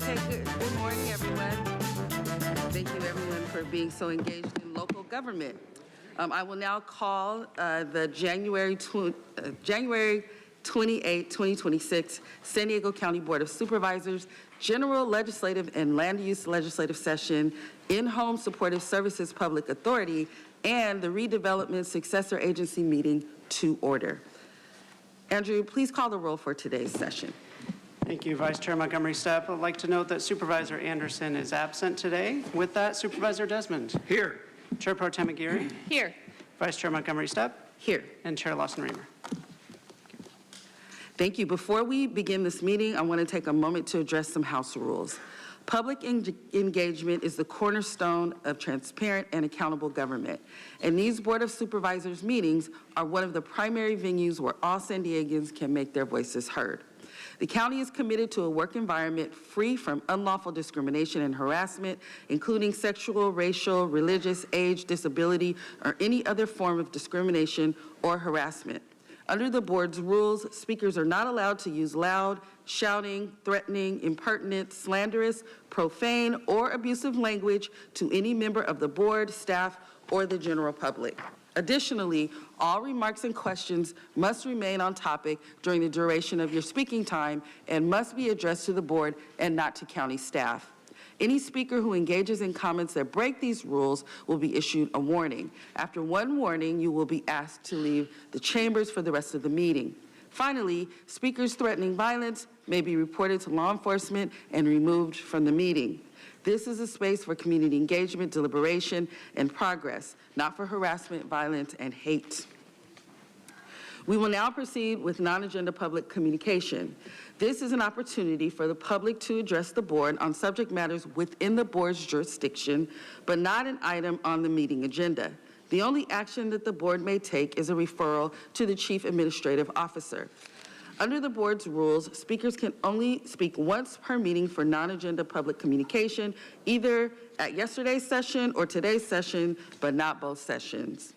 Okay, good morning, everyone. Thank you, everyone, for being so engaged in local government. I will now call the January 28, 2026 San Diego County Board of Supervisors General Legislative and Land Use Legislative Session, In-Home Supportive Services Public Authority, and the Redevelopment Successor Agency meeting to order. Andrew, please call the roll for today's session. Thank you, Vice Chair Montgomery Stepp. I'd like to note that Supervisor Anderson is absent today. With that, Supervisor Desmond. Here. Chair Pro Tem Aguirre. Here. Vice Chair Montgomery Stepp. Here. And Chair Lawson-Remer. Thank you. Before we begin this meeting, I want to take a moment to address some house rules. Public engagement is the cornerstone of transparent and accountable government, and these Board of Supervisors meetings are one of the primary venues where all San Diegans can make their voices heard. The county is committed to a work environment free from unlawful discrimination and harassment, including sexual, racial, religious, age, disability, or any other form of discrimination or harassment. Under the board's rules, speakers are not allowed to use loud, shouting, threatening, impertinent, slanderous, profane, or abusive language to any member of the board, staff, or the general public. Additionally, all remarks and questions must remain on topic during the duration of your speaking time and must be addressed to the board and not to county staff. Any speaker who engages in comments that break these rules will be issued a warning. After one warning, you will be asked to leave the chambers for the rest of the meeting. Finally, speakers threatening violence may be reported to law enforcement and removed from the meeting. This is a space for community engagement, deliberation, and progress, not for harassment, violence, and hate. We will now proceed with non-agenda public communication. This is an opportunity for the public to address the board on subject matters within the board's jurisdiction, but not an item on the meeting agenda. The only action that the board may take is a referral to the Chief Administrative Officer. Under the board's rules, speakers can only speak once per meeting for non-agenda public communication, either at yesterday's session or today's session, but not both sessions.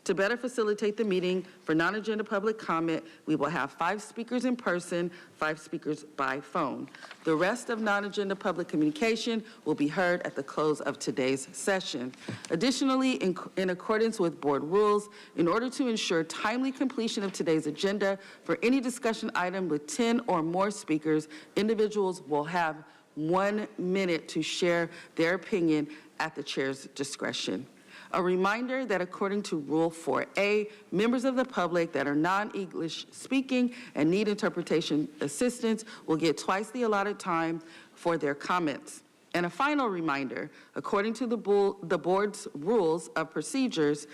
To better facilitate the meeting for non-agenda public comment, we will have 5 speakers in person, 5 speakers by phone. The rest of non-agenda public communication will be heard at the close of today's session. Additionally, in accordance with board rules, in order to ensure timely completion of today's agenda, for any discussion item with 10 or more speakers, individuals will have 1 minute to share their opinion at the chair's discretion. A reminder that according to Rule 4A, members of the public that are non-English speaking and need interpretation assistance will get twice the allotted time for their comments. And a final reminder, according to the board's rules of procedures,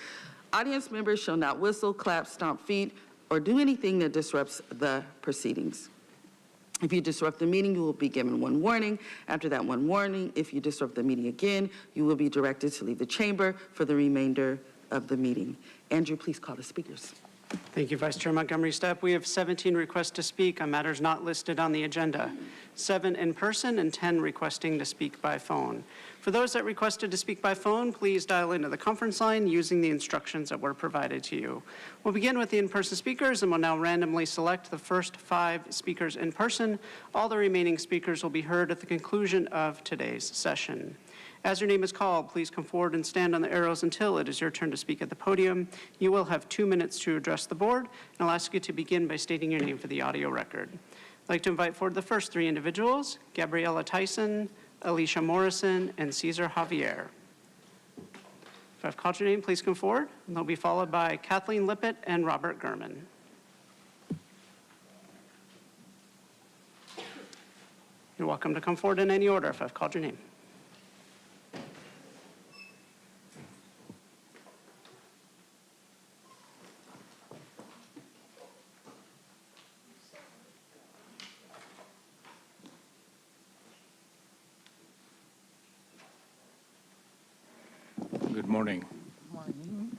audience members shall not whistle, clap, stomp feet, or do anything that disrupts the proceedings. If you disrupt the meeting, you will be given 1 warning. After that 1 warning, if you disrupt the meeting again, you will be directed to leave the chamber for the remainder of the meeting. Andrew, please call the speakers. Thank you, Vice Chair Montgomery Stepp. We have 17 requests to speak on matters not listed on the agenda, 7 in person and 10 requesting to speak by phone. For those that requested to speak by phone, please dial into the conference line using the instructions that were provided to you. We'll begin with the in-person speakers and will now randomly select the first 5 speakers in person. All the remaining speakers will be heard at the conclusion of today's session. As your name is called, please come forward and stand on the arrows until it is your turn to speak at the podium. You will have 2 minutes to address the board, and I'll ask you to begin by stating your name for the audio record. I'd like to invite forward the first 3 individuals, Gabriella Tyson, Alicia Morrison, and Cesar Javier. If I've called your name, please come forward. And they'll be followed by Kathleen Lippett and Robert Gurman. You're welcome to come forward in any order if I've called your name. Good morning. Morning.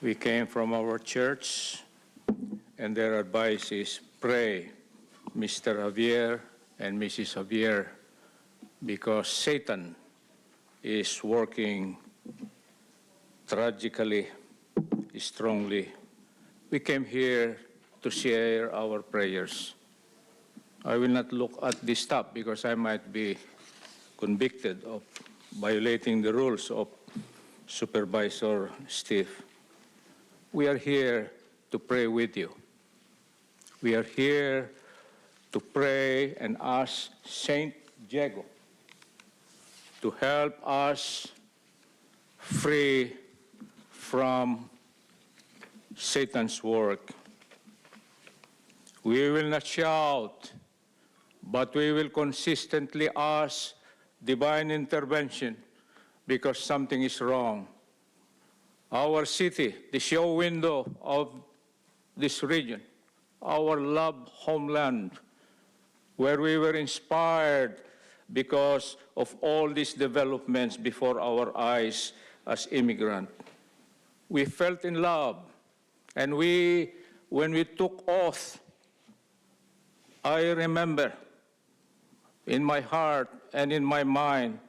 We came from our church, and their advice is pray, Mr. Javier and Mrs. Javier, because Satan is working tragically, strongly. We came here to share our prayers. I will not look at this stuff because I might be convicted of violating the rules of Supervisor Steve. We are here to pray with you. We are here to pray and ask Saint Diego to help us free from Satan's work. We will not shout, but we will consistently ask divine intervention because something is wrong. Our city, the show window of this region, our loved homeland, where we were inspired because of all these developments before our eyes as immigrants. We felt in love, and when we took oath, I remember in my heart and in my mind,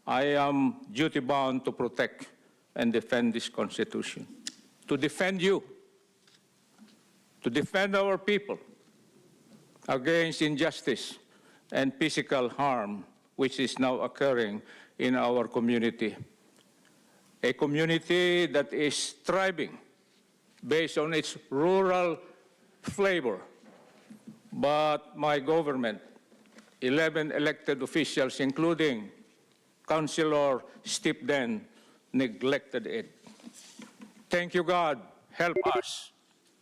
I am duty-bound to protect and defend this Constitution, to defend you, to defend our people against injustice and physical harm, which is now occurring in our community. A community that is thriving based on its rural flavor. But my government, 11 elected officials, including Councilor Steve Den, neglected it. Thank you, God. Help us.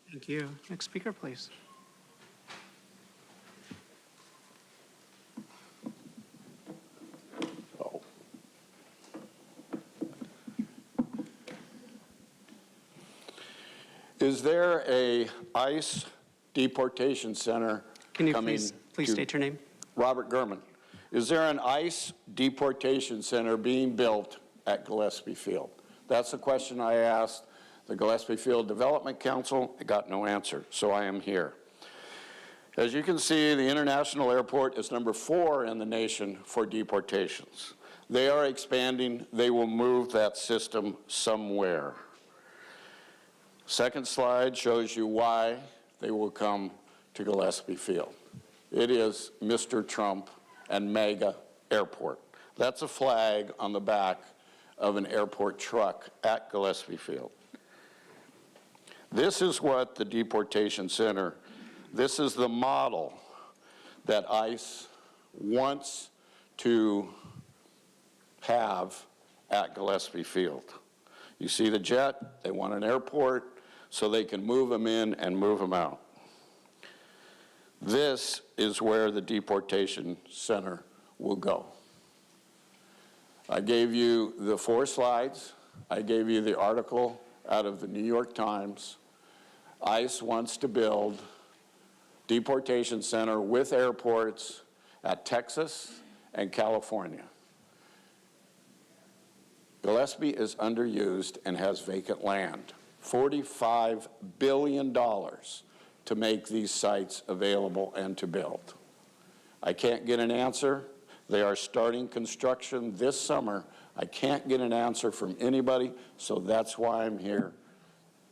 Thank you. Next speaker, please. Is there a ICE deportation center Can you coming please to- state your name? Robert Gurman. Is there an ICE deportation center being built at Gillespie Field? That's the question I asked the Gillespie Field Development Council. I got no answer, so I am here. As you can see, the international airport is number 4 in the nation for deportations. They are expanding. They will move that system somewhere. Second slide shows you why they will come to Gillespie Field. It is Mr. Trump and MAGA Airport. That's a flag on the back of an airport truck at Gillespie Field. This is what the deportation center, this is the model that ICE wants to have at Gillespie Field. You see the jet, they want an airport so they can move them in and move them out. This is where the deportation center will go. I gave you the 4 slides. I gave you the article out of the New York Times. ICE wants to build deportation center with airports at Texas and California. Gillespie is underused and has vacant land. $45 billion to make these sites available and to build. I can't get an answer. They are starting construction this summer. I can't get an answer from anybody, so that's why I'm here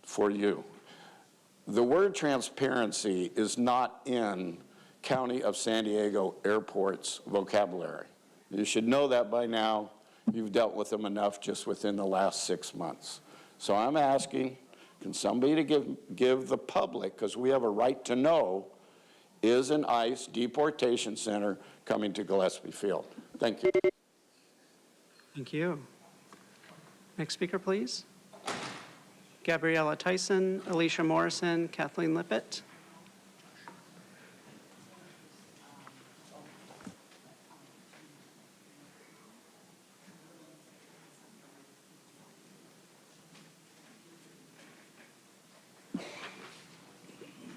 for you. The word transparency is not in County of San Diego Airport's vocabulary. You should know that by now. You've dealt with them enough just within the last 6 months. So I'm asking, can somebody give the public, because we have a right to know, is an ICE deportation center coming to Gillespie Field? Thank you. Thank you. Next speaker, please. Gabriella Tyson, Alicia Morrison, Kathleen Lippett.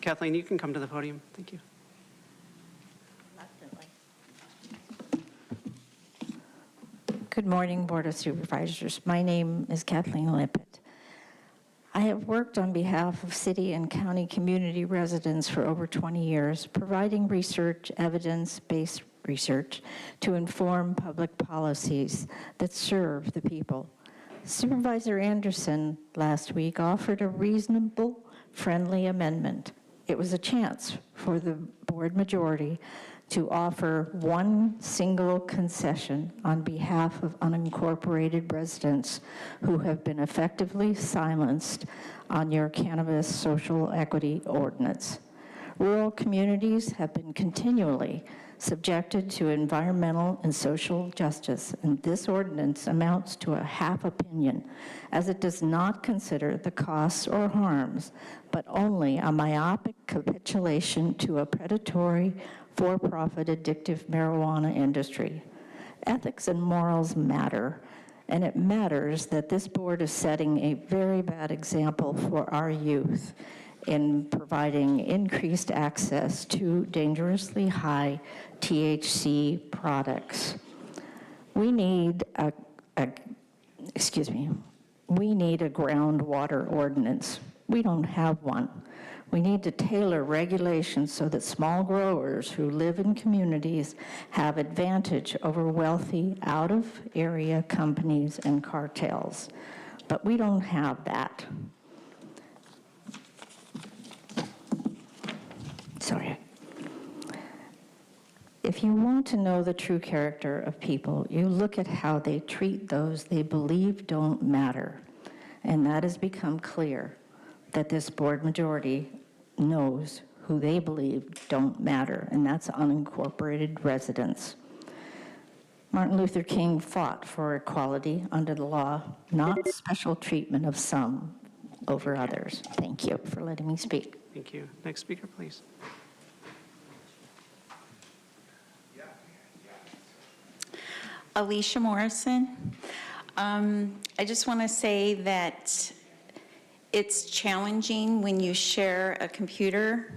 Kathleen, you can come to the podium. Thank you. Good morning, Board of Supervisors. My name is Kathleen Lippett. I have worked on behalf of city and county community residents for over 20 years, providing research, evidence-based research, to inform public policies that serve the people. Supervisor Anderson last week offered a reasonable, friendly amendment. It was a chance for the board majority to offer one single concession on behalf of unincorporated residents who have been effectively silenced on your cannabis social equity ordinance. Rural communities have been continually subjected to environmental and social justice, and this ordinance amounts to a half opinion, as it does not consider the costs or harms, but only a myopic capitulation to a predatory, for-profit addictive marijuana industry. Ethics and morals matter, and it matters that this board is setting a very bad example for our youth in providing increased access to dangerously high THC products. We need a groundwater ordinance. We don't have one. We need to tailor regulations so that small growers who live in communities have advantage over wealthy, out-of-area companies and cartels. But we don't have that. Sorry. If you want to know the true character of people, you look at how they treat those they believe don't matter. And that has become clear that this board majority knows who they believe don't matter, and that's unincorporated residents. Martin Luther King fought for equality under the law, not special treatment of some over others. Thank you for letting me speak. Thank you. Next speaker, please. Alicia Morrison. I just want to say that it's challenging when you share a computer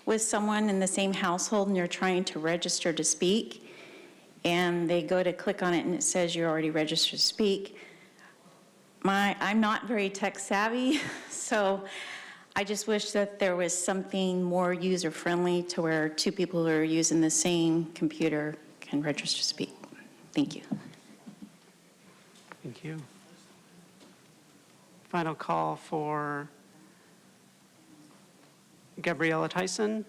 with someone in the same household and you're trying to register to speak, and they go to click on it and it says you're already registered to speak. I'm not very tech savvy, so I just wish that there was something more user-friendly to where two people who are using the same computer can register to speak. Thank you. Thank you. Final call for Gabriella Tyson.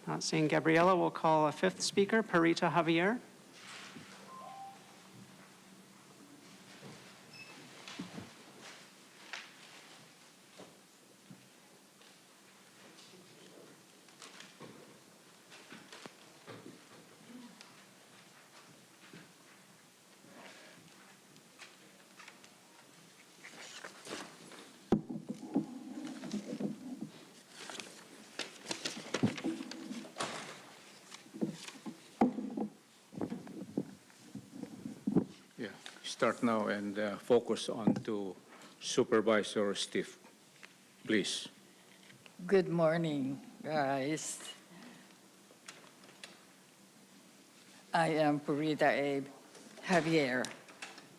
Not seeing Gabriella, we'll call a fifth speaker, Parita Javier. Start now and focus on to Supervisor Steve, please. Good morning, guys. I am Purita Abe Javier.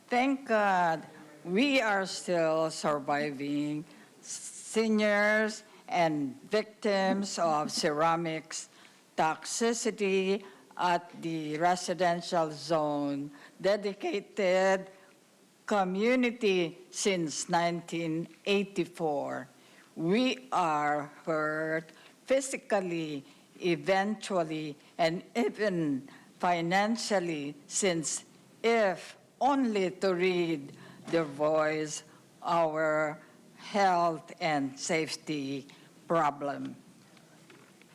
Thank God we are still surviving, seniors and victims of ceramics toxicity at the residential zone dedicated community since 1984. We are hurt physically, eventually, and even financially, since if only to read their voice, our health and safety problem.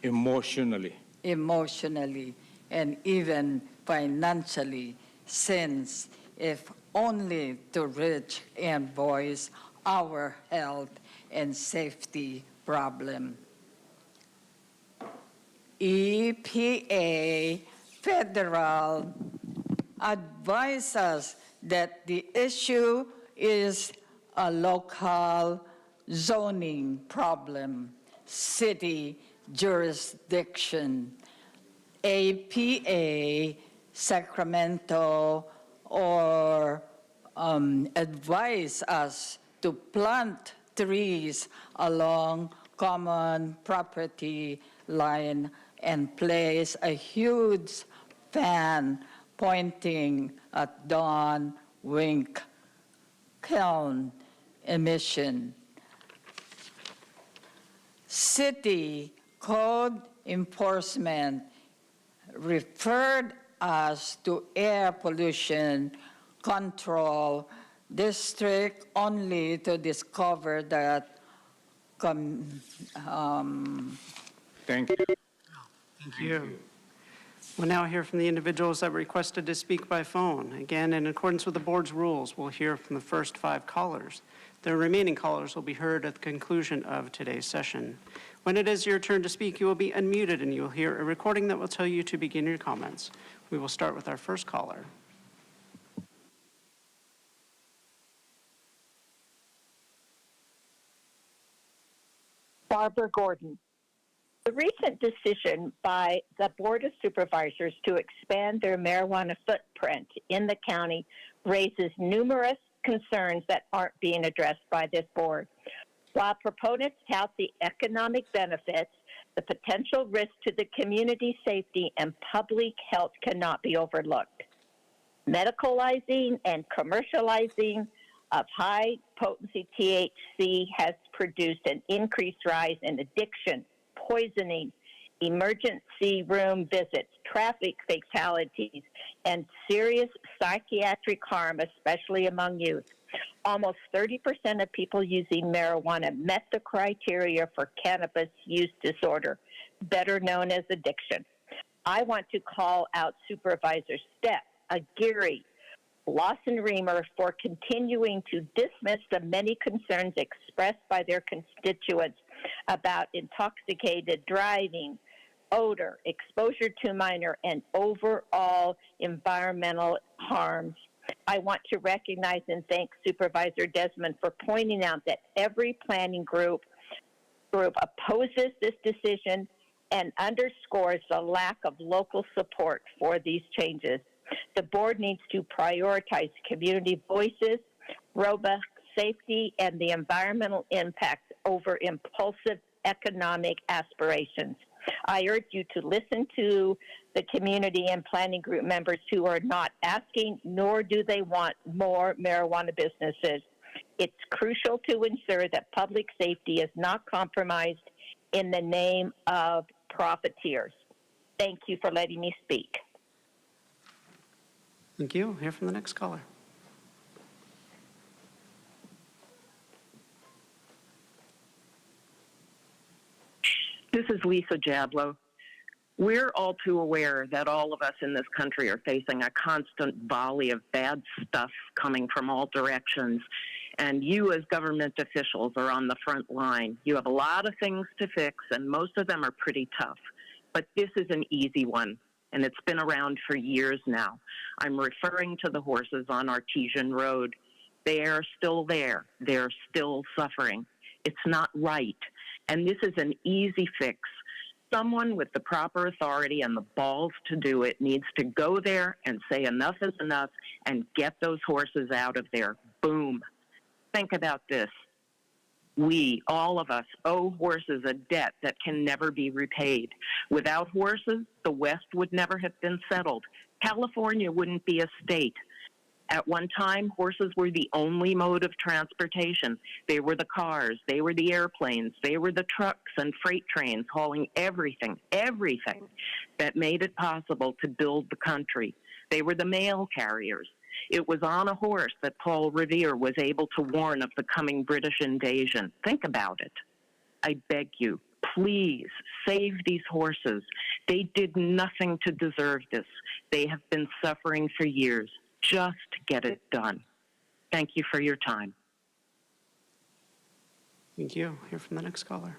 Emotionally. Emotionally, and even financially, since if only to reach and voice our health and safety problem. EPA federal advises that the issue is a local zoning problem, city jurisdiction. APA Sacramento or advise us to plant trees along common property line and place a huge fan pointing at Don Wink kiln emission. City code enforcement referred us to air pollution control district only to discover that Thank you. Thank you. We'll now hear from the individuals that requested to speak by phone. Again, in accordance with the board's rules, we'll hear from the first 5 callers. The remaining callers will be heard at the conclusion of today's session. When it is your turn to speak, you will be unmuted and you will hear a recording that will tell you to begin your comments. We will start with our first caller. Barbara Gordon. The recent decision by the Board of Supervisors to expand their marijuana footprint in the county raises numerous concerns that aren't being addressed by this board. While proponents tout the economic benefits, the potential risk to the community safety and public health cannot be overlooked. Medicalizing and commercializing of high-potency THC has produced an increased rise in addiction, poisoning, emergency room visits, traffic fatalities, and serious psychiatric harm, especially among youth. Almost 30% of people using marijuana met the criteria for cannabis use disorder, better known as addiction. I want to call out Supervisor Stepp, Aguirre, Lawson-Remer for continuing to dismiss the many concerns expressed by their constituents about intoxicated driving, odor, exposure to minor, and overall environmental harms. I want to recognize and thank Supervisor Desmond for pointing out that every planning group opposes this decision and underscores the lack of local support for these changes. The board needs to prioritize community voices, robust safety, and the environmental impact over impulsive economic aspirations. I urge you to listen to the community and planning group members who are not asking, nor do they want more marijuana businesses. It's crucial to ensure that public safety is not compromised in the name of profiteers. Thank you for letting me speak. Thank you. We'll hear from the next caller. This is Lisa Jablow. We're all too aware that all of us in this country are facing a constant volley of bad stuff coming from all directions. And you as government officials are on the front line. You have a lot of things to fix, and most of them are pretty tough. But this is an easy one, and it's been around for years now. I'm referring to the horses on Artesian Road. They are still there. They're still suffering. It's not right. And this is an easy fix. Someone with the proper authority and the balls to do it needs to go there and say enough is enough and get those horses out of there. Boom. Think about this. We, all of us, owe horses a debt that can never be repaid. Without horses, the West would never have been settled. California wouldn't be a state. At one time, horses were the only mode of transportation. They were the cars, they were the airplanes, they were the trucks and freight trains hauling everything that made it possible to build the country. They were the mail carriers. It was on a horse that Paul Revere was able to warn of the coming British invasion. Think about it. I beg you, please save these horses. They did nothing to deserve this. They have been suffering for years. Just get it done. Thank you for your time. Thank you. Hear from the next caller.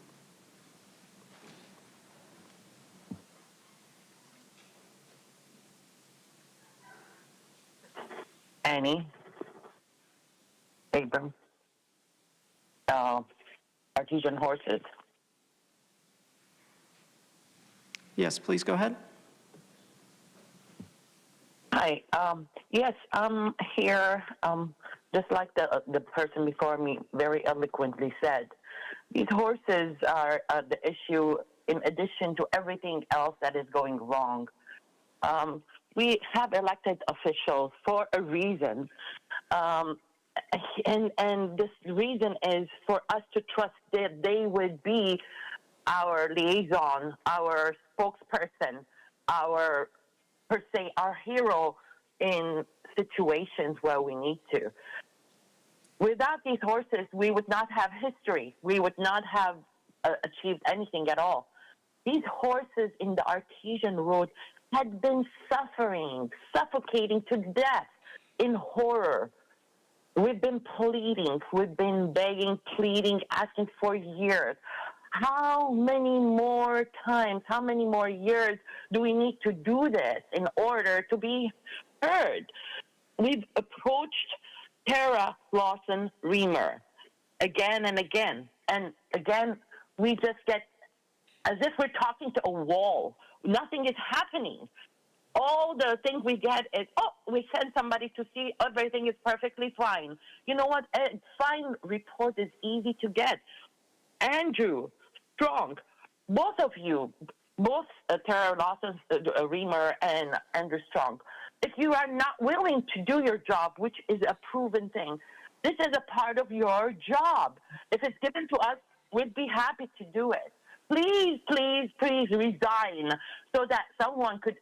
Annie Abram, Artesian Horses. Yes, please go ahead. Hi. Yes, I'm here. Just like the person before me very eloquently said, these horses are the issue in addition to everything else that is going wrong. We have elected officials for a reason, and this reason is for us to trust that they would be our liaison, our spokesperson, our, per se, our hero in situations where we need to. Without these horses, we would not have history. We would not have achieved anything at all. These horses in the artesian road had been suffering, suffocating to death in horror. We've been pleading, we've been begging, pleading, asking for years. How many more times, how many more years do we need to do this in order to be heard? We've approached Tara Lawson Reamer again and again. And again, we just get as if we're talking to a wall. Nothing is happening. All the things we get is, oh, we send somebody to see everything is perfectly fine. You know what? A fine report is easy to get. Andrew Strong, both of you, both Tara Lawson Reamer and Andrew Strong, if you are not willing to do your job, which is a proven thing, this is a part of your job. If it's given to us, we'd be happy to do it. Please, please, please resign so that someone could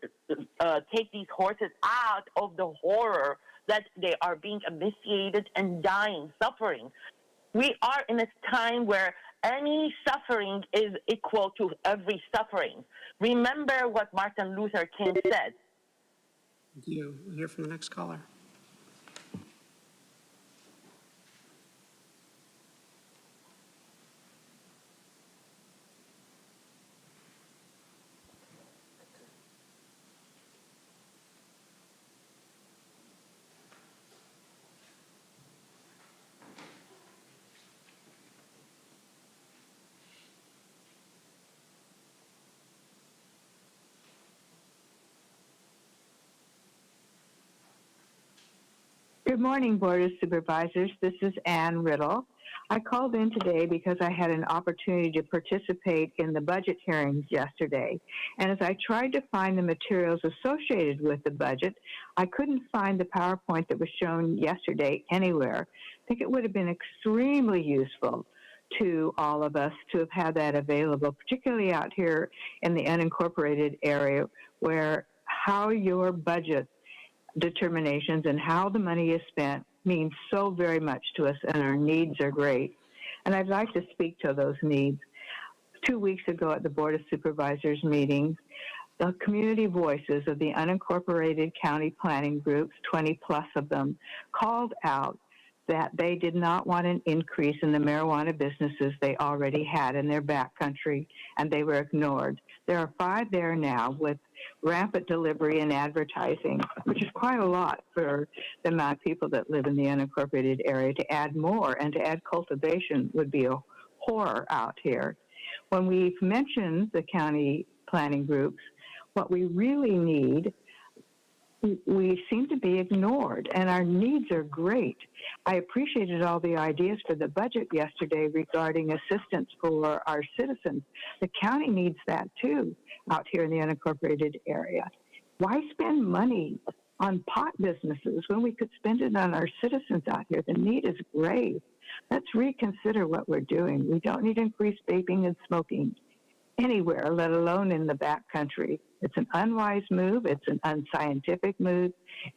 take these horses out of the horror that they are being emaciated and dying, suffering. We are in a time where any suffering is equal to every suffering. Remember what Martin Luther King said. Thank you. We'll hear from the next caller. Good morning, Board of Supervisors. This is Ann Riddle. I called in today because I had an opportunity to participate in the budget hearings yesterday. And as I tried to find the materials associated with the budget, I couldn't find the PowerPoint that was shown yesterday anywhere. I think it would have been extremely useful to all of us to have had that available, particularly out here in the unincorporated area, where how your budget determinations and how the money is spent means so very much to us, and our needs are great. And I'd like to speak to those needs. 2 weeks ago at the Board of Supervisors meeting, the community voices of the unincorporated county planning groups, 20 plus of them, called out that they did not want an increase in the marijuana businesses they already had in their backcountry, and they were ignored. There are 5 there now with rampant delivery and advertising, which is quite a lot for the amount of people that live in the unincorporated area. To add more and to add cultivation would be a horror out here. When we've mentioned the county planning groups, what we really need, we seem to be ignored, and our needs are great. I appreciated all the ideas for the budget yesterday regarding assistance for our citizens. The county needs that too out here in the unincorporated area. Why spend money on pot businesses when we could spend it on our citizens out here? The need is grave. Let's reconsider what we're doing. We don't need increased vaping and smoking anywhere, let alone in the backcountry. It's an unwise move, it's an unscientific move,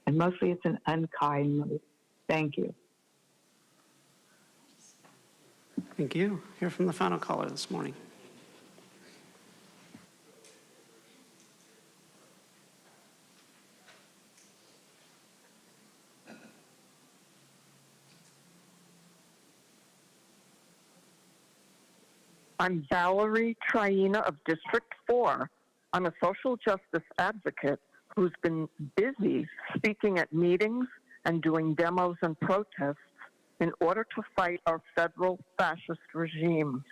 and mostly it's an unkind move. Thank you. Thank you. Hear from the final caller this morning. I'm Valerie Traina of District 4. I'm a social justice advocate who's been busy speaking at meetings and doing demos and protests in order to fight our federal fascist regime.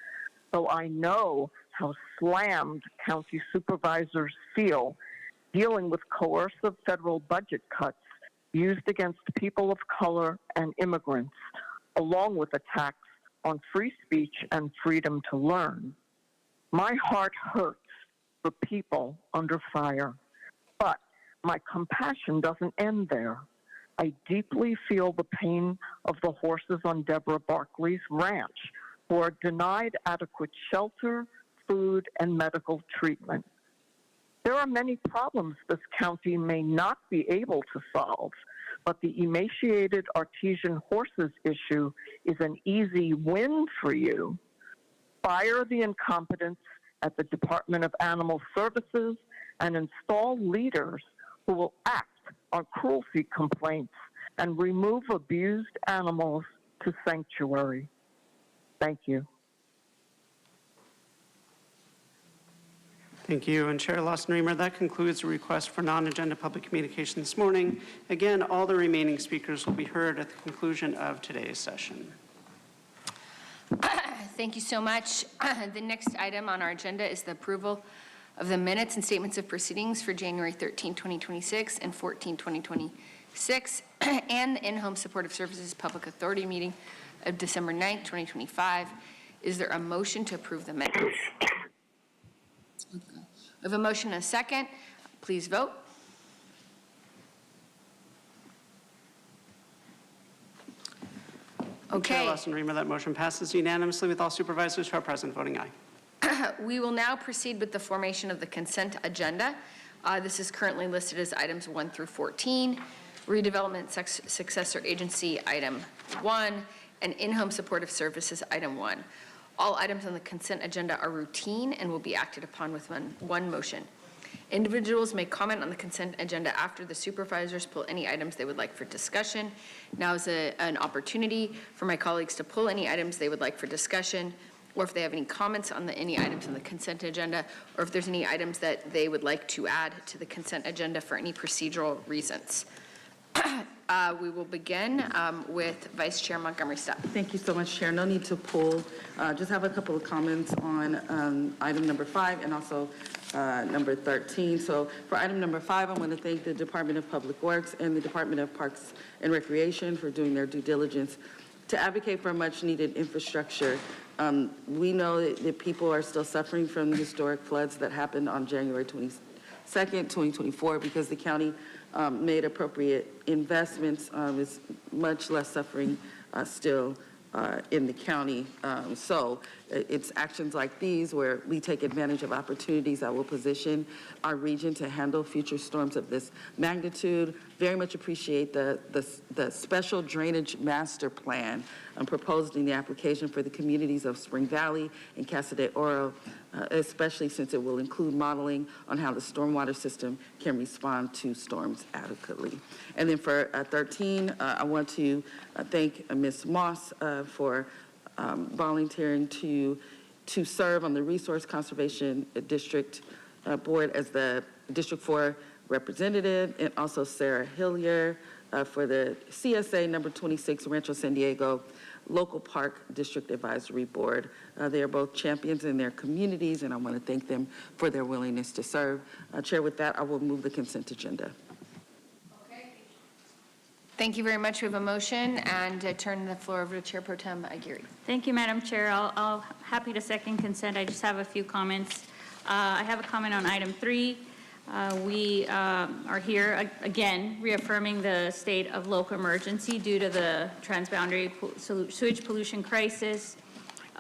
So I know how slammed county supervisors feel dealing with coercive federal budget cuts used against people of color and immigrants, along with attacks on free speech and freedom to learn. My heart hurts for people under fire, but my compassion doesn't end there. I deeply feel the pain of the horses on Deborah Barkley's ranch who are denied adequate shelter, food, and medical treatment. There are many problems this county may not be able to solve, but the emaciated artesian horses issue is an easy win for you. Fire the incompetence at the Department of Animal Services and install leaders who will act on cruelty complaints and remove abused animals to sanctuary. Thank you. Thank you. And Chair Lawson-Remer, that concludes the request for non-agenda public communication this morning. Again, all the remaining speakers will be heard at the conclusion of today's session. Thank you so much. The next item on our agenda is the approval of the minutes and statements of proceedings for January 13, 2026 and 14, 2026, and the In-Home Supportive Services Public Authority meeting of December 9, 2025. Is there a motion to approve the minutes? We have a motion and a second. Please vote. Okay. Chair Lawson-Remer, that motion passes unanimously with all supervisors who are present voting aye. We will now proceed with the formation of the consent agenda. This is currently listed as items 1 through 14, redevelopment successor agency item 1, and in-home supportive services item 1. All items on the consent agenda are routine and will be acted upon with one motion. Individuals may comment on the consent agenda after the supervisors pull any items they would like for discussion. Now is an opportunity for my colleagues to pull any items they would like for discussion, or if they have any comments on any items on the consent agenda, or if there's any items that they would like to add to the consent agenda for any procedural reasons. We will begin with Vice Chair Montgomery Stepp. Thank you so much, Chair. No need to pull. Just have a couple of comments on item number 5 and also number 13. So for item number 5, I want to thank the Department of Public Works and the Department of Parks and Recreation for doing their due diligence to advocate for much needed infrastructure. We know that people are still suffering from the historic floods that happened on January 22nd, 2024, because the county made appropriate investments. Is much less suffering still in the county. So it's actions like these where we take advantage of opportunities that will position our region to handle future storms of this magnitude. Very much appreciate the special drainage master plan proposed in the application for the communities of Spring Valley and Casa de Oro, especially since it will include modeling on how the stormwater system can respond to storms adequately. And then for 13, I want to thank Ms. Moss for volunteering to serve on the Resource Conservation District Board as the District 4 representative, and also Sarah Hillier for the CSA number 26 Rancho San Diego Local Park District Advisory Board. They are both champions in their communities, and I want to thank them for their willingness to serve. Chair, with that, I will move the consent agenda. Okay. Thank you very much. We have a motion, and I turn the floor over to Chair Pro Tem Aguirre. Thank you, Madam Chair. I'll happy to second consent. I just have a few comments. I have a comment on item 3. We are here again reaffirming the state of local emergency due to the transboundary sewage pollution crisis.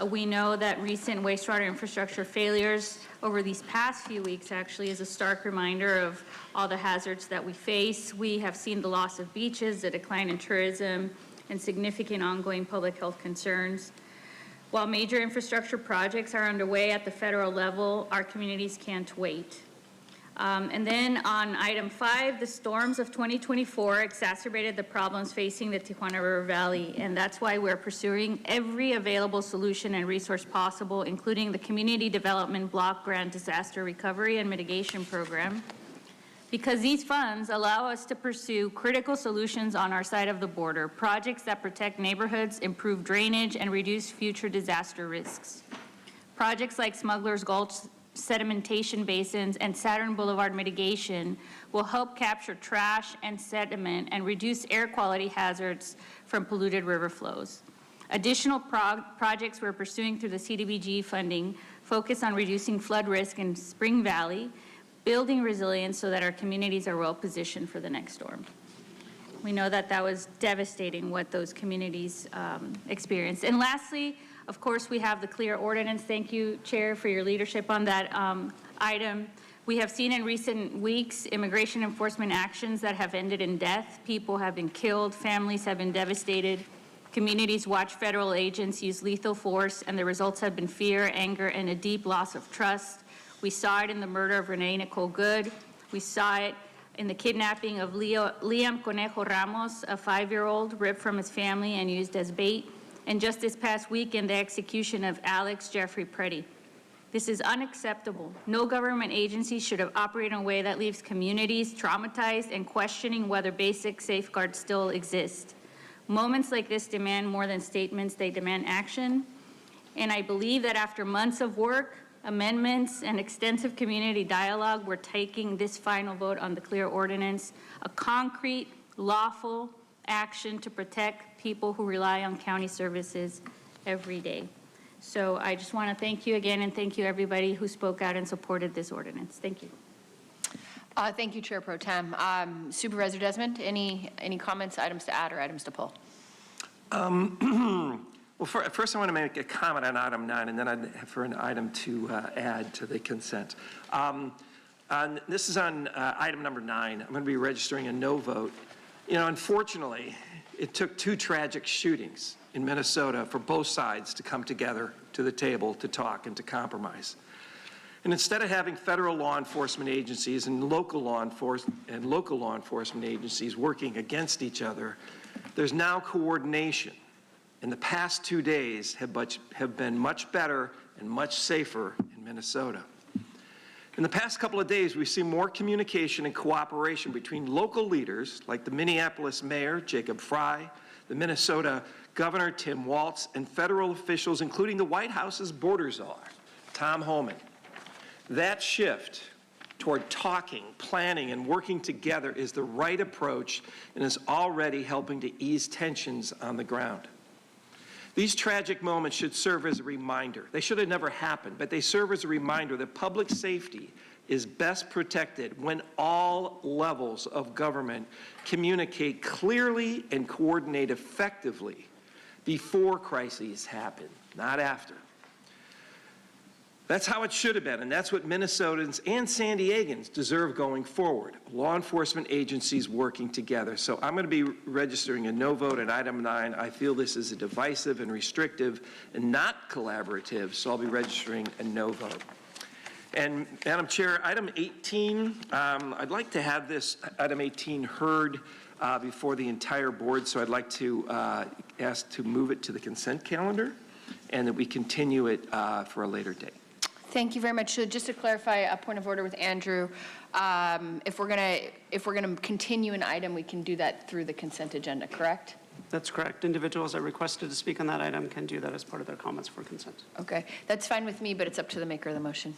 We know that recent wastewater infrastructure failures over these past few weeks actually is a stark reminder of all the hazards that we face. We have seen the loss of beaches, the decline in tourism, and significant ongoing public health concerns. While major infrastructure projects are underway at the federal level, our communities can't wait. And then on item 5, the storms of 2024 exacerbated the problems facing the Tijuana River Valley, and that's why we're pursuing every available solution and resource possible, including the Community Development Block Grant Disaster Recovery and Mitigation Program, because these funds allow us to pursue critical solutions on our side of the border, projects that protect neighborhoods, improve drainage, and reduce future disaster risks. Projects like Smuggler's Gulch sedimentation basins and Saturn Boulevard mitigation will help capture trash and sediment and reduce air quality hazards from polluted river flows. Additional projects we're pursuing through the CDBG funding focus on reducing flood risk in Spring Valley, building resilience so that our communities are well positioned for the next storm. We know that that was devastating what those communities experienced. And lastly, Of course, we have the clear ordinance. Thank you, Chair, for your leadership on that item. We have seen in recent weeks immigration enforcement actions that have ended in death. People have been killed, families have been devastated. Communities watch federal agents use lethal force, and the results have been fear, anger, and a deep loss of trust. We saw it in the murder of Renee Nicole Good. We saw it in the kidnapping of Liam Conejo Ramos, a 5-year-old ripped from his family and used as bait. And just this past week in the execution of Alex Jeffrey Preddy. This is unacceptable. No government agency should have operated in a way that leaves communities traumatized and questioning whether basic safeguards still exist. Moments like this demand more than statements, they demand action. And I believe that after months of work, amendments, and extensive community dialogue, we're taking this final vote on the clear ordinance, a concrete, lawful action to protect people who rely on county services every day. So I just want to thank you again, and thank you everybody who spoke out and supported this ordinance. Thank you. Thank you, Chair Pro Tem. Supervisor Desmond, any comments, items to add, or items to pull? Well, first I want to make a comment on item 9, and then I have for an item to add to the consent. This is on item number 9. I'm going to be registering a no vote. You know, unfortunately, it took 2 tragic shootings in Minnesota for both sides to come together to the table to talk and to compromise. And instead of having federal law enforcement agencies and local law enforcement agencies working against each other, there's now coordination. And the past 2 days have been much better and much safer in Minnesota. In the past couple of days, we've seen more communication and cooperation between local leaders like the Minneapolis Mayor, Jacob Fry, the Minnesota Governor, Tim Walz, and federal officials, including the White House's border czar, Tom Homan. That shift toward talking, planning, and working together is the right approach and is already helping to ease tensions on the ground. These tragic moments should serve as a reminder. They should have never happened, but they serve as a reminder that public safety is best protected when all levels of government communicate clearly and coordinate effectively before crises happen, not after. That's how it should have been, and that's what Minnesotans and San Diegans deserve going forward, law enforcement agencies working together. So I'm going to be registering a no vote at item 9. I feel this is a divisive and restrictive and not collaborative, so I'll be registering a no vote. And Madam Chair, item 18, I'd like to have this item 18 heard before the entire board, so I'd like to ask to move it to the consent calendar and that we continue it for a later date. Thank you very much. So just to clarify, a point of order with Andrew, if we're gonna continue an item, we can do that through the consent agenda, correct? That's correct. Individuals that requested to speak on that item can do that as part of their comments for consent. Okay, that's fine with me, but it's up to the maker of the motion.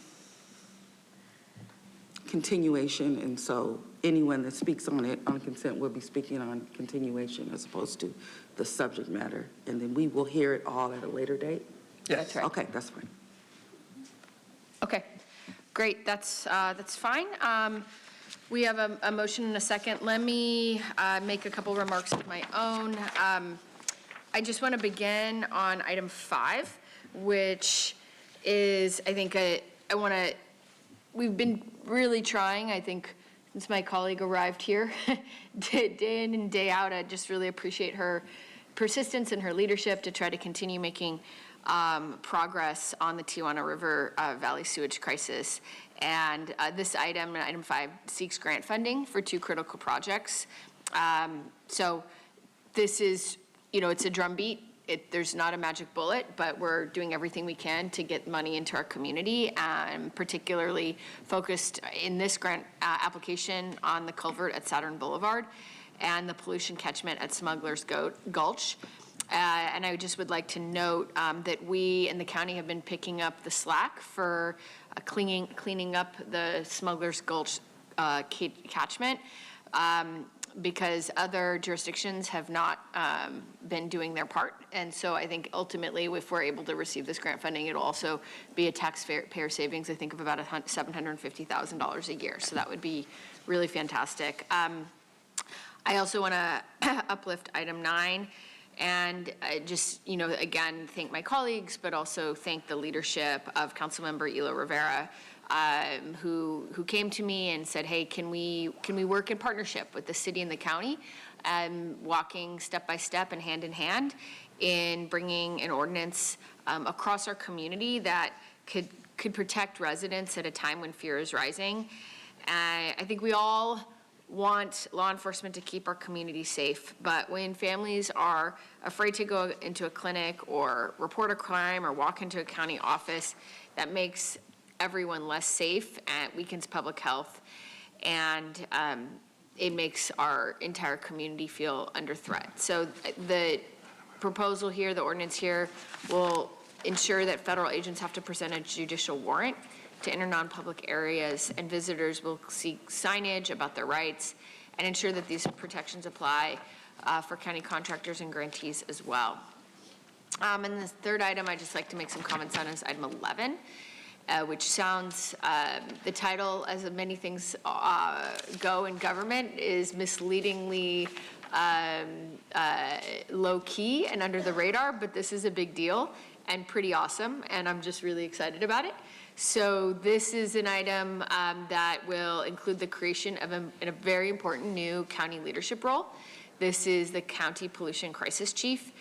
Continuation, and so anyone that speaks on it on consent will be speaking on continuation as opposed to the subject matter, and then we will hear it all at a later date? Yes. That's right. Okay, that's fine. Okay, great, that's fine. We have a motion and a second. Let me make a couple remarks of my own. I just want to begin on item 5, which is, I think, we've been really trying, I think, since my colleague arrived here, day in and day out. I just really appreciate her persistence and her leadership to try to continue making progress on the Tijuana River Valley sewage crisis. And this item, item 5, seeks grant funding for 2 critical projects. So this is, it's a drumbeat. There's not a magic bullet, but we're doing everything we can to get money into our community, and particularly focused in this grant application on the culvert at Saturn Boulevard and the pollution catchment at Smuggler's Gulch. And I just would like to note that we in the county have been picking up the slack for cleaning up the Smuggler's Gulch catchment because other jurisdictions have not been doing their part. And so I think ultimately, if we're able to receive this grant funding, it'll also be a taxpayer savings, I think, of about $750,000 a year. So that would be really fantastic. I also want to uplift item 9. And just, again, thank my colleagues, but also thank the leadership of Councilmember Elo Rivera, who came to me and said, hey, can we work in partnership with the city and the county, walking step by step and hand in hand in bringing an ordinance across our community that could protect residents at a time when fear is rising. I think we all want law enforcement to keep our community safe, but when families are afraid to go into a clinic or report a crime or walk into a county office, that makes everyone less safe and weakens public health, and it makes our entire community feel under threat. So the proposal here, the ordinance here, will ensure that federal agents have to present a judicial warrant to enter non-public areas, and visitors will seek signage about their rights and ensure that these protections apply for county contractors and grantees as well. And the third item I'd just like to make some comments on is item 11, which sounds, the title, as many things go in government, is misleadingly low-key and under the radar, but this is a big deal and pretty awesome, and I'm just really excited about it. So this is an item that will include the creation of a very important new county leadership role. This is the County Pollution Crisis Chief.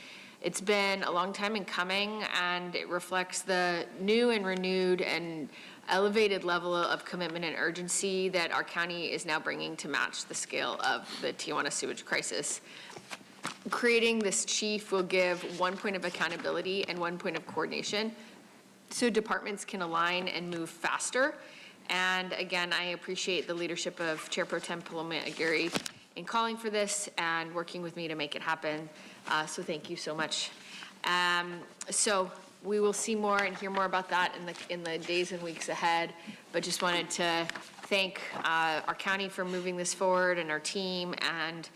It's been a long time in coming, and it reflects the new and renewed and elevated level of commitment and urgency that our county is now bringing to match the scale of the Tijuana sewage crisis. Creating this chief will give 1 point of accountability and 1 point of coordination so departments can align and move faster. And again, I appreciate the leadership of Chair Pro Tem Paloma Aguirre in calling for this and working with me to make it happen. So thank you so much. So we will see more and hear more about that in the days and weeks ahead, but just wanted to thank our county for moving this forward and our team, and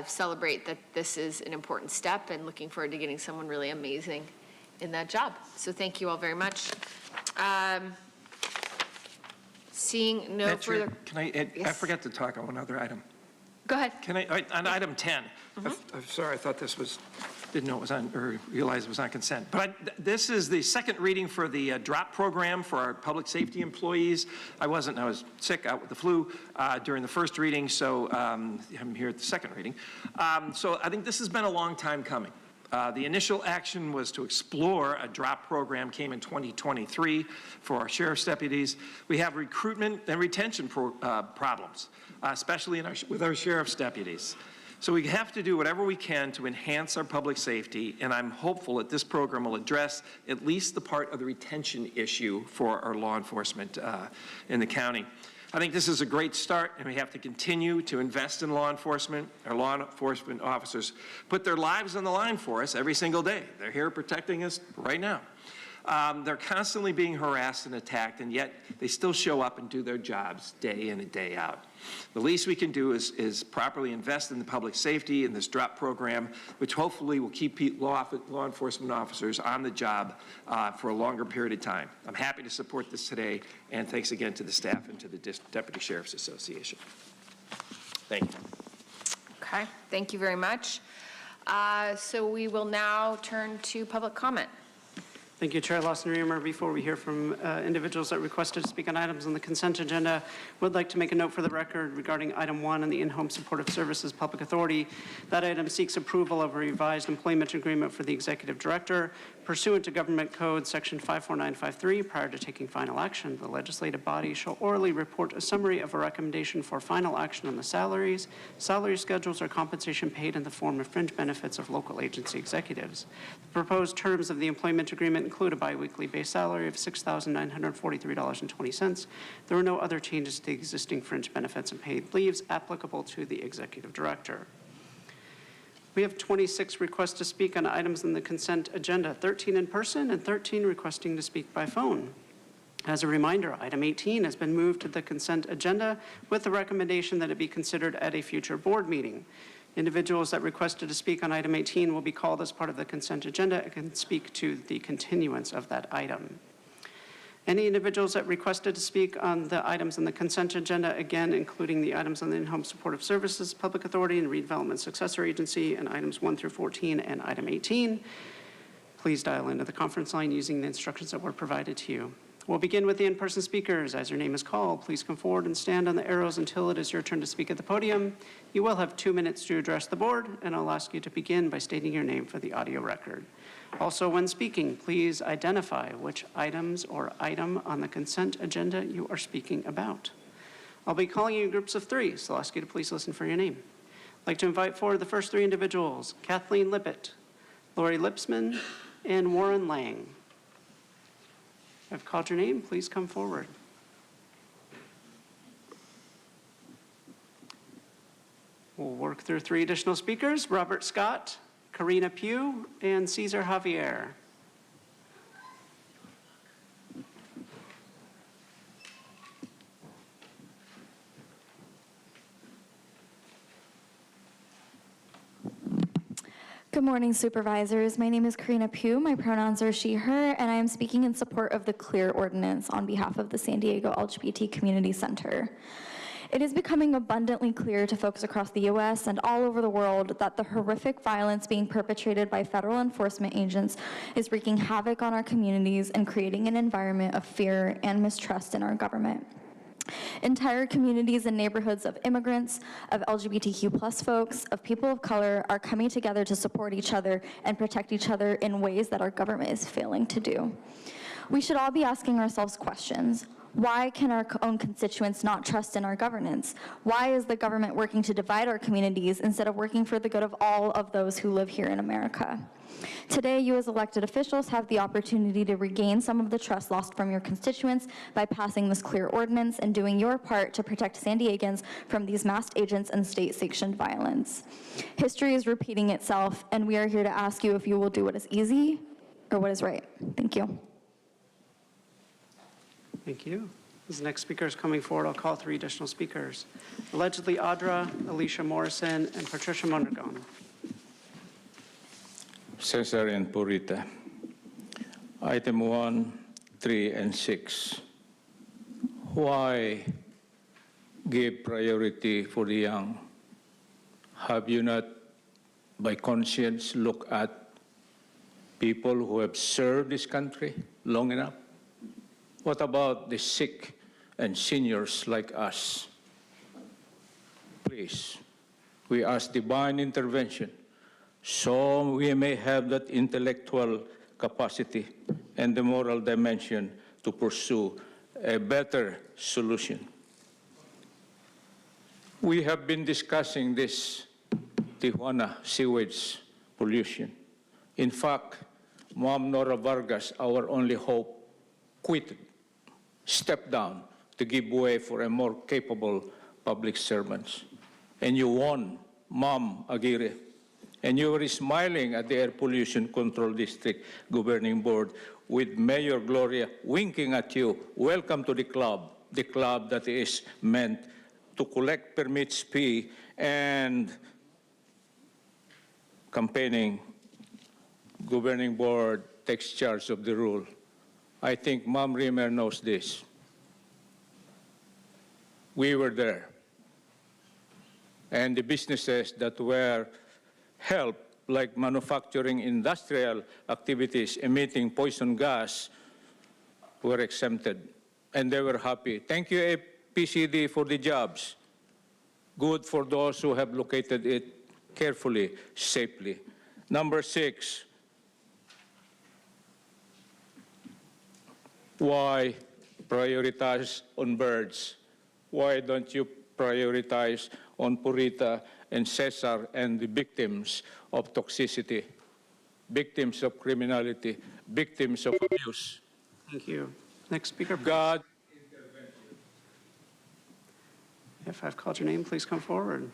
celebrate that this is an important step, and looking forward to getting someone really amazing in that job. So thank you all very much. Seeing no further. Can I add, Yes. I forgot to talk on one other item. Go ahead. Can I, on item 10, I'm sorry, I thought this was, didn't know it was on, or realized it was on consent. But this is the second reading for the DROP program for our public safety employees. I was sick, out with the flu during the first reading, so I'm here at the second reading. So I think this has been a long time coming. The initial action was to explore a DROP program, came in 2023 for our sheriff's deputies. We have recruitment and retention problems, especially with our sheriff's deputies. So we have to do whatever we can to enhance our public safety, and I'm hopeful that this program will address at least the part of the retention issue for our law enforcement in the county. I think this is a great start, and we have to continue to invest in law enforcement. Our law enforcement officers put their lives on the line for us every single day. They're here protecting us right now. They're constantly being harassed and attacked, and yet they still show up and do their jobs day in and day out. The least we can do is properly invest in the public safety in this DROP program, which hopefully will keep law enforcement officers on the job for a longer period of time. I'm happy to support this today, and thanks again to the staff and to the Deputy Sheriff's Association. Thank you. Okay, thank you very much. So we will now turn to public comment. Thank you, Chair Lawson-Reamer. Before we hear from individuals that requested to speak on items on the consent agenda, would like to make a note for the record regarding item 1 on the in-home supportive services public authority. That item seeks approval of a revised employment agreement for the executive director. Pursuant to Government Code Section 54953, prior to taking final action, the legislative body shall orally report a summary of a recommendation for final action on the salaries, salary schedules, or compensation paid in the form of fringe benefits of local agency executives. The proposed terms of the employment agreement include a biweekly base salary of $6,943.20. There are no other changes to the existing fringe benefits and paid leaves applicable to the executive director. We have 26 requests to speak on items on the consent agenda, 13 in person and 13 requesting to speak by phone. As a reminder, item 18 has been moved to the consent agenda with the recommendation that it be considered at a future board meeting. Individuals that requested to speak on item 18 will be called as part of the consent agenda and can speak to the continuance of that item. Any individuals that requested to speak on the items on the consent agenda, again, including the items on the In-Home Supportive Services Public Authority and Redevelopment Successor Agency, and items 1 through 14 and item 18, please dial into the conference line using the instructions that were provided to you. We'll begin with the in-person speakers. As your name is called, please come forward and stand on the arrows until it is your turn to speak at the podium. You will have 2 minutes to address the board, and I'll ask you to begin by stating your name for the audio record. Also, when speaking, please identify which items or item on the consent agenda you are speaking about. I'll be calling you in groups of 3, so I'll ask you to please listen for your name. I'd like to invite forward the first 3 individuals, Kathleen Lippett, Lori Lipsman, and Warren Lang. If I've called your name, please come forward. We'll work through 3 additional speakers, Robert Scott, Karina Pugh, and Cesar Javier. Good morning, supervisors. My name is Karina Pugh. My pronouns are she, her, and I am speaking in support of the CLEAR ordinance on behalf of the San Diego LGBT Community Center. It is becoming abundantly clear to folks across the U.S. and all over the world that the horrific violence being perpetrated by federal enforcement agents is wreaking havoc on our communities and creating an environment of fear and mistrust in our government. Entire communities and neighborhoods of immigrants, of LGBTQ+ folks, of people of color are coming together to support each other and protect each other in ways that our government is failing to do. We should all be asking ourselves questions. Why can our own constituents not trust in our governance? Why is the government working to divide our communities instead of working for the good of all of those who live here in America? Today, you as elected officials have the opportunity to regain some of the trust lost from your constituents by passing this CLEAR ordinance and doing your part to protect San Diegans from these masked agents and state-sanctioned violence. History is repeating itself, and we are here to ask you if you will do what is easy or what is right. Thank you. Thank you. As the next speaker is coming forward, I'll call 3 additional speakers. Allegedly Audra, Alicia Morrison, and Patricia Mondragon. Cesar and Purita. Item 1, 3, and 6. Why give priority for the young? Have you not, by conscience, looked at people who have served this country long enough? What about the sick and seniors like us? Please, we ask divine intervention so we may have that intellectual capacity and the moral dimension to pursue a better solution. We have been discussing this Tijuana sewage pollution. In fact, Ma'am Nora Vargas, our only hope, quitted, stepped down to give way for a more capable public servants. And you won, Ma'am Aguirre. And you were smiling at the Air Pollution Control District Governing Board with Mayor Gloria winking at you. Welcome to the club that is meant to collect permits fee and campaigning. Governing Board takes charge of the rule. I think Ma'am Rimmer knows this. We were there. And the businesses that were helped, like manufacturing industrial activities emitting poison gas, were exempted. And they were happy. Thank you, APCD, for the jobs. Good for those who have located it carefully, safely. Number 6, why prioritize on birds? Why don't you prioritize on Purita and Cesar and the victims of toxicity, victims of criminality, victims of abuse? Thank you. Next speaker. God. If I've called your name, please come forward.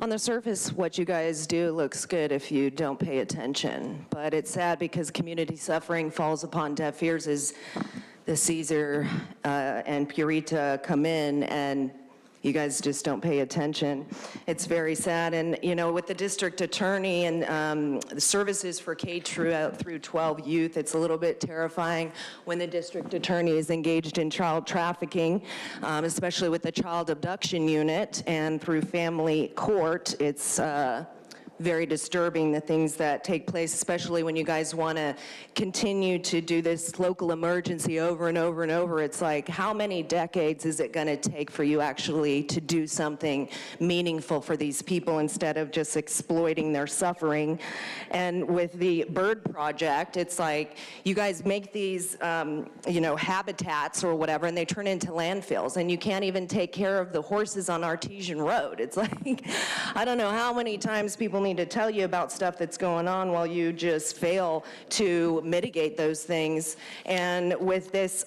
On the surface, what you guys do looks good if you don't pay attention, but it's sad because community suffering falls upon deaf ears as the Cesar and Purita come in and You guys just don't pay attention. It's very sad. And, you know, with the district attorney and the services for K through 12 youth, it's a little bit terrifying when the district attorney is engaged in child trafficking, especially with the child abduction unit and through family court. It's very disturbing, the things that take place, especially when you guys want to continue to do this local emergency over and over and over. It's like, how many decades is it going to take for you actually to do something meaningful for these people instead of just exploiting their suffering? And with the bird project, it's like you guys make these, you know, habitats or whatever, and they turn into landfills, and you can't even take care of the horses on Artesian Road. It's like, I don't know how many times people need to tell you about stuff that's going on while you just fail to mitigate those things. And with this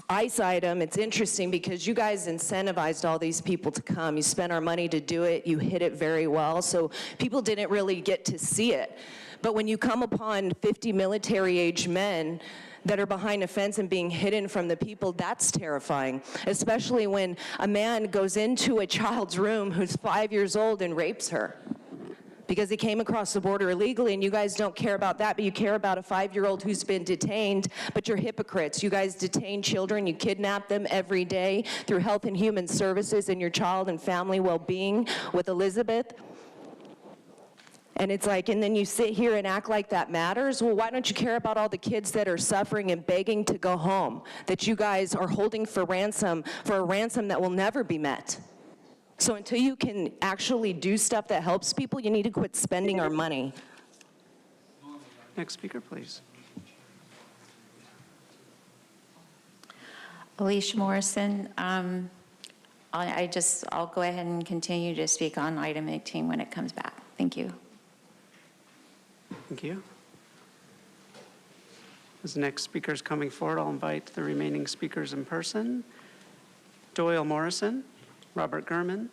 ICE item, it's interesting because you guys incentivized all these people to come. You spent our money to do it. You hit it very well. So people didn't really get to see it. But when you come upon 50 military-age men that are behind a fence and being hidden from the people, that's terrifying, especially when a man goes into a child's room who's 5 years old and rapes her because he came across the border illegally, and you guys don't care about that, but you care about a 5-year-old who's been detained, but you're hypocrites. You guys detain children, you kidnap them every day through Health and Human Services and your child and family well-being with Elizabeth. And it's like, and then you sit here and act like that matters? Well, why don't you care about all the kids that are suffering and begging to go home, that you guys are holding for ransom, for a ransom that will never be met? So until you can actually do stuff that helps people, you need to quit spending our money. Next speaker, please. Alicia Morrison, I'll go ahead and continue to speak on item 18 when it comes back. Thank you. Thank you. As the next speaker is coming forward, I'll invite the remaining speakers in person. Doyle Morrison, Robert Gurman,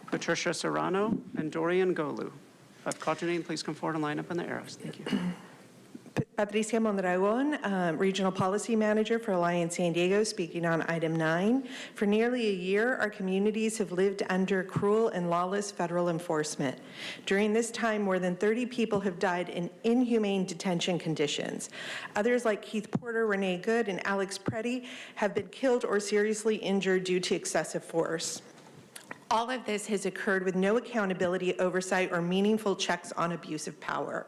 Patricia Serrano, and Dorian Golu. If I've called your name, please come forward and line up in the arrows. Thank you. Patricia Mondragon, Regional Policy Manager for Alliance San Diego, speaking on item 9. For nearly a year, our communities have lived under cruel and lawless federal enforcement. During this time, more than 30 people have died in inhumane detention conditions. Others, like Keith Porter, Renee Good, and Alex Preddy, have been killed or seriously injured due to excessive force. All of this has occurred with no accountability, oversight, or meaningful checks on abuse of power.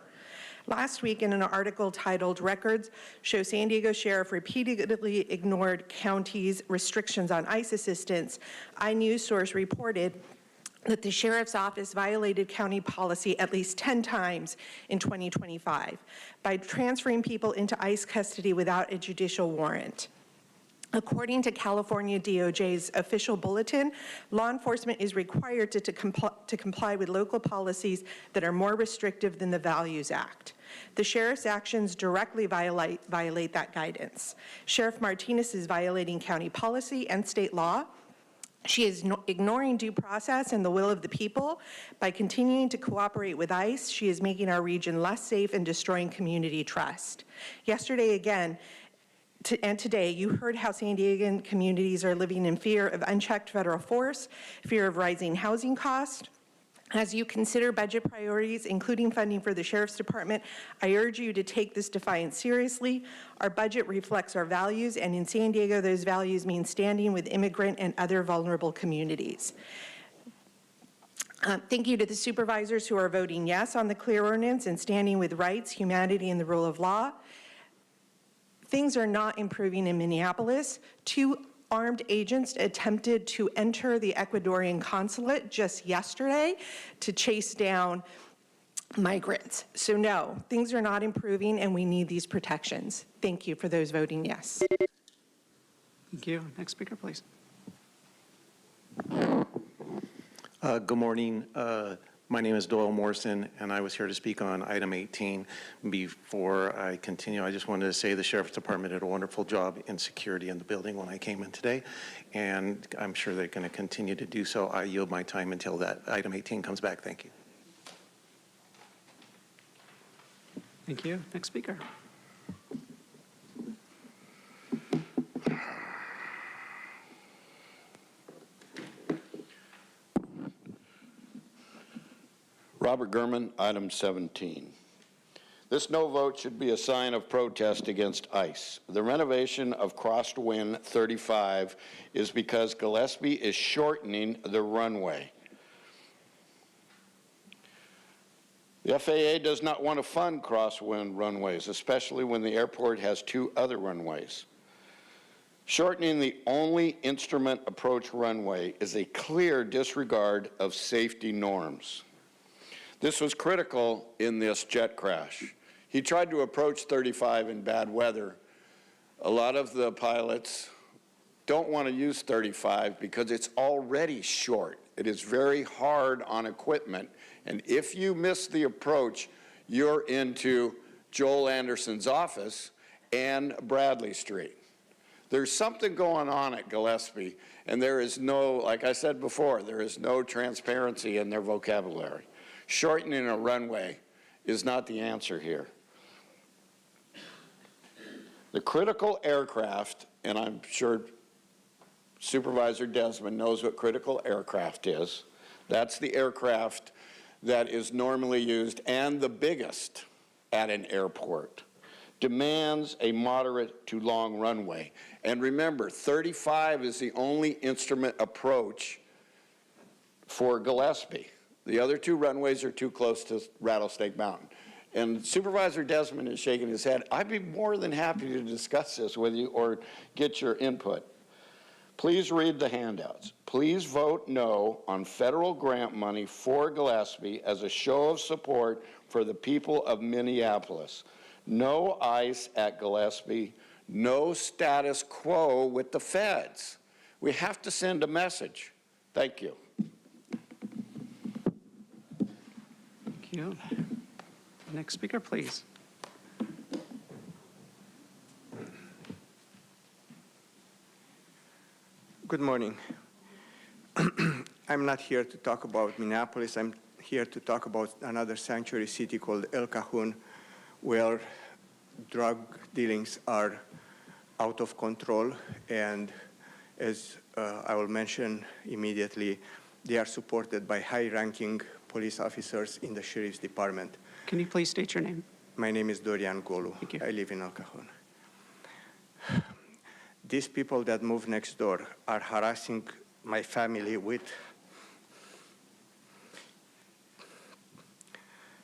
Last week, in an article titled "Records Show San Diego Sheriff Repeatedly Ignored County's Restrictions on ICE Assistance," iNewsSource reported that the Sheriff's Office violated county policy at least 10 times in 2025 by transferring people into ICE custody without a judicial warrant. According to California DOJ's official bulletin, law enforcement is required to comply with local policies that are more restrictive than the Values Act. The sheriff's actions directly violate that guidance. Sheriff Martinez is violating county policy and state law. She is ignoring due process and the will of the people. By continuing to cooperate with ICE, she is making our region less safe and destroying community trust. Yesterday again, and today, you heard how San Diegan communities are living in fear of unchecked federal force, fear of rising housing costs. As you consider budget priorities, including funding for the Sheriff's Department, I urge you to take this defiance seriously. Our budget reflects our values, and in San Diego, those values mean standing with immigrant and other vulnerable communities. Thank you to the supervisors who are voting yes on the CLEAR ordinance and standing with rights, humanity, and the rule of law. Things are not improving in Minneapolis. 2 armed agents attempted to enter the Ecuadorian consulate just yesterday to chase down migrants. So no, things are not improving, and we need these protections. Thank you for those voting yes. Thank you. Next speaker, please. Good morning. My name is Doyle Morrison, and I was here to speak on item 18. Before I continue, I just wanted to say the Sheriff's Department did a wonderful job in security in the building when I came in today, and I'm sure they're going to continue to do so. I yield my time until that item 18 comes back. Thank you. Thank you. Next speaker. Robert Gurman, item 17. This no vote should be a sign of protest against ICE. The renovation of Crosswind 35 is because Gillespie is shortening the runway. The FAA does not want to fund crosswind runways, especially when the airport has 2 other runways. Shortening the only instrument approach runway is a clear disregard of safety norms. This was critical in this jet crash. He tried to approach 35 in bad weather. A lot of the pilots don't want to use 35 because it's already short. It is very hard on equipment, and if you miss the approach, you're into Joel Anderson's office and Bradley Street. There's something going on at Gillespie, and there is no, like I said before, there is no transparency in their vocabulary. Shortening a runway is not the answer here. The critical aircraft, and I'm sure Supervisor Desmond knows what critical aircraft is. That's the aircraft that is normally used and the biggest at an airport. Demands a moderate to long runway. And remember, 35 is the only instrument approach for Gillespie. The other 2 runways are too close to Rattlesnake Mountain. And Supervisor Desmond is shaking his head. I'd be more than happy to discuss this with you or get your input. Please read the handouts. Please vote no on federal grant money for Gillespie as a show of support for the people of Minneapolis. No ICE at Gillespie, no status quo with the feds. We have to send a message. Thank you. Thank you. Next speaker, please. Good morning. I'm not here to talk about Minneapolis. I'm here to talk about another sanctuary city called El Cajon, where drug dealings are out of control. And as I will mention immediately, they are supported by high-ranking police officers in the sheriff's department. Can you please state your name? My name is Dorian Golu. Thank you. I live in El Cajon. These people that move next door are harassing my family with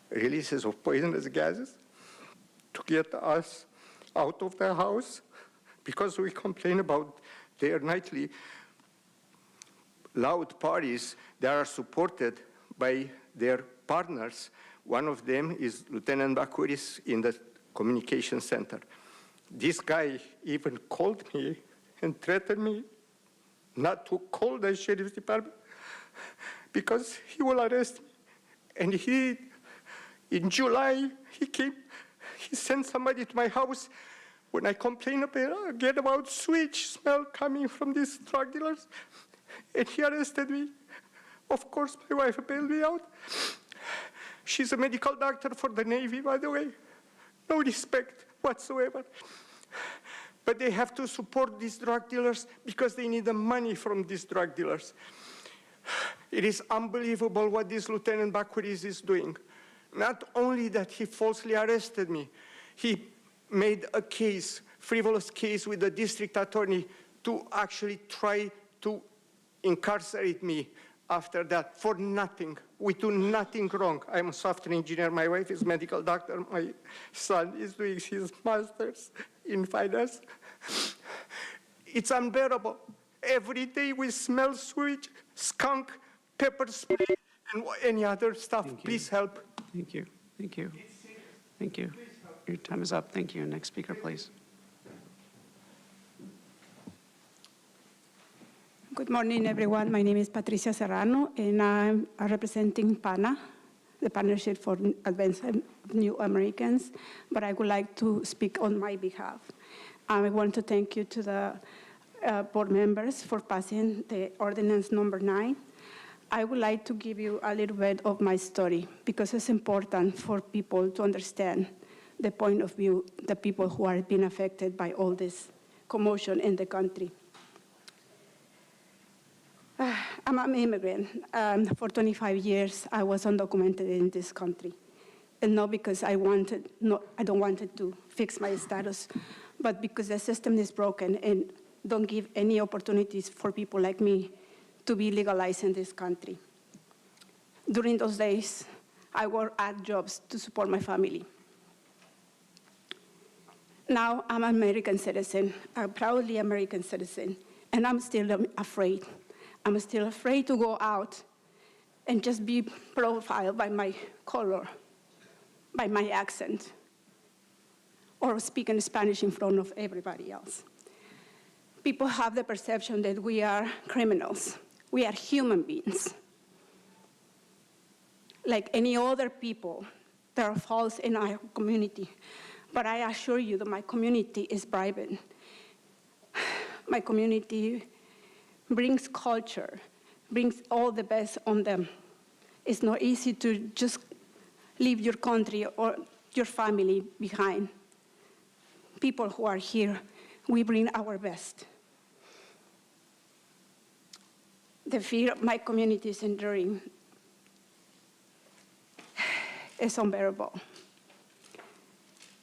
releases of poisonous gases to get us out of the house because we complain about their nightly loud parties that are supported by their partners. One of them is Lieutenant Bakuris in the communication center. This guy even called me and threatened me not to call the sheriff's department because he will arrest me. And in July, he sent somebody to my house when I complained again about sewage smell coming from these drug dealers, and he arrested me. Of course, my wife bailed me out. She's a medical doctor for the Navy, by the way. No respect whatsoever. But they have to support these drug dealers because they need the money from these drug dealers. It is unbelievable what this Lieutenant Bakuris is doing. Not only that he falsely arrested me, he made a case, frivolous case with the district attorney to actually try to incarcerate me after that for nothing. We do nothing wrong. I'm a software engineer. My wife is a medical doctor. My son is doing his master's in finance. It's unbearable. Every day we smell sewage, skunk, pepper spray, and any other stuff. Please help. Thank you. Thank you. Thank you. Your time is up. Thank you. Next speaker, please. Good morning, everyone. My name is Patricia Serrano, and I'm representing PANA, the Partnership for Advancement of New Americans, but I would like to speak on my behalf. I want to thank you to the board members for passing the ordinance number 9. I would like to give you a little bit of my story because it's important for people to understand the point of view, the people who are being affected by all this commotion in the country. I'm an immigrant. For 25 years, I was undocumented in this country. And not because I don't want to fix my status, but because the system is broken and don't give any opportunities for people like me to be legalized in this country. During those days, I worked at jobs to support my family. Now I'm an American citizen, a proudly American citizen, and I'm still afraid. I'm still afraid to go out and just be profiled by my color, by my accent, or speak in Spanish in front of everybody else. People have the perception that we are criminals. We are human beings. Like any other people, there are faults in our community. But I assure you that my community is vibrant. My community brings culture, brings all the best on them. It's not easy to just leave your country or your family behind. People who are here, we bring our best. The fear my community is enduring is unbearable.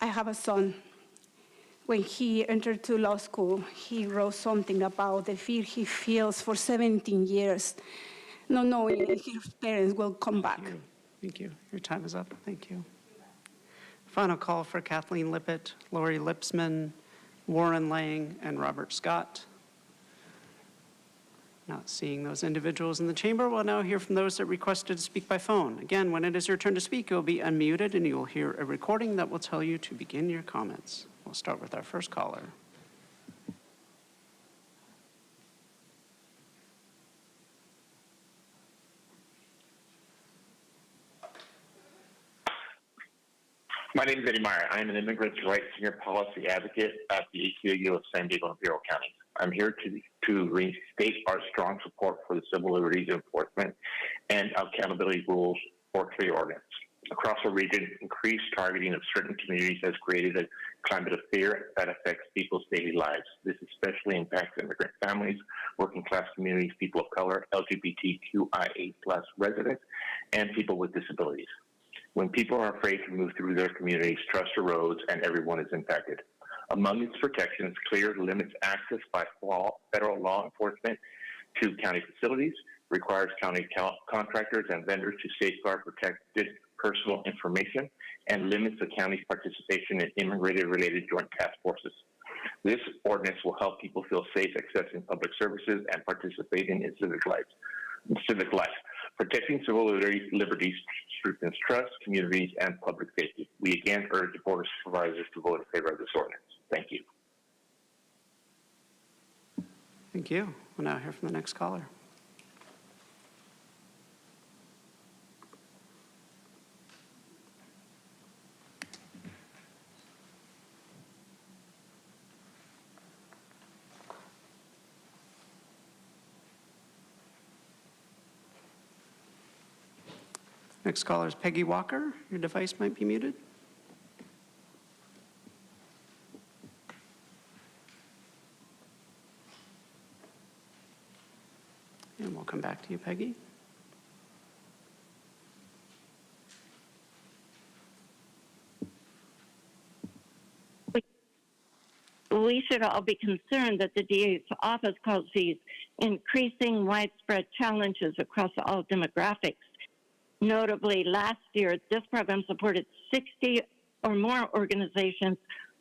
I have a son. When he entered to law school, he wrote something about the fear he feels for 17 years, not knowing if his parents will come back. Thank you. Your time is up. Thank you. Final call for Kathleen Lippett, Lori Lipsman, Warren Lang, and Robert Scott. Not seeing those individuals in the chamber, we'll now hear from those that requested to speak by phone. Again, when it is your turn to speak, you'll be unmuted and you will hear a recording that will tell you to begin your comments. We'll start with our first caller. My name is Eddie Meyer. I am an immigrants' rights senior policy advocate at the ACLU of San Diego and Imperial County. I'm here to restate our strong support for the civil liberties enforcement and accountability rules for trade ordinance. Across the region, increased targeting of certain communities has created a climate of fear that affects people's daily lives. This especially impacts immigrant families, working class communities, people of color, LGBTQIA+ residents, and people with disabilities. When people are afraid to move through their communities, trust erodes and everyone is impacted. Among its protections, CLEAR limits access by federal law enforcement to county facilities, requires county contractors and vendors to safeguard protected personal information, and limits the county's participation in immigrant-related joint task forces. This ordinance will help people feel safe accessing public services and participating in civic life. Protecting civil liberties strengthens trust, communities, and public safety. We again urge the Board of Supervisors to vote in favor of this ordinance. Thank you. Thank you. We'll now hear from the next caller. Next caller is Peggy Walker. Your device might be muted. And we'll come back to you, Peggy. We should all be concerned that the DA's office calls these increasing widespread challenges across all demographics. Notably, last year, this program supported 60 or more organizations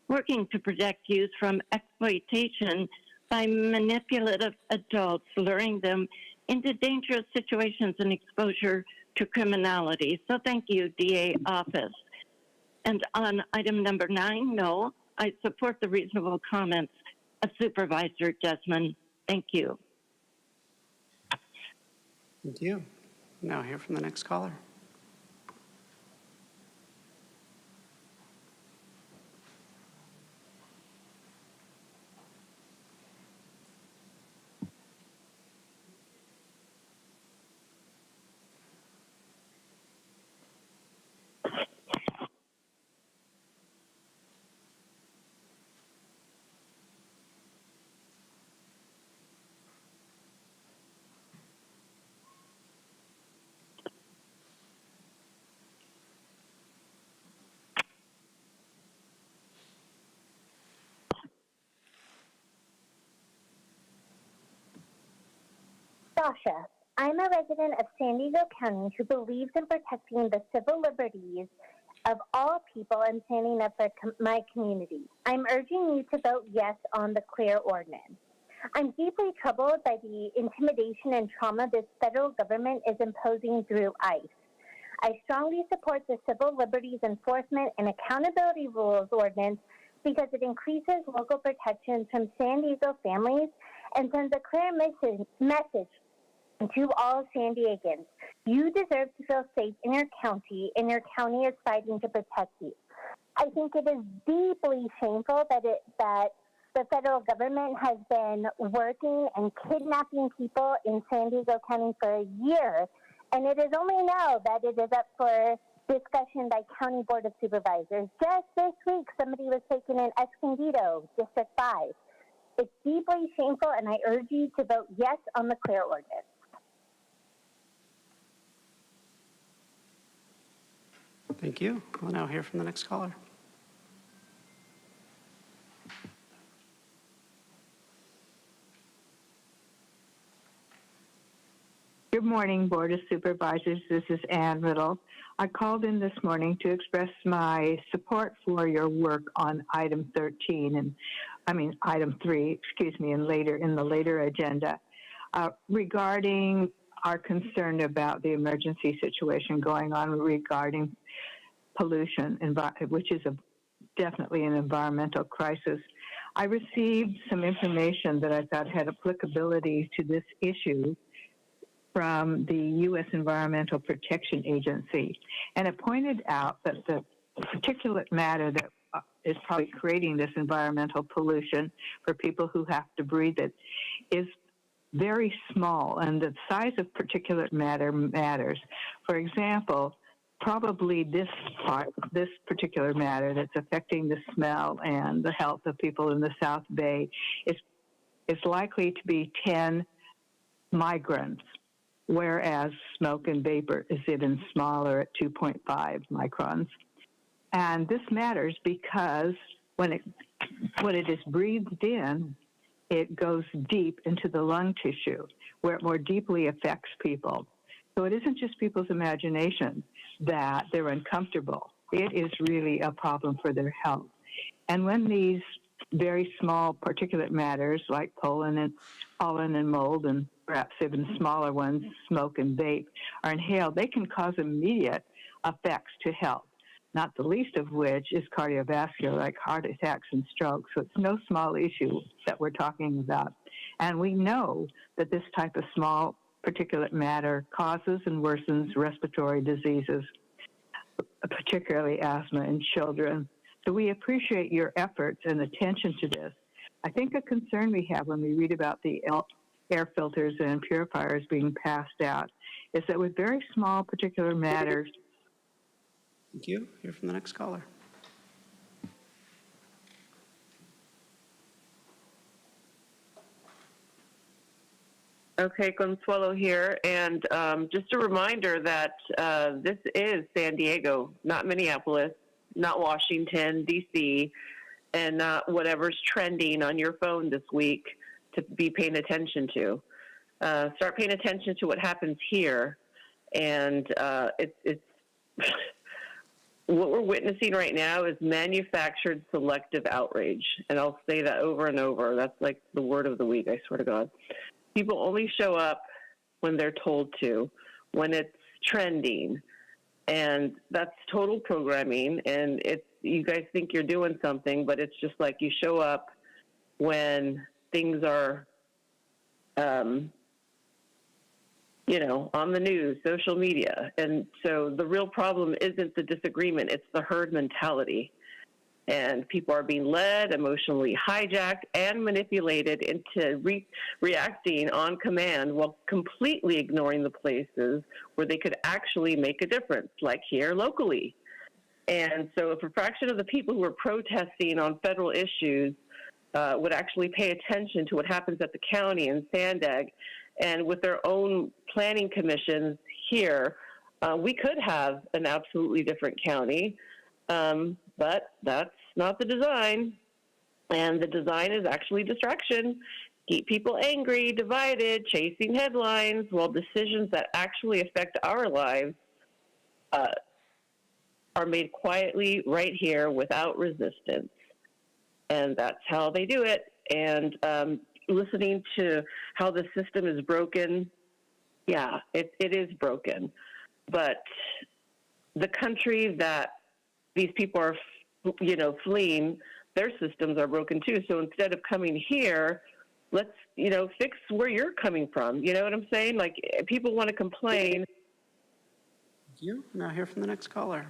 working to protect youth from exploitation by manipulative adults, luring them into dangerous situations and exposure to criminality. So thank you, DA office. And on item number 9, no, I support the reasonable comments of Supervisor Desmond. Thank you. Thank you. Now hear from the next caller. Sasha. I'm a resident of San Diego County who believes in protecting the civil liberties of all people and standing up for my community. I'm urging you to vote yes on the CLEAR ordinance. I'm deeply troubled by the intimidation and trauma this federal government is imposing through ICE. I strongly support the Civil Liberties Enforcement and Accountability Rules ordinance because it increases local protections from San Diego families and sends a clear message to all San Diegans. You deserve to feel safe in your county, and your county is fighting to protect you. I think it is deeply shameful that the federal government has been working and kidnapping people in San Diego County for a year, and it is only now that it is up for discussion by County Board of Supervisors. Just this week, somebody was taken in Escondido, District 5. It's deeply shameful, and I urge you to vote yes on the CLEAR ordinance. Thank you. We'll now hear from the next caller. Good morning, Board of Supervisors. This is Ann Riddle. I called in this morning to express my support for your work on item 13, item 3, excuse me, in the later agenda, regarding our concern about the emergency situation going on regarding pollution, which is definitely an environmental crisis. I received some information that I thought had applicability to this issue from the U.S. Environmental Protection Agency, and it pointed out that the particulate matter that is probably creating this environmental pollution for people who have to breathe it is very small, and the size of particulate matter matters. For example, probably this particular matter that's affecting the smell and the health of people in the South Bay is likely to be 10 migrants, whereas smoke and vapor is even smaller at 2.5 microns. And this matters because when it is breathed in, it goes deep into the lung tissue, where it more deeply affects people. So it isn't just people's imagination that they're uncomfortable. It is really a problem for their health. And when these very small particulate matters like pollen and mold, and perhaps even smaller ones, smoke and vape, are inhaled, they can cause immediate effects to health, not the least of which is cardiovascular, like heart attacks and strokes. So it's no small issue that we're talking about. And we know that this type of small particulate matter causes and worsens respiratory diseases, particularly asthma in children. So we appreciate your efforts and attention to this. I think a concern we have when we read about the air filters and purifiers being passed out is that with very small particular matters. Thank you. Hear from the next caller. Okay, Consuelo here, and just a reminder that this is San Diego, not Minneapolis, not Washington, D.C., and not whatever's trending on your phone this week to be paying attention to. Start paying attention to what happens here, and it's what we're witnessing right now is manufactured selective outrage, and I'll say that over and over. That's like the word of the week, I swear to God. People only show up when they're told to, when it's trending, and that's total programming, and you guys think you're doing something, but it's just like you show up when things are, on the news, social media. And so the real problem isn't the disagreement, it's the herd mentality. And people are being led, emotionally hijacked, and manipulated into reacting on command while completely ignoring the places where they could actually make a difference, like here locally. And so if a fraction of the people who are protesting on federal issues would actually pay attention to what happens at the county and Sandag, and with their own planning commissions here, we could have an absolutely different county. But that's not the design, and the design is actually distraction, keep people angry, divided, chasing headlines, while decisions that actually affect our lives are made quietly right here without resistance. And that's how they do it. And listening to how the system is broken, yeah, it is broken. But the country that these people are, fleeing, their systems are broken too. So instead of coming here, let's, fix where you're coming from. You know what I'm saying? Like, people want to complain. Thank you. Now hear from the next caller.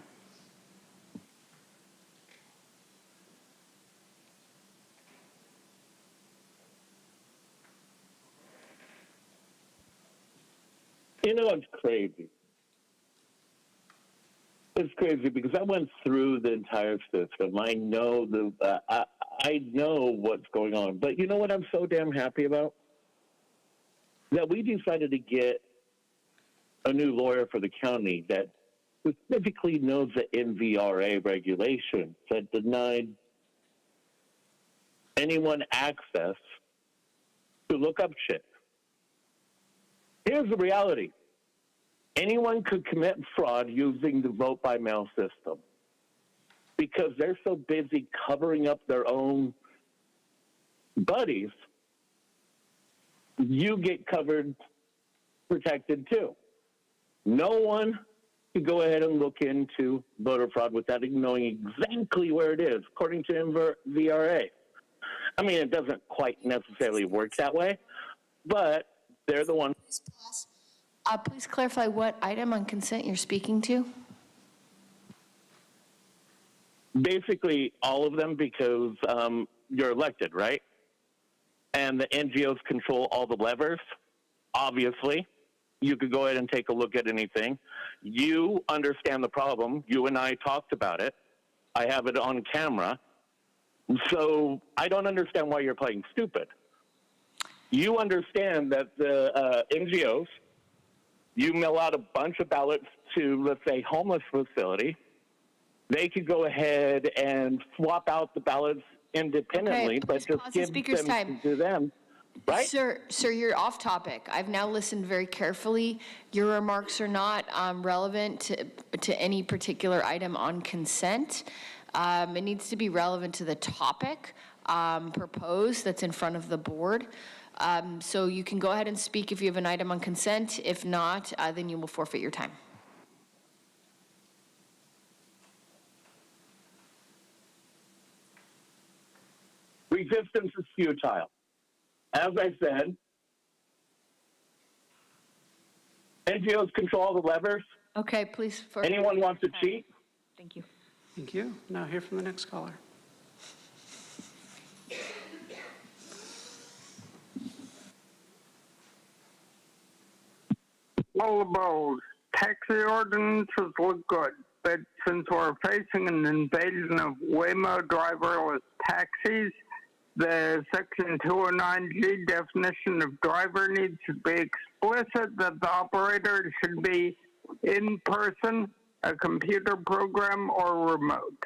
It's crazy. It's crazy because I went through the entire system. I know I know what's going on. But you know what I'm so damn happy about? That we decided to get a new lawyer for the county that specifically knows the MVRA regulations that denied anyone access to look up shit. Here's the reality. Anyone could commit fraud using the vote by mail system because they're so busy covering up their own buddies. You get covered, protected too. No one could go ahead and look into voter fraud without knowing exactly where it is, according to MVRA. I mean, it doesn't quite necessarily work that way, but they're the ones. Please clarify what item on consent you're speaking to. Basically, all of them because you're elected, right? And the NGOs control all the levers, obviously. You could go ahead and take a look at anything. You understand the problem. You and I talked about it. I have it on camera. So I don't understand why you're playing stupid. You understand that the NGOs, you mail out a bunch of ballots to, let's say, homeless facility. They could go ahead and swap out the ballots independently, but just give them to them. Right? Sir, you're off topic. I've now listened very carefully. Your remarks are not relevant to any particular item on consent. It needs to be relevant to the topic proposed that's in front of the board. So you can go ahead and speak if you have an item on consent. If not, then you will forfeit your time. Resistance is futile. As I said, NGOs control all the levers. Okay, please. Anyone wants to cheat? Thank you. Thank you. Now hear from the next caller. All about taxi ordinances look good, but since we're facing an invasion of Waymo driverless taxis, the Section 209G definition of driver needs to be explicit that the operator should be in person, a computer program, or remote.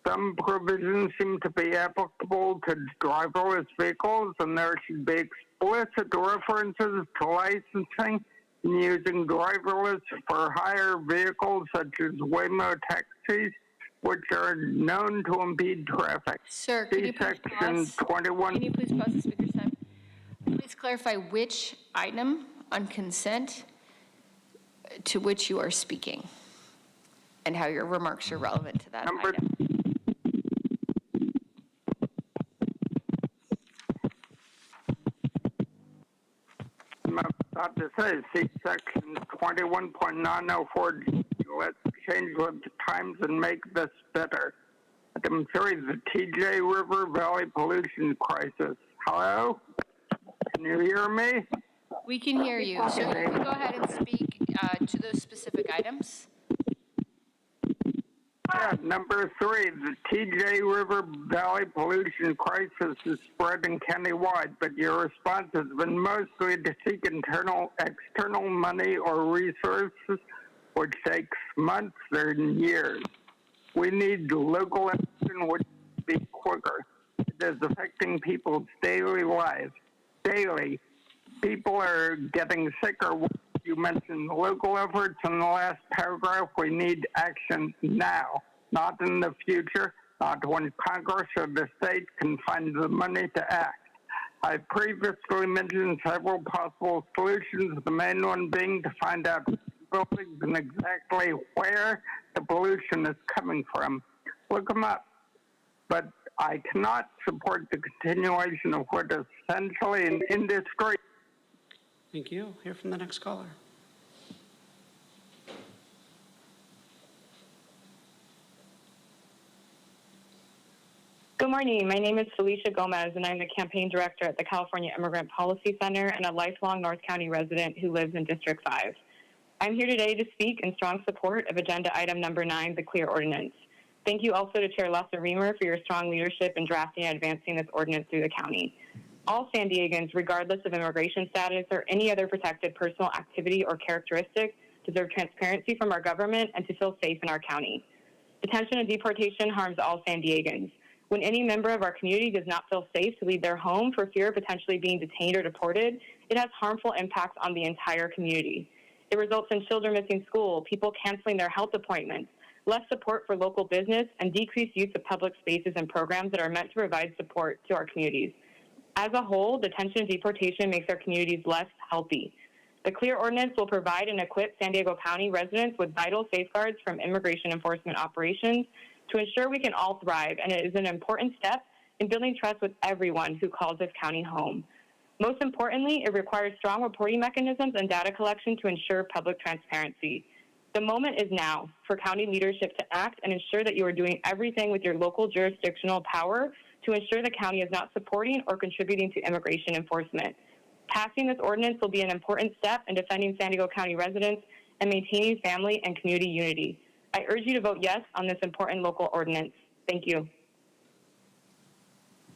Some provisions seem to be applicable to driverless vehicles, and there should be explicit references to licensing and using driverless for hire vehicles such as Waymo taxis, which are known to impede traffic. Sir, can you please pause? 21. Can you please pause the speaker's time? Please clarify which item on consent to which you are speaking and how your remarks are relevant to that item. I'm about to say, see Section 21.904. Let's change with the times and make this better. Item 3, the TJ River Valley pollution crisis. Hello? Can you hear me? We can hear you. So you can go ahead and speak to those specific items. Yeah, number 3, the TJ River Valley pollution crisis is spreading countywide, but your response has been mostly to seek external money or resources, which takes months or years. We need local action, which would be quicker. It is affecting people's daily lives. daily. People are getting sicker. You mentioned local efforts in the last paragraph. We need action now, not in the future, not when Congress or the state can find the money to act. I previously mentioned several possible solutions, the main one being to find out buildings and exactly where the pollution is coming from. Look them up. But I cannot support the continuation of what is essentially an industry. Thank you. Hear from the next caller. Good morning. My name is Felicia Gomez, and I'm the campaign director at the California Immigrant Policy Center and a lifelong North County resident who lives in District 5. I'm here today to speak in strong support of agenda item number 9, the CLEAR ordinance. Thank you also to Chair Lassa-Remer for your strong leadership in drafting and advancing this ordinance through the county. All San Diegans, regardless of immigration status or any other protected personal activity or characteristic, deserve transparency from our government and to feel safe in our county. Detention and deportation harms all San Diegans. When any member of our community does not feel safe to leave their home for fear of potentially being detained or deported, it has harmful impacts on the entire community. It results in children missing school, people canceling their health appointments, less support for local business, and decreased use of public spaces and programs that are meant to provide support to our communities. As a whole, detention and deportation makes our communities less healthy. The CLEAR ordinance will provide and equip San Diego County residents with vital safeguards from immigration enforcement operations to ensure we can all thrive, and it is an important step in building trust with everyone who calls this county home. Most importantly, it requires strong reporting mechanisms and data collection to ensure public transparency. The moment is now for county leadership to act and ensure that you are doing everything with your local jurisdictional power to ensure the county is not supporting or contributing to immigration enforcement. Passing this ordinance will be an important step in defending San Diego County residents and maintaining family and community unity. I urge you to vote yes on this important local ordinance. Thank you.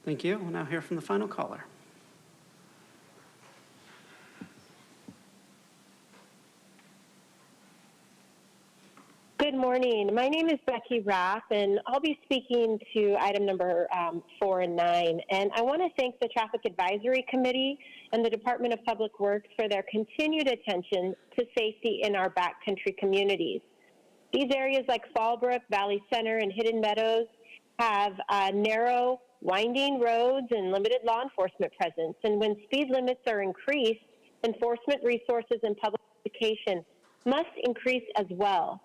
Thank you. We'll now hear from the final caller. Good morning. My name is Becky Raff, and I'll be speaking to item number 4 and 9. And I want to thank the Traffic Advisory Committee and the Department of Public Works for their continued attention to safety in our backcountry communities. These areas like Fallbrook, Valley Center, and Hidden Meadows have narrow, winding roads and limited law enforcement presence. And when speed limits are increased, enforcement resources and public education must increase as well.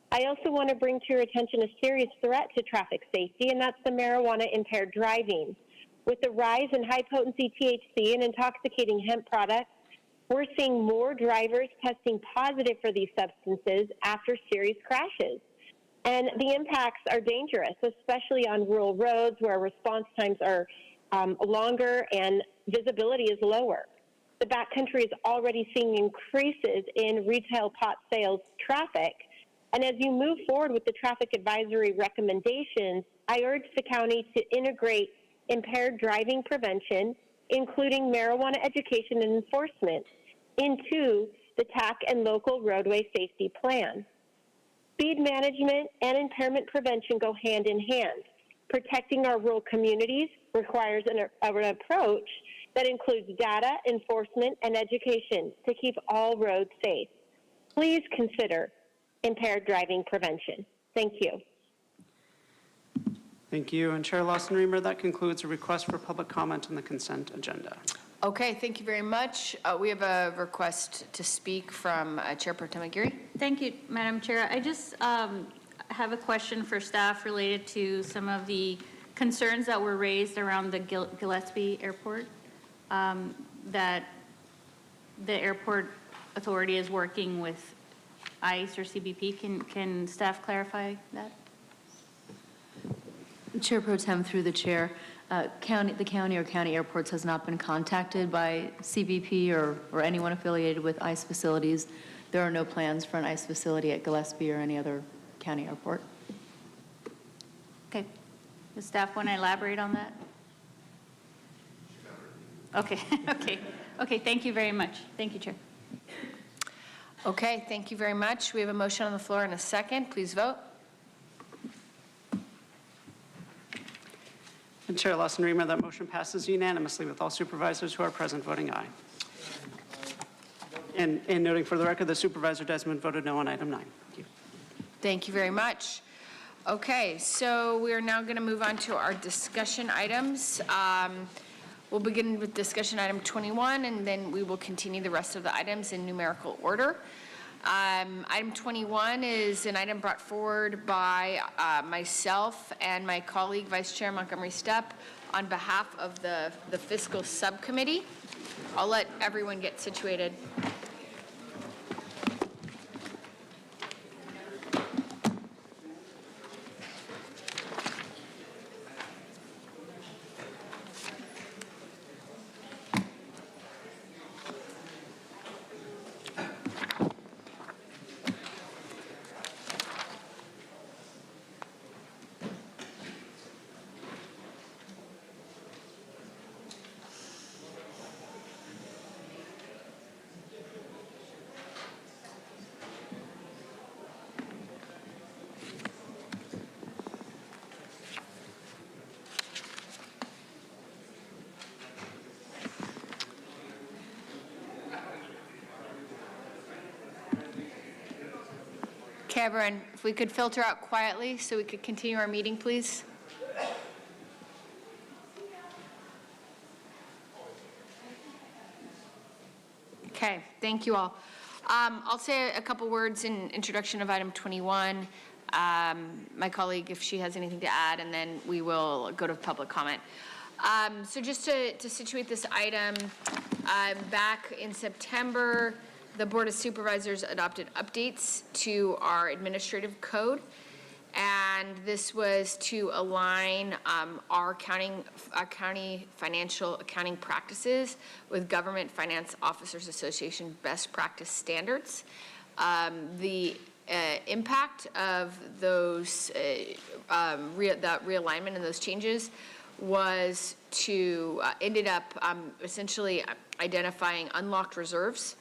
I also want to bring to your attention a serious threat to traffic safety, and that's the marijuana-impaired driving. With the rise in high-potency THC and intoxicating hemp products, we're seeing more drivers testing positive for these substances after serious crashes. And the impacts are dangerous, especially on rural roads where response times are longer and visibility is lower. The backcountry is already seeing increases in retail pot sales traffic. And as you move forward with the traffic advisory recommendations, I urge the county to integrate impaired driving prevention, including marijuana education and enforcement, into the TAC and local roadway safety plan. Speed management and impairment prevention go hand in hand. Protecting our rural communities requires an approach that includes data, enforcement, and education to keep all roads safe. Please consider impaired driving prevention. Thank you. Thank you. And Chair Lawson-Remer, that concludes a request for public comment on the consent agenda. Okay, thank you very much. We have a request to speak from Chair Pro Tem Aguirre. Thank you, Madam Chair. I just have a question for staff related to some of the concerns that were raised around the Gillespie Airport, that the airport authority is working with ICE or CBP. Can staff clarify that? Chair Pro Tem, through the chair, the county or county airports has not been contacted by CBP or anyone affiliated with ICE facilities. There are no plans for an ICE facility at Gillespie or any other county airport. Okay. Does staff want to elaborate on that? Okay. Okay. Thank you very much. Thank you, Chair. Okay, thank you very much. We have a motion on the floor in a second. Please vote. And Chair Lawson-Rima, that motion passes unanimously with all supervisors who are present voting aye. And noting for the record, the Supervisor Desmond voted no on item 9. Thank you. Thank you very much. Okay, so we are now going to move on to our discussion items. We'll begin with discussion item 21, and then we will continue the rest of the items in numerical order. Item 21 is an item brought forward by myself and my colleague, Vice Chair Montgomery Stepp, on behalf of the Fiscal Subcommittee. I'll let everyone get situated. Okay, everyone, if we could filter out quietly so we could continue our meeting, please. Okay, thank you all. I'll say a couple words in introduction of item 21. My colleague, if she has anything to add, and then we will go to public comment. So just to situate this item, back in September, the Board of Supervisors adopted updates to our administrative code, and this was to align our county financial accounting practices with Government Finance Officers Association best practice standards. The impact of those, that realignment and those changes was to, ended up essentially identifying unlocked reserves,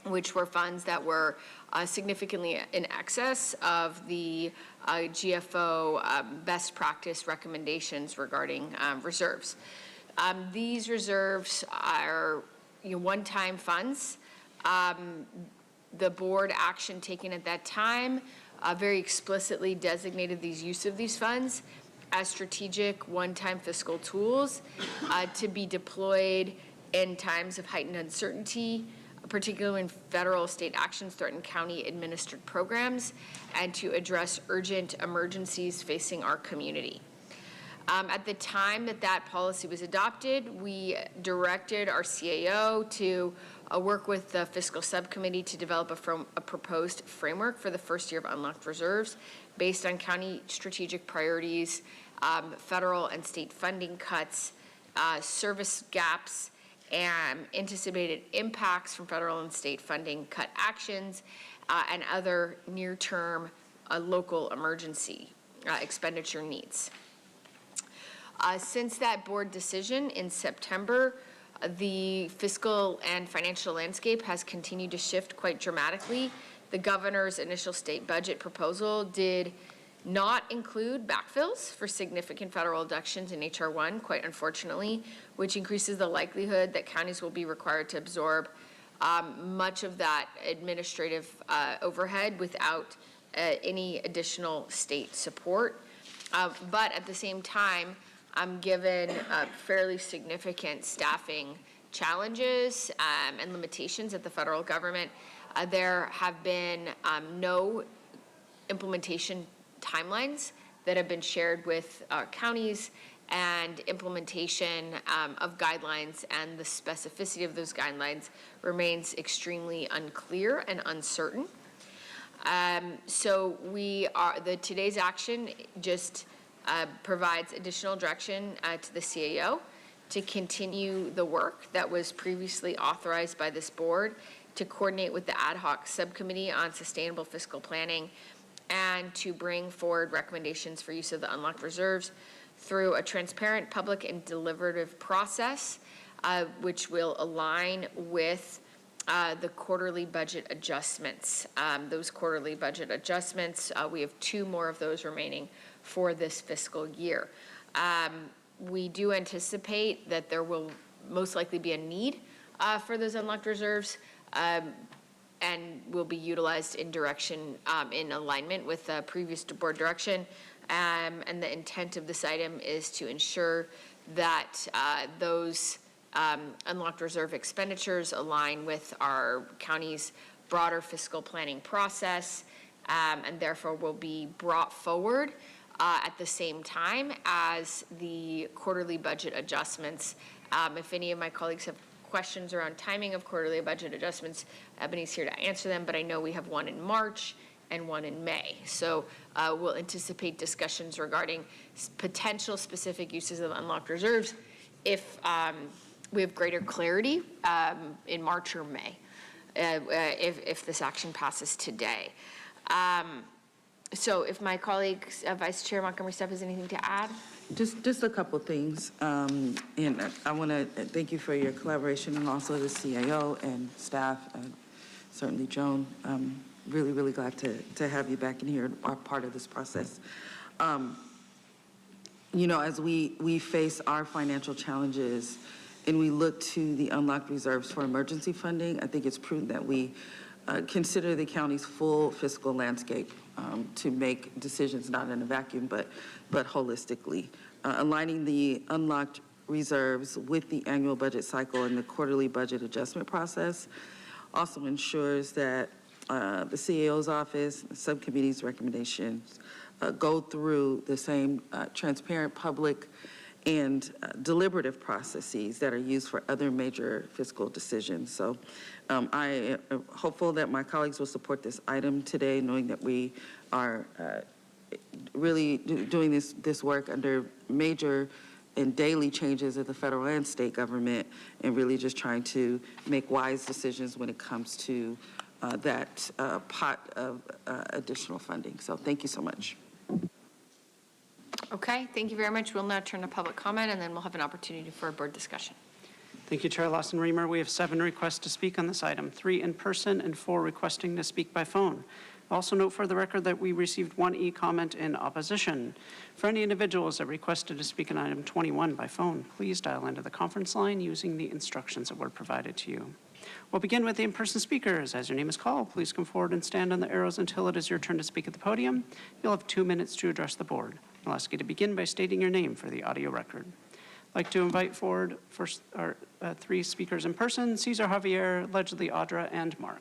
which were funds that were significantly in excess of the GFO best practice recommendations regarding reserves. These reserves are one-time funds. The board action taken at that time very explicitly designated these use of these funds as strategic one-time fiscal tools to be deployed in times of heightened uncertainty, particularly when federal state actions threaten county administered programs, and to address urgent emergencies facing our community. At the time that policy was adopted, we directed our CAO to work with the fiscal subcommittee to develop a proposed framework for the first year of unlocked reserves based on county strategic priorities, federal and state funding cuts, service gaps, and anticipated impacts from federal and state funding cut actions, and other near-term local emergency expenditure needs. Since that board decision in September, the fiscal and financial landscape has continued to shift quite dramatically. The governor's initial state budget proposal did not include backfills for significant federal deductions in H.R. 1, quite unfortunately, which increases the likelihood that counties will be required to absorb much of that administrative overhead without any additional state support. But at the same time, given fairly significant staffing challenges and limitations at the federal government, there have been no implementation timelines that have been shared with counties, and implementation of guidelines and the specificity of those guidelines remains extremely unclear and uncertain. So today's action just provides additional direction to the CAO to continue the work that was previously authorized by this board to coordinate with the ad hoc subcommittee on sustainable fiscal planning and to bring forward recommendations for use of the unlocked reserves through a transparent, public, and deliberative process, which will align with the quarterly budget adjustments. Those quarterly budget adjustments, we have 2 more of those remaining for this fiscal year. We do anticipate that there will most likely be a need for those unlocked reserves, and will be utilized in direction, in alignment with the previous board direction. And the intent of this item is to ensure that those unlocked reserve expenditures align with our county's broader fiscal planning process, and therefore will be brought forward at the same time as the quarterly budget adjustments. If any of my colleagues have questions around timing of quarterly budget adjustments, Ebony's here to answer them, but I know we have one in March and one in May. So we'll anticipate discussions regarding potential specific uses of unlocked reserves if we have greater clarity in March or May, if this action passes today. So if my colleagues, Vice Chair Montgomery Stepp, has anything to add? Just a couple things, and I want to thank you for your collaboration, and also the CAO and staff, and certainly Joan. Really, really glad to have you back in here, are part of this process. You know, as we face our financial challenges and we look to the unlocked reserves for emergency funding, I think it's prudent that we consider the county's full fiscal landscape to make decisions not in a vacuum, but holistically. Aligning the unlocked reserves with the annual budget cycle and the quarterly budget adjustment process also ensures that the CAO's office, the subcommittee's recommendations go through the same transparent, public, and deliberative processes that are used for other major fiscal decisions. So I am hopeful that my colleagues will support this item today, knowing that we are really doing this work under major and daily changes of the federal and state government, and really just trying to make wise decisions when it comes to that pot of additional funding. So thank you so much. Okay, thank you very much. We'll now turn to public comment, and then we'll have an opportunity for a board discussion. Thank you, Chair Lawson-Remer. We have 7 requests to speak on this item, 3 in person and 4 requesting to speak by phone. Also note for the record that we received 1 e-comment in opposition. For any individuals that requested to speak on item 21 by phone, please dial into the conference line using the instructions that were provided to you. We'll begin with the in-person speakers. As your name is called, please come forward and stand on the arrows until it is your turn to speak at the podium. You'll have 2 minutes to address the board. I'll ask you to begin by stating your name for the audio record. I'd like to invite forward first our 3 speakers in person: Cesar, Javier, Ledgely, Audra, and Mark.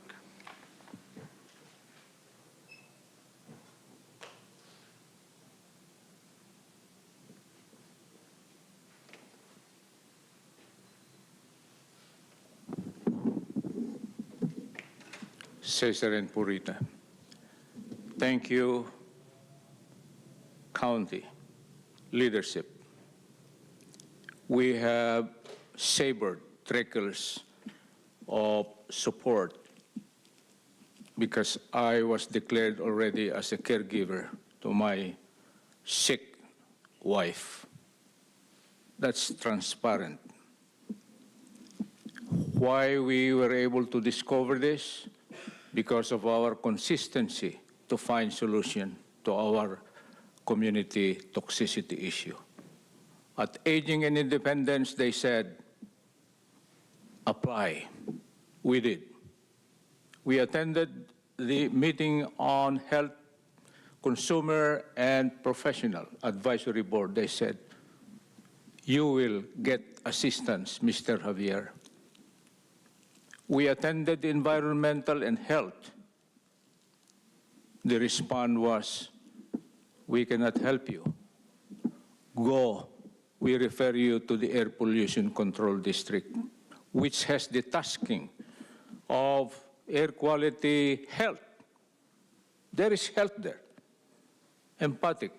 Cesar and Purita. Thank you, county leadership. We have savored trickles of support because I was declared already as a caregiver to my sick wife. That's transparent. Why we were able to discover this? Because of our consistency to find solution to our community toxicity issue. At Aging and Independence, they said, apply. We did. We attended the meeting on health, consumer, and professional advisory board. They said, you will get assistance, Mr. Javier. We attended environmental and health. The response was, we cannot help you. Go, we refer you to the Air Pollution Control District, which has the tasking of air quality health. There is health there. Empathic,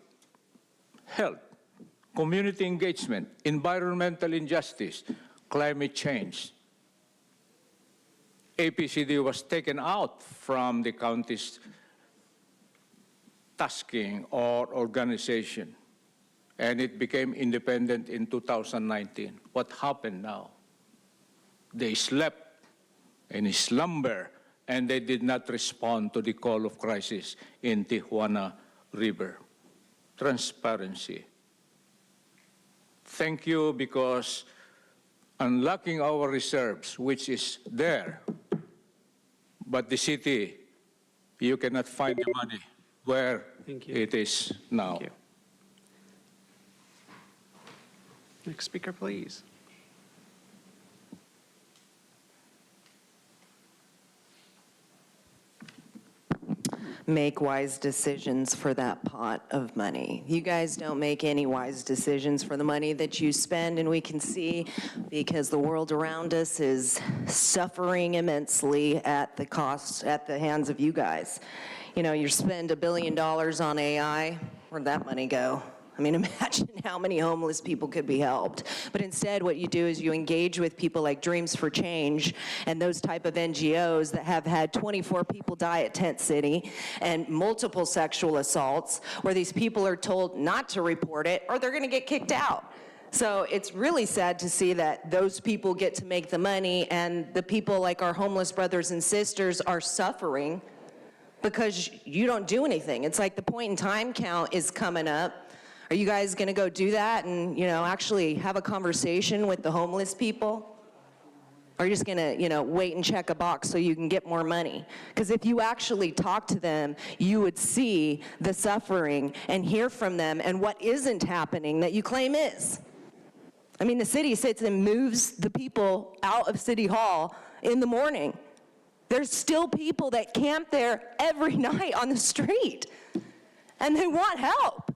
health, community engagement, environmental injustice, climate change. APCD was taken out from the county's tasking or organization, and it became independent in 2019. What happened now? They slept in slumber, and they did not respond to the call of crisis in Tijuana River. Transparency. thank you because unlocking our reserves, which is there, but the city, you cannot find the money where it is now. Thank you. Next speaker, please. Make wise decisions for that pot of money. You guys don't make any wise decisions for the money that you spend, and we can see because the world around us is suffering immensely at the cost, at the hands of you guys. You know, you spend $1 billion on AI, where'd that money go? I mean, imagine how many homeless people could be helped. But instead, what you do is you engage with people like Dreams for Change and those type of NGOs that have had 24 people die at Tent City and multiple sexual assaults, where these people are told not to report it or they're gonna get kicked out. So it's really sad to see that those people get to make the money and the people like our homeless brothers and sisters are suffering because you don't do anything. It's like the point in time count is coming up. Are you guys gonna go do that and, you know, actually have a conversation with the homeless people? Or are you just gonna, you know, wait and check a box so you can get more money? Because if you actually talk to them, you would see the suffering and hear from them and what isn't happening that you claim is. I mean, the city sits and moves the people out of City Hall in the morning. There's still people that camp there every night on the street, and they want help.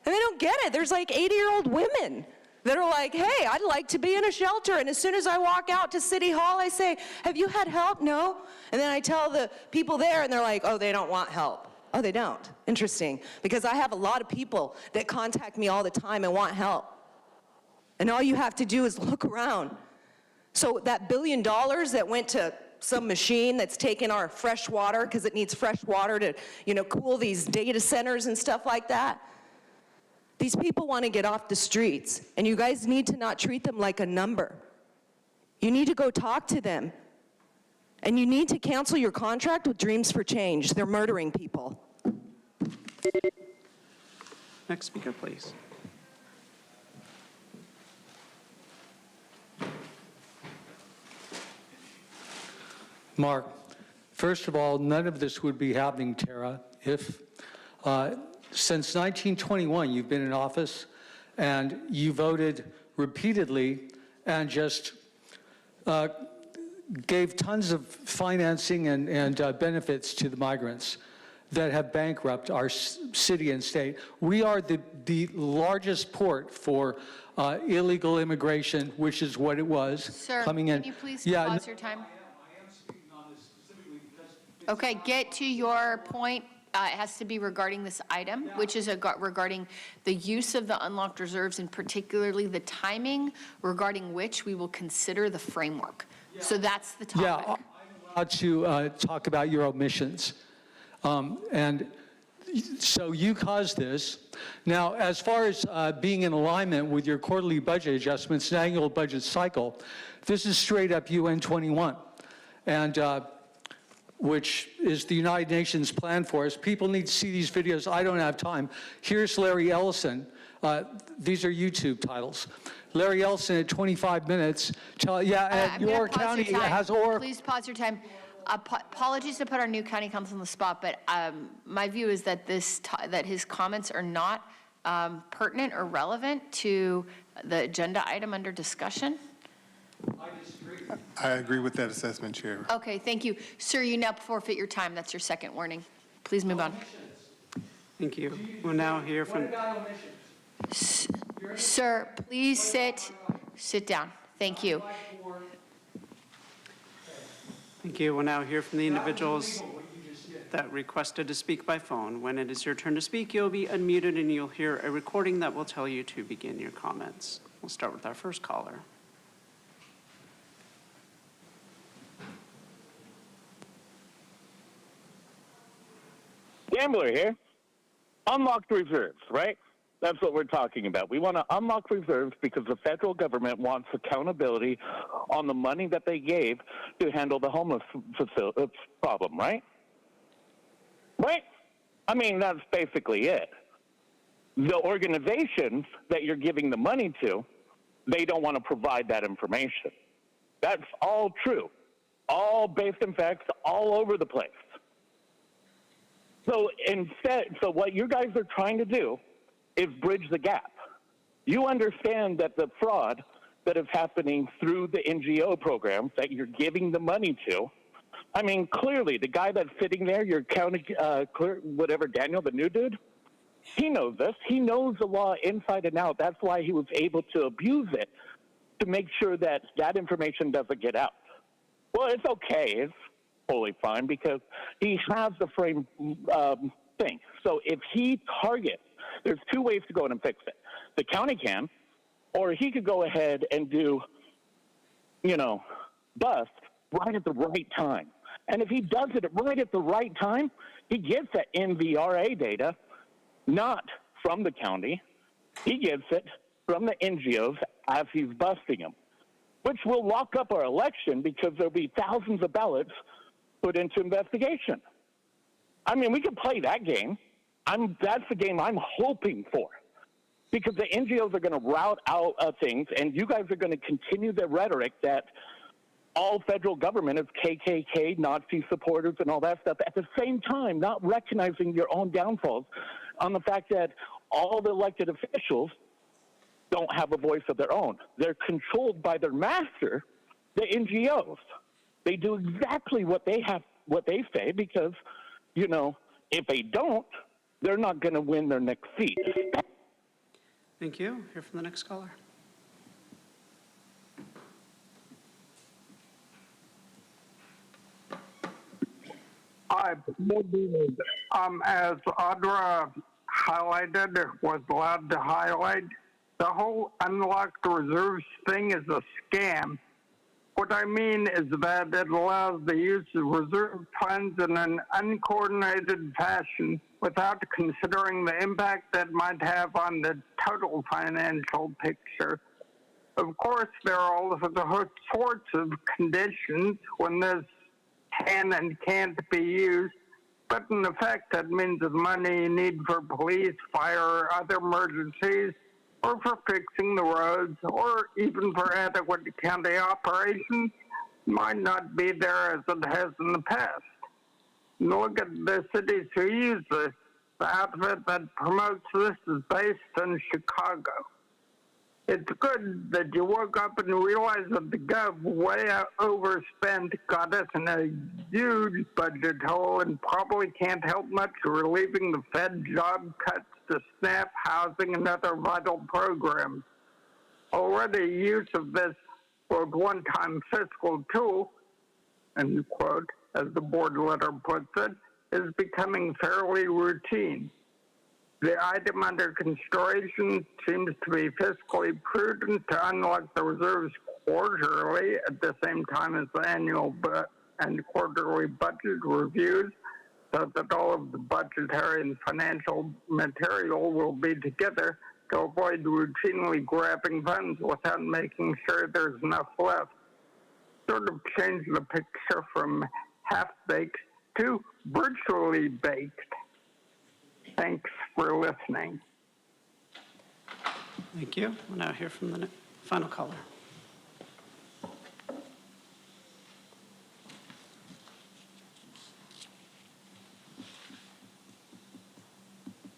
And they don't get it. There's like 80-year-old women that are like, hey, I'd like to be in a shelter. And as soon as I walk out to City Hall, I say, have you had help? No. And then I tell the people there, and they're like, oh, they don't want help. Oh, they don't. Interesting. Because I have a lot of people that contact me all the time and want help. And all you have to do is look around. So that $1 billion that went to some machine that's taking our fresh water, because it needs fresh water to, you know, cool these data centers and stuff like that. These people want to get off the streets, and you guys need to not treat them like a number. You need to go talk to them. And you need to cancel your contract with Dreams for Change. They're murdering people. Next speaker, please. Mark, first of all, none of this would be happening, Tara, if since 1921, you've been in office, and you voted repeatedly and just gave tons of financing and benefits to the migrants that have bankrupted our city and state. We are the largest port for illegal immigration, which is what it was. Sir, coming in. Can you please pause your time? Okay, get to your point. It has to be regarding this item, which is regarding the use of the unlocked reserves and particularly the timing regarding which we will consider the framework. So that's the topic. Yeah, I'm allowed to talk about your omissions. And so you caused this. Now, as far as being in alignment with your quarterly budget adjustments and annual budget cycle, this is straight up UN 21. And which is the United Nations plan for us. People need to see these videos. I don't have time. Here's Larry Ellison. These are YouTube titles. Larry Ellison at 25 minutes. Your county has Please pause your time. Apologies to put our new county council on the spot, but my view is that that his comments are not pertinent or relevant to the agenda item under discussion. I agree with that assessment, Chair. Okay, thank you. Sir, you now forfeit your time. That's your second warning. Please move on. Thank you. We'll now hear from... Sir, please sit down. Thank you. Thank you. We'll now hear from the individuals that requested to speak by phone. When it is your turn to speak, you'll be unmuted and you'll hear a recording that will tell you to begin your comments. We'll start with our first caller. Gambler here. Unlocked reserves, right? That's what we're talking about. We want to unlock reserves because the federal government wants accountability on the money that they gave to handle the homeless problem, right? Right? I mean, that's basically it. The organizations that you're giving the money to, they don't want to provide that information. That's all true, all based in facts all over the place. So so what you guys are trying to do is bridge the gap. You understand that the fraud that is happening through the NGO programs that you're giving the money to, I mean, clearly the guy that's sitting there, your county clerk, whatever, Daniel, the new dude, he knows this. He knows the law inside and out. That's why he was able to abuse it, to make sure that that information doesn't get out. Well, it's okay. It's totally fine because he has the frame thing. So if he targets, there's two ways to go in and fix it. The county can, or he could go ahead and do, bust right at the right time. And if he does it right at the right time, he gets that NVRA data, not from the county. He gets it from the NGOs as he's busting them, which will lock up our election because there'll be thousands of ballots put into investigation. I mean, we could play that game. That's the game I'm hoping for, because the NGOs are going to route out things, and you guys are going to continue the rhetoric that all federal government is KKK, Nazi supporters, and all that stuff, at the same time not recognizing your own downfalls on the fact that all the elected officials don't have a voice of their own. They're controlled by their master, the NGOs. They do exactly what they say because, if they don't, they're not going to win their next seat. Thank you. Hear from the next caller. Hi, as Audra highlighted, was allowed to highlight, the whole unlocked reserves thing is a scam. What I mean is that it allows the use of reserve funds in an uncoordinated fashion without considering the impact that might have on the total financial picture. Of course, there are all sorts of conditions when this can and can't be used, but in effect, that means the money you need for police, fire, or other emergencies, or for fixing the roads, or even for adequate county operations, might not be there as it has in the past. Look at the cities who use this. The outfit that promotes this is based in Chicago. It's good that you woke up and realized that the gov way overspent, got us in a huge budget hole, and probably can't help much relieving the Fed job cuts to SNAP, housing, and other vital programs. Already use of this quote, one-time fiscal tool, end quote, as the board letter puts it, is becoming fairly routine. The item under consideration seems to be fiscally prudent to unlock the reserves quarterly at the same time as the annual and quarterly budget reviews, so that all of the budgetary and financial material will be together to avoid routinely grabbing funds without making sure there's enough left. Sort of change the picture from half-baked to virtually baked. Thanks for listening. Thank you. We'll now hear from the final caller.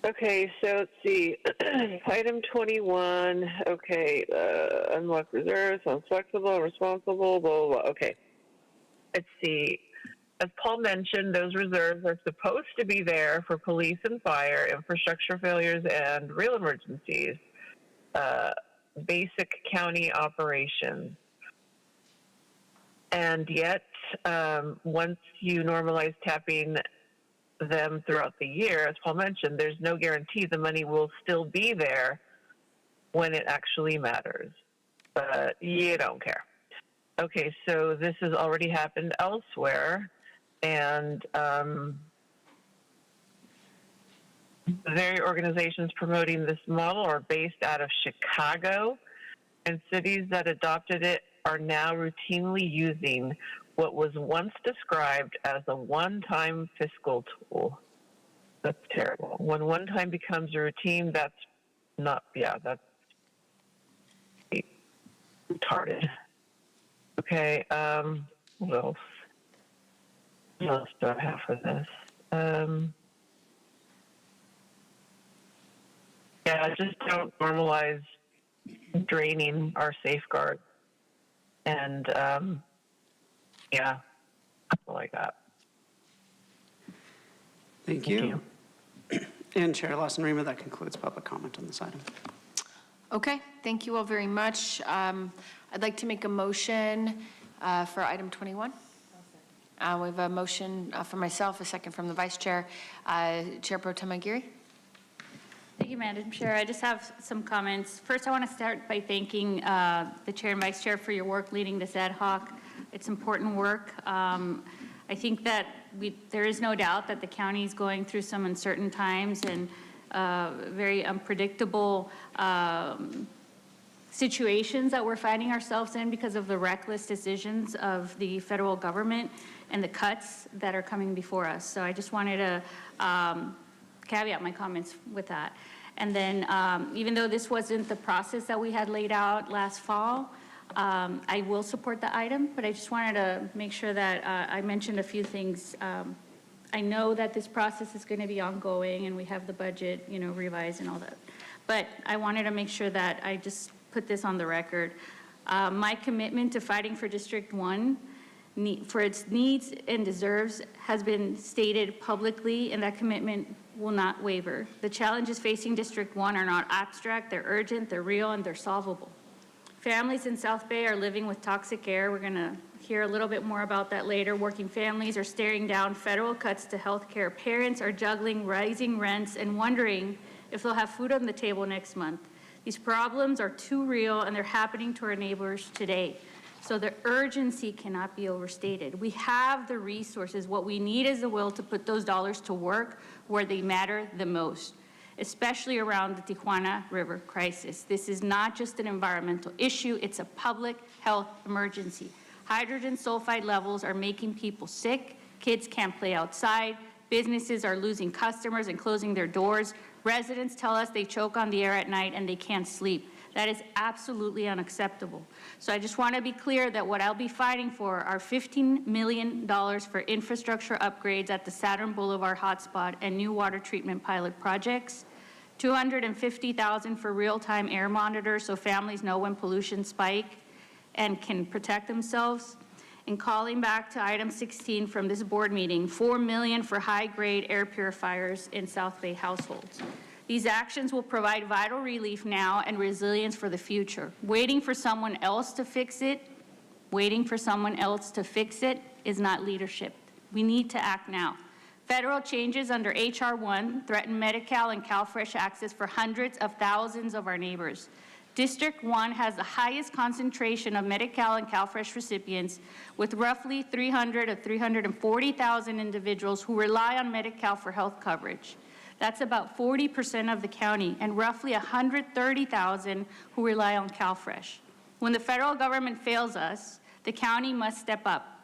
Okay, so let's see. Item 21, okay, unlock reserves, sounds flexible, responsible, blah, blah, blah. Okay. Let's see. As Paul mentioned, those reserves are supposed to be there for police and fire, infrastructure failures, and real emergencies, basic county operations. And yet, once you normalize tapping them throughout the year, as Paul mentioned, there's no guarantee the money will still be there when it actually matters. But you don't care. Okay, so this has already happened elsewhere. And the very organizations promoting this model are based out of Chicago, and cities that adopted it are now routinely using what was once described as a one-time fiscal tool. That's terrible. When one time becomes a routine, that's not, yeah, that's retarded. Okay, what else? What else do I have for this? Yeah, just don't normalize draining our safeguards. And yeah, that's all I got. Thank you. And Chair Lawson-Rima, that concludes public comment on this item. Okay, thank you all very much. I'd like to make a motion for item 21. We have a motion from myself, a second from the Vice Chair. Chair Pro Tem Aguirre. Thank you, Madam Chair. I just have some comments. First, I want to start by thanking the Chair and Vice Chair for your work leading this ad hoc. It's important work. I think that there is no doubt that the county is going through some uncertain times and very unpredictable situations that we're finding ourselves in because of the reckless decisions of the federal government and the cuts that are coming before us. So I just wanted to caveat my comments with that. And then even though this wasn't the process that we had laid out last fall, I will support the item, but I just wanted to make sure that I mentioned a few things. I know that this process is going to be ongoing and we have the budget, revised and all that. But I wanted to make sure that I just put this on the record. My commitment to fighting for District 1 for its needs and deserves has been stated publicly, and that commitment will not waver. The challenges facing District 1 are not abstract, they're urgent, they're real, and they're solvable. Families in South Bay are living with toxic air. We're going to hear a little bit more about that later. Working families are staring down federal cuts to health care. Parents are juggling rising rents and wondering if they'll have food on the table next month. These problems are too real, and they're happening to our neighbors today. So the urgency cannot be overstated. We have the resources. What we need is the will to put those dollars to work where they matter the most, especially around the Tijuana River crisis. This is not just an environmental issue, it's a public health emergency. Hydrogen sulfide levels are making people sick, kids can't play outside, businesses are losing customers and closing their doors, residents tell us they choke on the air at night and they can't sleep. That is absolutely unacceptable. So I just want to be clear that what I'll be fighting for are $15 million for infrastructure upgrades at the Saturn Boulevard hotspot and new water treatment pilot projects, $250,000 for real-time air monitors so families know when pollution spike and can protect themselves, and calling back to item 16 from this board meeting, $4 million for high-grade air purifiers in South Bay households. These actions will provide vital relief now and resilience for the future. Waiting for someone else to fix it is not leadership. We need to act now. Federal changes under H.R. 1 threaten Medi-Cal and CalFresh access for hundreds of thousands of our neighbors. District 1 has the highest concentration of Medi-Cal and CalFresh recipients, with roughly 300 to 340,000 individuals who rely on Medi-Cal for health coverage. That's about 40% of the county, and roughly 130,000 who rely on CalFresh. When the federal government fails us, the county must step up.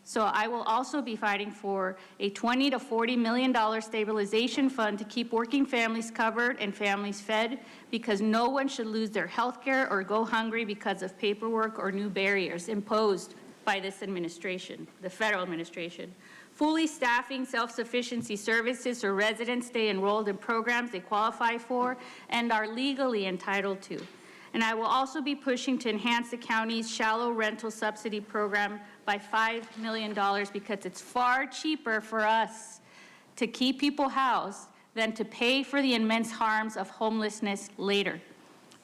So I will also be fighting for a $20 to $40 million stabilization fund to keep working families covered and families fed, because no one should lose their health care or go hungry because of paperwork or new barriers imposed by this administration, the federal administration. Fully staffing self-sufficiency services so residents stay enrolled in programs they qualify for and are legally entitled to. And I will also be pushing to enhance the county's shallow rental subsidy program by $5 million, because it's far cheaper for us to keep people housed than to pay for the immense harms of homelessness later.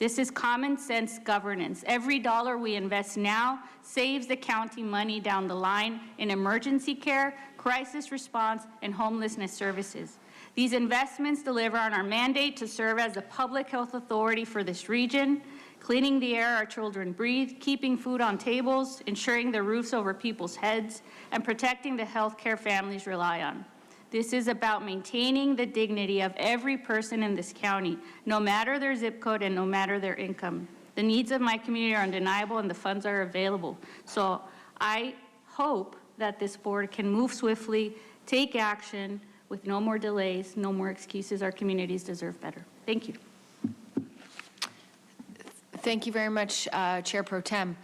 This is common sense governance. Every dollar we invest now saves the county money down the line in emergency care, crisis response, and homelessness services. These investments deliver on our mandate to serve as a public health authority for this region, cleaning the air our children breathe, keeping food on tables, ensuring the roofs over people's heads, and protecting the health care families rely on. This is about maintaining the dignity of every person in this county, no matter their zip code and no matter their income. The needs of my community are undeniable and the funds are available. So I hope that this board can move swiftly, take action with no more delays, no more excuses. Our communities deserve better. Thank you. Thank you very much, Chair Pro Tem.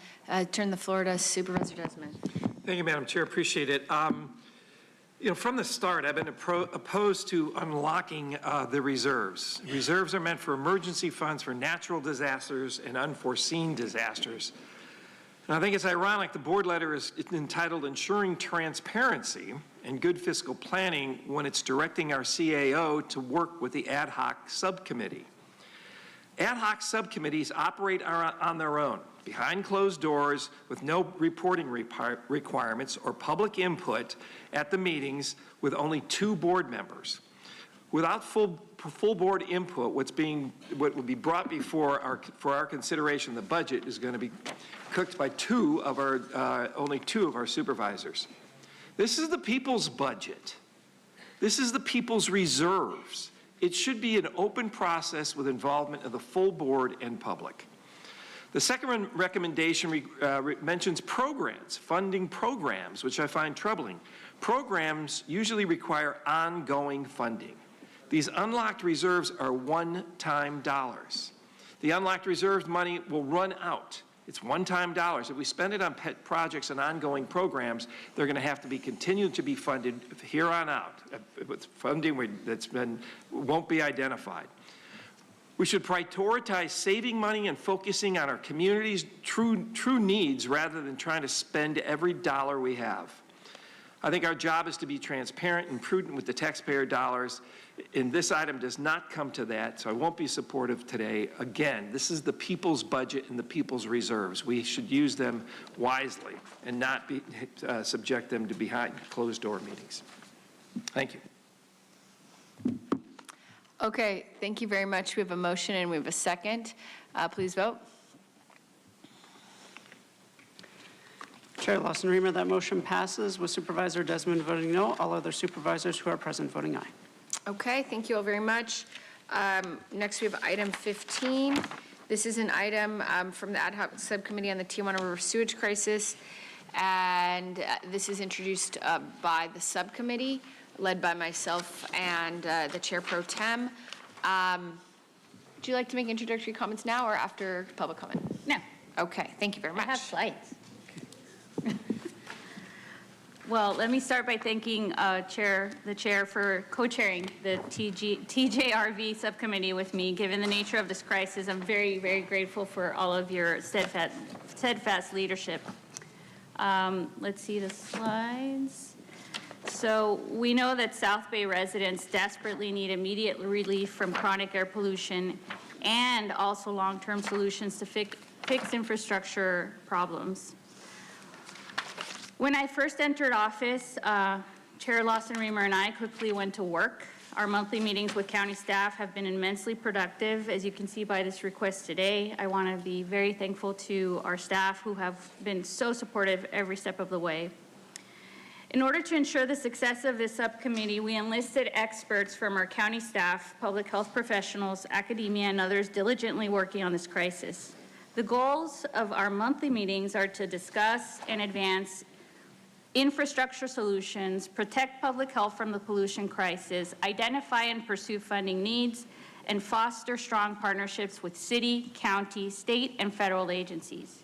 Turn the floor to Supervisor Desmond. Thank you, Madam Chair. Appreciate it. From the start, I've been opposed to unlocking the reserves. Reserves are meant for emergency funds for natural disasters and unforeseen disasters. And I think it's ironic the board letter is entitled Ensuring Transparency and Good Fiscal Planning when it's directing our CAO to work with the ad hoc subcommittee. Ad hoc subcommittees operate on their own, behind closed doors, with no reporting requirements or public input at the meetings, with only 2 board members. Without full board input, what will be brought before for our consideration, the budget is going to be cooked by only two of our supervisors. This is the people's budget. This is the people's reserves. It should be an open process with involvement of the full board and public. The second recommendation mentions programs, funding programs, which I find troubling. Programs usually require ongoing funding. These unlocked reserves are one-time dollars. The unlocked reserves money will run out. It's one-time dollars. If we spend it on pet projects and ongoing programs, they're going to have to be continued to be funded here on out. With funding that's won't be identified. We should prioritize saving money and focusing on our community's true needs rather than trying to spend every dollar we have. I think our job is to be transparent and prudent with the taxpayer dollars, and this item does not come to that, so I won't be supportive today. Again, this is the people's budget and the people's reserves. We should use them wisely and not subject them to behind closed door meetings. Thank you. Okay, thank you very much. We have a motion and we have a second. Please vote. Chair Lawson-Remer, that motion passes with Supervisor Desmond voting no, all other supervisors who are present voting aye. Okay, thank you all very much. Next, we have item 15. This is an item from the ad hoc subcommittee on the Tijuana River sewage crisis, and this is introduced by the subcommittee, led by myself and the Chair Pro Tem. Would you like to make introductory comments now or after public comment? No. Okay, thank you very much. I have slides. Well, let me start by thanking the chair for co-chairing the TJRV subcommittee with me. Given the nature of this crisis, I'm very, very grateful for all of your steadfast leadership. Let's see the slides. So we know that South Bay residents desperately need immediate relief from chronic air pollution and also long-term solutions to fix infrastructure problems. When I first entered office, Chair Lawson-Remer and I quickly went to work. Our monthly meetings with county staff have been immensely productive, as you can see by this request today. I want to be very thankful to our staff who have been so supportive every step of the way. In order to ensure the success of this subcommittee, we enlisted experts from our county staff, public health professionals, academia, and others diligently working on this crisis. The goals of our monthly meetings are to discuss and advance infrastructure solutions, protect public health from the pollution crisis, identify and pursue funding needs, and foster strong partnerships with city, county, state, and federal agencies.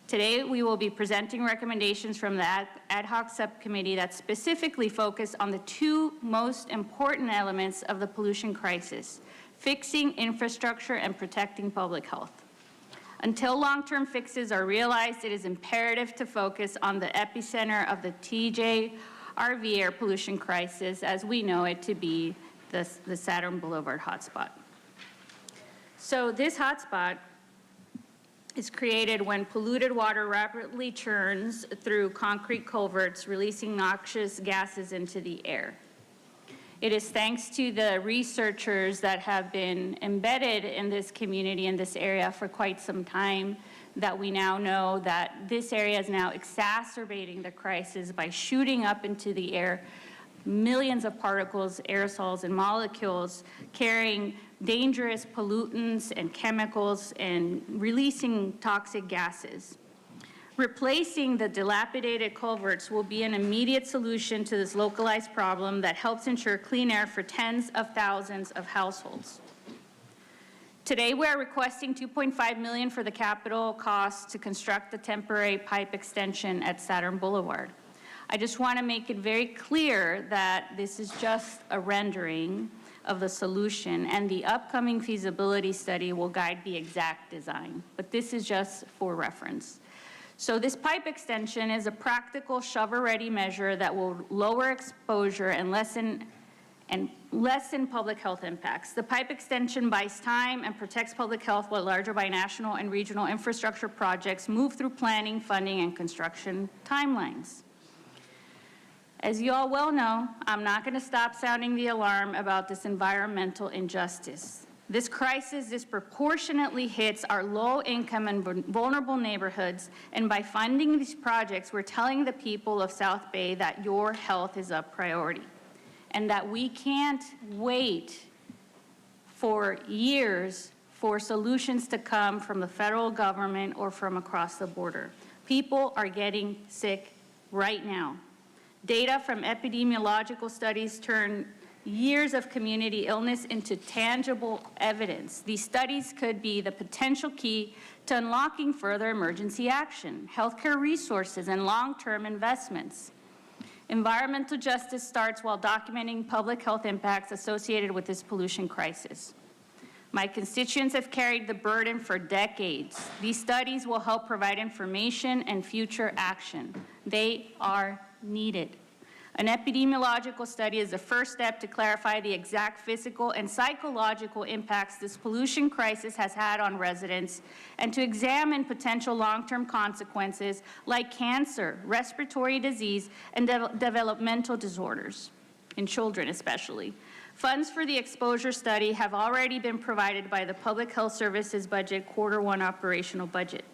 Today, we will be presenting recommendations from the ad hoc subcommittee that specifically focus on the 2 most important elements of the pollution crisis: fixing infrastructure and protecting public health. Until long-term fixes are realized, it is imperative to focus on the epicenter of the TJRV air pollution crisis, as we know it to be the Saturn Boulevard hotspot. So this hotspot is created when polluted water rapidly churns through concrete culverts, releasing noxious gases into the air. It is thanks to the researchers that have been embedded in this community, in this area for quite some time, that we now know that this area is now exacerbating the crisis by shooting up into the air millions of particles, aerosols, and molecules carrying dangerous pollutants and chemicals and releasing toxic gases. Replacing the dilapidated culverts will be an immediate solution to this localized problem that helps ensure clean air for tens of thousands of households. Today, we are requesting $2.5 million for the capital cost to construct the temporary pipe extension at Saturn Boulevard. I just want to make it very clear that this is just a rendering of the solution, and the upcoming feasibility study will guide the exact design, but this is just for reference. So this pipe extension is a practical shovel-ready measure that will lower exposure and lessen public health impacts. The pipe extension buys time and protects public health while larger binational and regional infrastructure projects move through planning, funding, and construction timelines. As you all well know, I'm not going to stop sounding the alarm about this environmental injustice. This crisis disproportionately hits our low-income and vulnerable neighborhoods, and by funding these projects, we're telling the people of South Bay that your health is a priority, and that we can't wait for years for solutions to come from the federal government or from across the border. People are getting sick right now. Data from epidemiological studies turn years of community illness into tangible evidence. These studies could be the potential key to unlocking further emergency action, healthcare resources, and long-term investments. Environmental justice starts while documenting public health impacts associated with this pollution crisis. My constituents have carried the burden for decades. These studies will help provide information and future action. They are needed. An epidemiological study is the first step to clarify the exact physical and psychological impacts this pollution crisis has had on residents, and to examine potential long-term consequences like cancer, respiratory disease, and developmental disorders, in children especially. Funds for the exposure study have already been provided by the Public Health Services budget Q1 operational budget.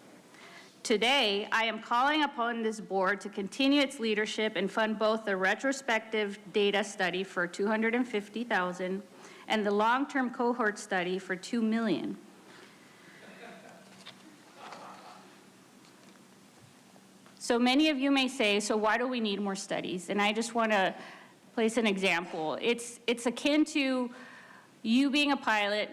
Today, I am calling upon this board to continue its leadership and fund both the retrospective data study for $250,000 and the long-term cohort study for $2 million. So many of you may say, so why do we need more studies? And I just want to place an example. It's akin to you being a pilot,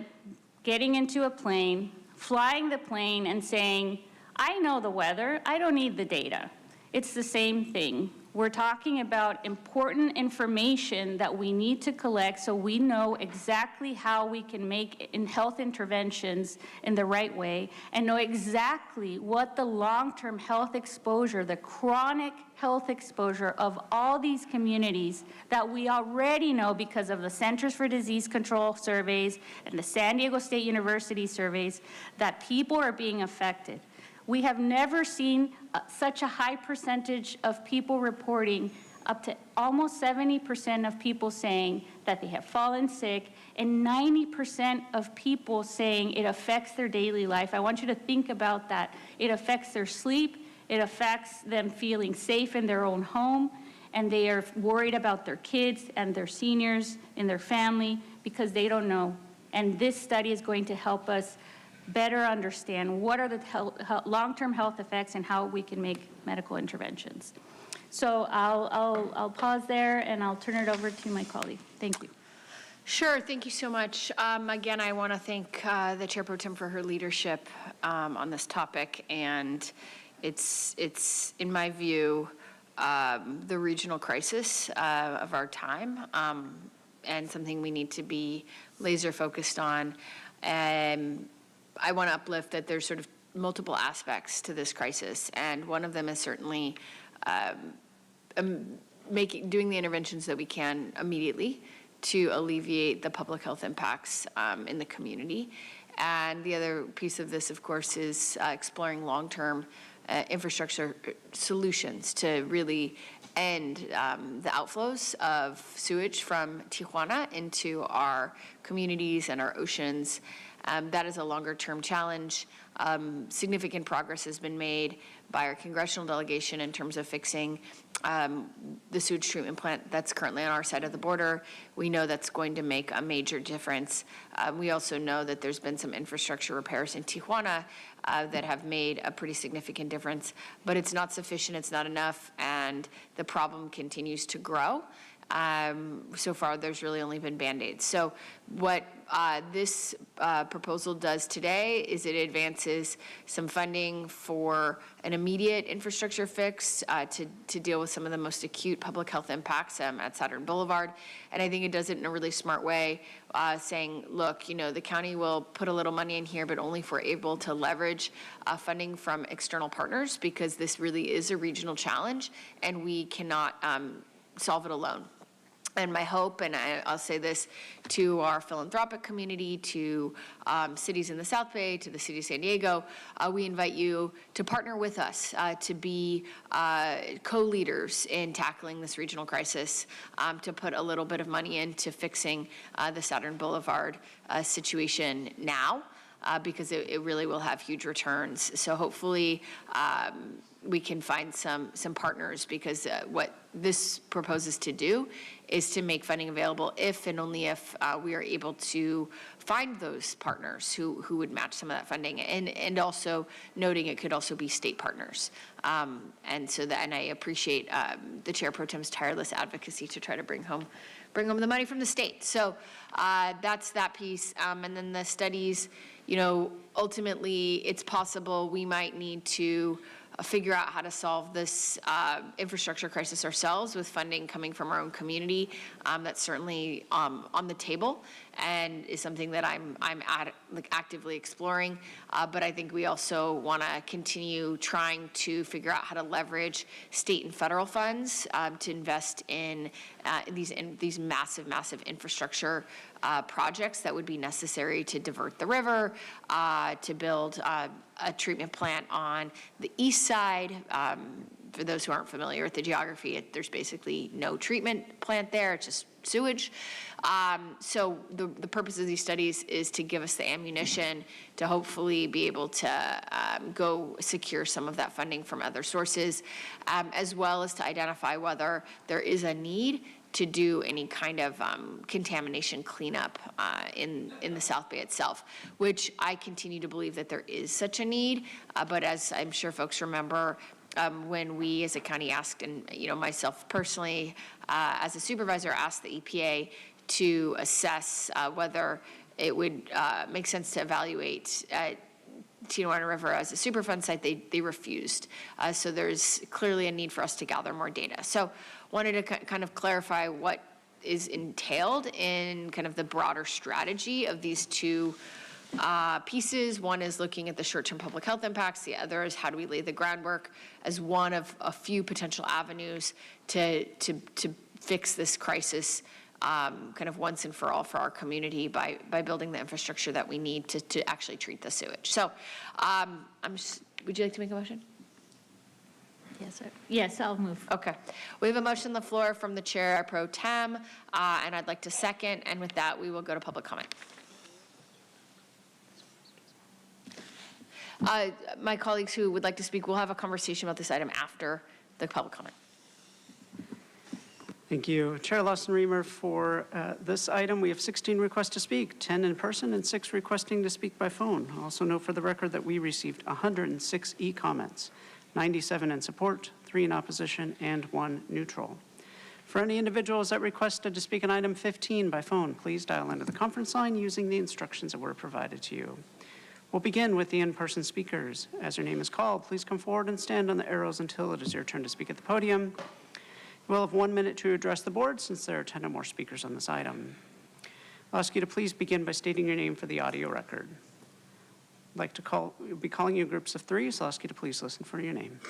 getting into a plane, flying the plane and saying, I know the weather, I don't need the data. It's the same thing. We're talking about important information that we need to collect so we know exactly how we can make health interventions in the right way and know exactly what the long-term health exposure, the chronic health exposure of all these communities that we already know because of the Centers for Disease Control surveys and the San Diego State University surveys, that people are being affected. We have never seen such a high percentage of people reporting, up to almost 70% of people saying that they have fallen sick, and 90% of people saying it affects their daily life. I want you to think about that. It affects their sleep, it affects them feeling safe in their own home, and they are worried about their kids and their seniors in their family because they don't know. And this study is going to help us better understand what are the long-term health effects and how we can make medical interventions. So I'll pause there and I'll turn it over to my colleague. Thank you. Sure, thank you so much. Again, I want to thank the Chair Pro Tem for her leadership on this topic, and it's in my view, the regional crisis of our time, and something we need to be laser focused on. I want to uplift that there's sort of multiple aspects to this crisis, and one of them is certainly doing the interventions that we can immediately to alleviate the public health impacts in the community. And the other piece of this, of course, is exploring long-term infrastructure solutions to really end the outflows of sewage from Tijuana into our communities and our oceans. That is a longer-term challenge. Significant progress has been made by our congressional delegation in terms of fixing the sewage treatment plant that's currently on our side of the border. We know that's going to make a major difference. We also know that there's been some infrastructure repairs in Tijuana that have made a pretty significant difference, but it's not sufficient, it's not enough, and the problem continues to grow. So far, there's really only been Band-Aids. So what this proposal does today is it advances some funding for an immediate infrastructure fix to deal with some of the most acute public health impacts at Saturn Boulevard. And I think it does it in a really smart way, saying, look, the county will put a little money in here, but only if we're able to leverage funding from external partners, because this really is a regional challenge and we cannot solve it alone. And my hope, and I'll say this to our philanthropic community, to cities in the South Bay, to the city of San Diego, we invite you to partner with us to be co-leaders in tackling this regional crisis, to put a little bit of money into fixing the Saturn Boulevard situation now, because it really will have huge returns. So hopefully we can find some partners, because what this proposes to do is to make funding available if and only if we are able to find those partners who would match some of that funding, and also noting it could also be state partners. And I appreciate the Chair Pro Tem's tireless advocacy to try to bring home the money from the state. So that's that piece. And then the studies, ultimately it's possible we might need to figure out how to solve this infrastructure crisis ourselves with funding coming from our own community. That's certainly on the table and is something that I'm actively exploring. But I think we also want to continue trying to figure out how to leverage state and federal funds to invest in these massive infrastructure projects that would be necessary to divert the river, to build a treatment plant on the east side. For those who aren't familiar with the geography, there's basically no treatment plant there, it's just sewage. So the purpose of these studies is to give us the ammunition to hopefully be able to go secure some of that funding from other sources, as well as to identify whether there is a need to do any kind of contamination cleanup in the South Bay itself, which I continue to believe that there is such a need. But as I'm sure folks remember, when we as a county asked, and myself personally as a supervisor asked the EPA to assess whether it would make sense to evaluate Tijuana River as a Superfund site, they refused. So there's clearly a need for us to gather more data. So wanted to kind of clarify what is entailed in kind of the broader strategy of these two pieces. One is looking at the short-term public health impacts. The other is how do we lay the groundwork as one of a few potential avenues to fix this crisis kind of once and for all for our community by building the infrastructure that we need to actually treat the sewage. So would you like to make a motion? Yes, sir. Yes, I'll move. Okay. We have a motion on the floor from the Chair Pro Tem, and I'd like to second. And with that, we will go to public comment. My colleagues who would like to speak will have a conversation about this item after the public comment. Thank you. Chair Lawson-Remer, for this item, we have 16 requests to speak, 10 in person and 6 requesting to speak by phone. Also note for the record that we received 106 e-comments, 97 in support, 3 in opposition, and 1 neutral. For any individuals that requested to speak on item 15 by phone, please dial into the conference line using the instructions that were provided to you. We'll begin with the in-person speakers. As your name is called, please come forward and stand on the arrows until it is your turn to speak at the podium. We'll have 1 minute to address the board since there are 10 or more speakers on this item. I'll ask you to please begin by stating your name for the audio record. I'd like to be calling you groups of 3, so I'll ask you to please listen for your name.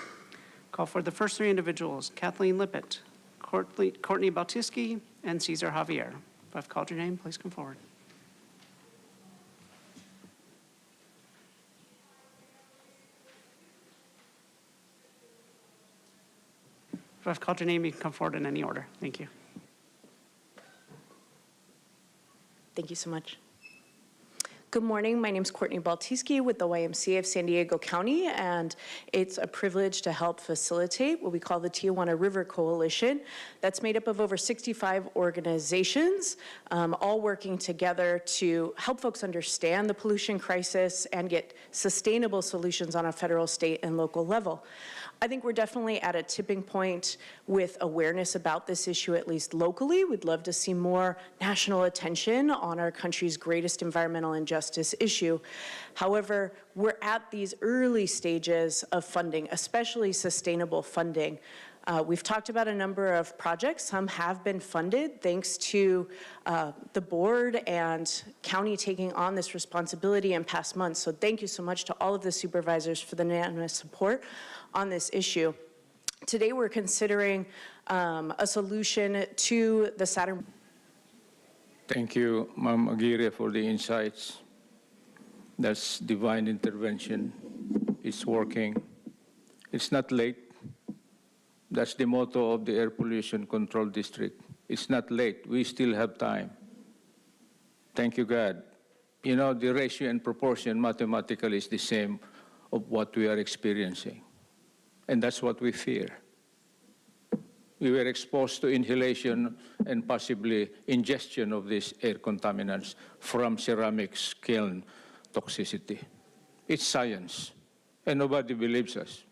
Call for the first 3 individuals: Kathleen Lippett, Courtney Baltiski, and Cesar Javier. If I've called your name, please come forward. If I've called your name, you can come forward in any order. Thank you. Thank you so much. Good morning. My name is Courtney Baltiski with the YMCA of San Diego County, and it's a privilege to help facilitate what we call the Tijuana River Coalition. That's made up of over 65 organizations, all working together to help folks understand the pollution crisis and get sustainable solutions on a federal, state, and local level. I think we're definitely at a tipping point with awareness about this issue, at least locally. We'd love to see more national attention on our country's greatest environmental injustice issue. However, we're at these early stages of funding, especially sustainable funding. We've talked about a number of projects. Some have been funded thanks to the board and county taking on this responsibility in past months. So thank you so much to all of the supervisors for the unanimous support on this issue. Today we're considering a solution to the Saturn. Thank you, Ma'am Aguirre, for the insights. That's divine intervention. It's working. It's not late. That's the motto of the Air Pollution Control District. It's not late. We still have time. Thank you, God. You know, the ratio and proportion mathematically is the same of what we are experiencing. And that's what we fear. We were exposed to inhalation and possibly ingestion of these air contaminants from ceramics kiln toxicity. It's science, and nobody believes us.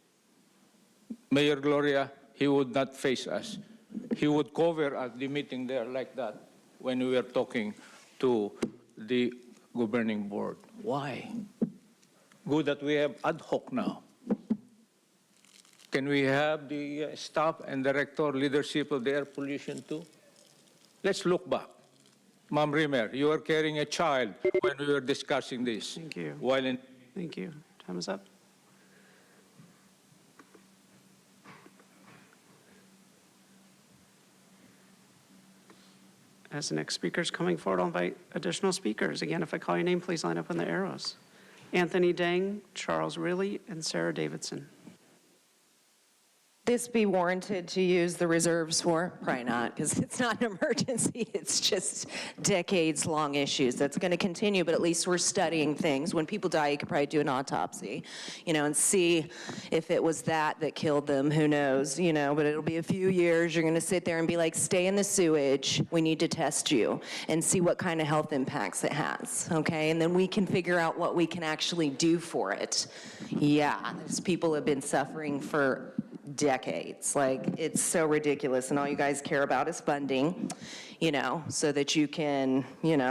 Mayor Gloria, he would not face us. He would cover at the meeting there like that when we were talking to the governing board. Why? Good that we have ad hoc now. Can we have the staff and director leadership of the air pollution too? Let's look back. Ma'am Rimmer, you were carrying a child when we were discussing this. Thank you. Thank you. Time is up. As the next speaker is coming forward, I'll invite additional speakers. Again, if I call your name, please line up on the arrows. Anthony Dang, Charles Riley, and Sarah Davidson. This be warranted to use the reserves for? Probably not, because it's not an emergency. It's just decades-long issues. That's going to continue, but at least we're studying things. When people die, you could probably do an autopsy, and see if it was that killed them. Who knows, but it'll be a few years. You're going to sit there and be like, stay in the sewage. We need to test you and see what kind of health impacts it has, okay? And then we can figure out what we can actually do for it. Yeah, these people have been suffering for decades. It's so ridiculous, and all you guys care about is funding, so that you can,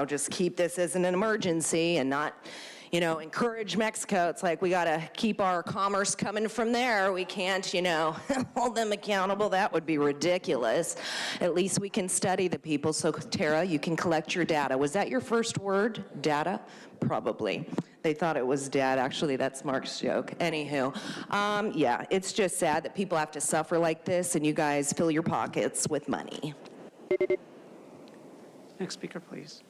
just keep this as an emergency and not, encourage Mexico. It's like we got to keep our commerce coming from there. We can't, hold them accountable. That would be ridiculous. At least we can study the people. So, Tara, you can collect your data. Was that your first word, data? Probably. They thought it was dead. Actually, that's Mark's joke. Anywho, yeah, it's just sad that people have to suffer like this, and you guys fill your pockets with money. Next speaker, please.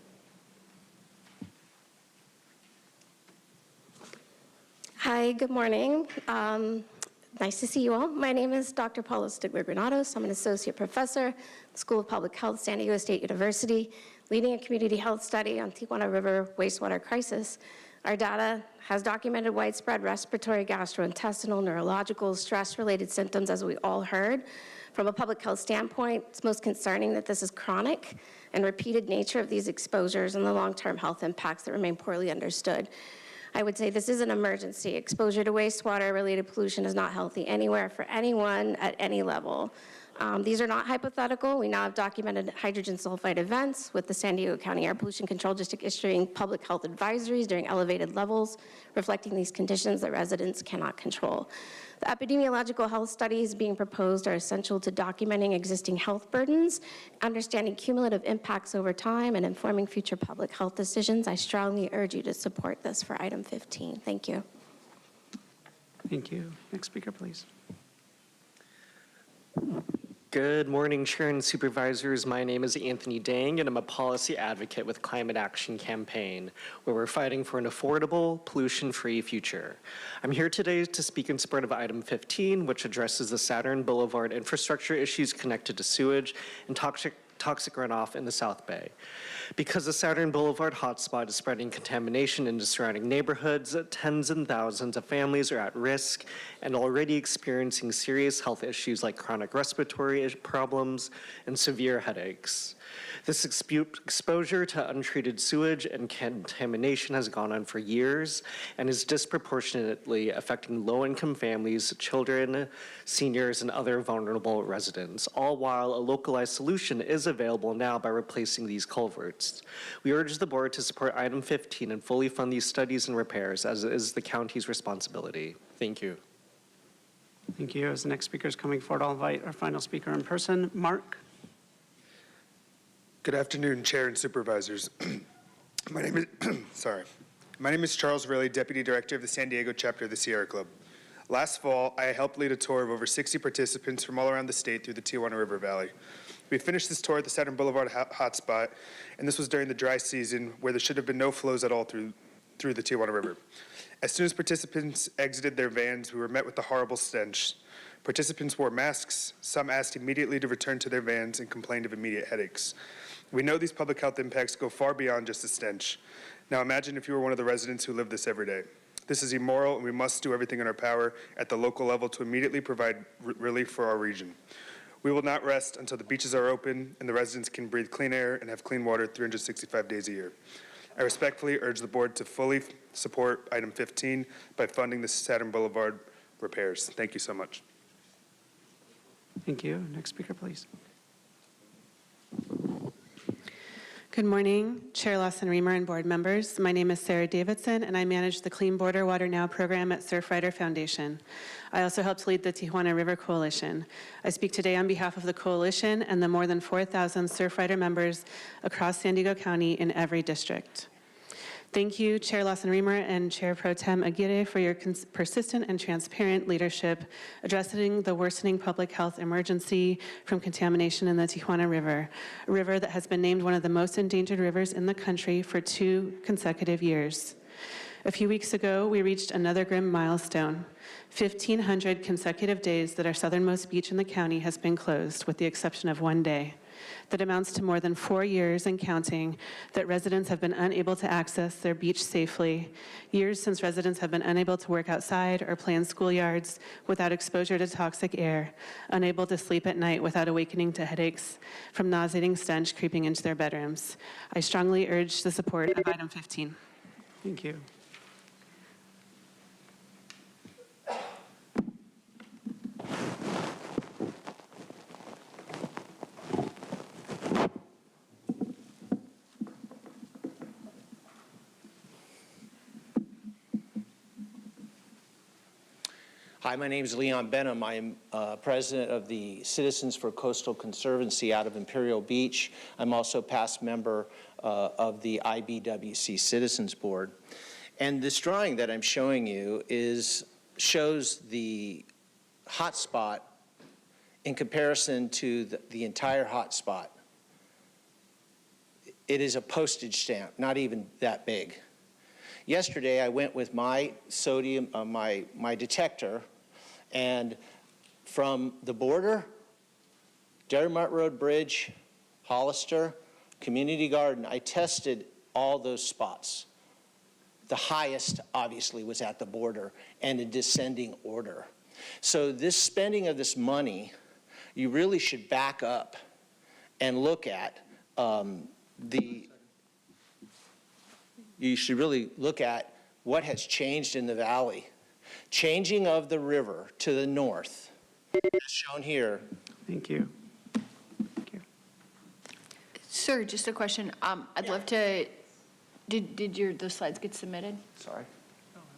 Hi, good morning. Nice to see you all. My name is Dr. Paula Stigler-Granados. I'm an associate professor at the School of Public Health, San Diego State University, leading a community health study on Tijuana River wastewater crisis. Our data has documented widespread respiratory, gastrointestinal, neurological, stress-related symptoms, as we all heard. From a public health standpoint, it's most concerning that this is chronic and repeated nature of these exposures and the long-term health impacts that remain poorly understood. I would say this is an emergency. Exposure to wastewater-related pollution is not healthy anywhere for anyone at any level. These are not hypothetical. We now have documented hydrogen sulfide events, with the San Diego County Air Pollution Control District issuing public health advisories during elevated levels, reflecting these conditions that residents cannot control. The epidemiological health studies being proposed are essential to documenting existing health burdens, understanding cumulative impacts over time, and informing future public health decisions. I strongly urge you to support this for item 15. Thank you. Thank you. Next speaker, please. Good morning, Chair and Supervisors. My name is Anthony Dang, and I'm a policy advocate with Climate Action Campaign, where we're fighting for an affordable, pollution-free future. I'm here today to speak in support of item 15, which addresses the Saturn Boulevard infrastructure issues connected to sewage and toxic toxic runoff in the South Bay. Because the Saturn Boulevard hotspot is spreading contamination into surrounding neighborhoods, tens and thousands of families are at risk and already experiencing serious health issues like chronic respiratory problems and severe headaches. This exposure to untreated sewage and contamination has gone on for years and is disproportionately affecting low-income families, children, seniors, and other vulnerable residents, all while a localized solution is available now by replacing these culverts. We urge the board to support item 15 and fully fund these studies and repairs, as it is the county's responsibility. Thank you. Thank you. As the next speaker is coming forward, I'll invite our final speaker in person, Mark. Good afternoon, Chair and Supervisors. My name is Charles Riley, Deputy Director of the San Diego chapter of the Sierra Club. Last fall, I helped lead a tour of over 60 participants from all around the state through the Tijuana River Valley. We finished this tour at the Saturn Boulevard hotspot, and this was during the dry season where there should have been no flows at all through the Tijuana River. As soon as participants exited their vans, we were met with the horrible stench. Participants wore masks. Some asked immediately to return to their vans and complained of immediate headaches. We know these public health impacts go far beyond just a stench. Now imagine if you were one of the residents who live this every day. This is immoral, and we must do everything in our power at the local level to immediately provide relief for our region. We will not rest until the beaches are open and the residents can breathe clean air and have clean water 365 days a year. I respectfully urge the board to fully support item 15 by funding the Saturn Boulevard repairs. Thank you so much. Thank you. Next speaker, please. Good morning, Chair Lawson-Remer and board members. My name is Sarah Davidson, and I manage the Clean Border Water Now program at Surfrider Foundation. I also helped lead the Tijuana River Coalition. I speak today on behalf of the coalition and the more than 4,000 Surfrider members across San Diego County in every district. Thank you, Chair Lawson-Remer and Chair Pro Tem Aguirre, for your persistent and transparent leadership addressing the worsening public health emergency from contamination in the Tijuana River, a river that has been named one of the most endangered rivers in the country for 2 consecutive years. A few weeks ago, we reached another grim milestone. 1,500 consecutive days that our southernmost beach in the county has been closed, with the exception of one day. That amounts to more than 4 years and counting that residents have been unable to access their beach safely. Years since residents have been unable to work outside or play in schoolyards without exposure to toxic air, unable to sleep at night without awakening to headaches from nauseating stench creeping into their bedrooms. I strongly urge the support of item 15. Thank you. Hi, my name is Leon Benham. I am president of the Citizens for Coastal Conservancy out of Imperial Beach. I'm also past member of the IBWC Citizens Board. And this drawing that I'm showing you shows the hotspot in comparison to the entire hotspot. It is a postage stamp, not even that big. Yesterday, I went with my sodium, my detector, and from the border, Derrimart Road Bridge, Hollister, Community Garden, I tested all those spots. The highest, obviously, was at the border and in descending order. So this spending of this money, you really should back up and look at you should really look at what has changed in the valley. Changing of the river to the north, as shown here. Thank you. Thank you. Sir, just a question. I'd love to, did the slides get submitted? Sorry.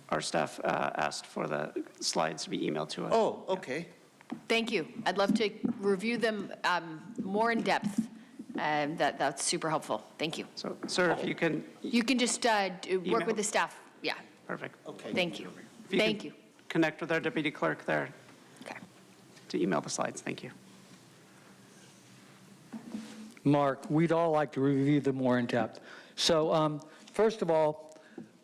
Our staff asked for the slides to be emailed to us. Oh, okay. Thank you. I'd love to review them more in depth. That's super helpful. Thank you. So, sir, if you can... You can just work with the staff. Yeah. Perfect. Okay. Thank you. Thank you. Connect with our deputy clerk there. Okay. To email the slides. Thank you. Mark, we'd all like to review them more in depth. So first of all,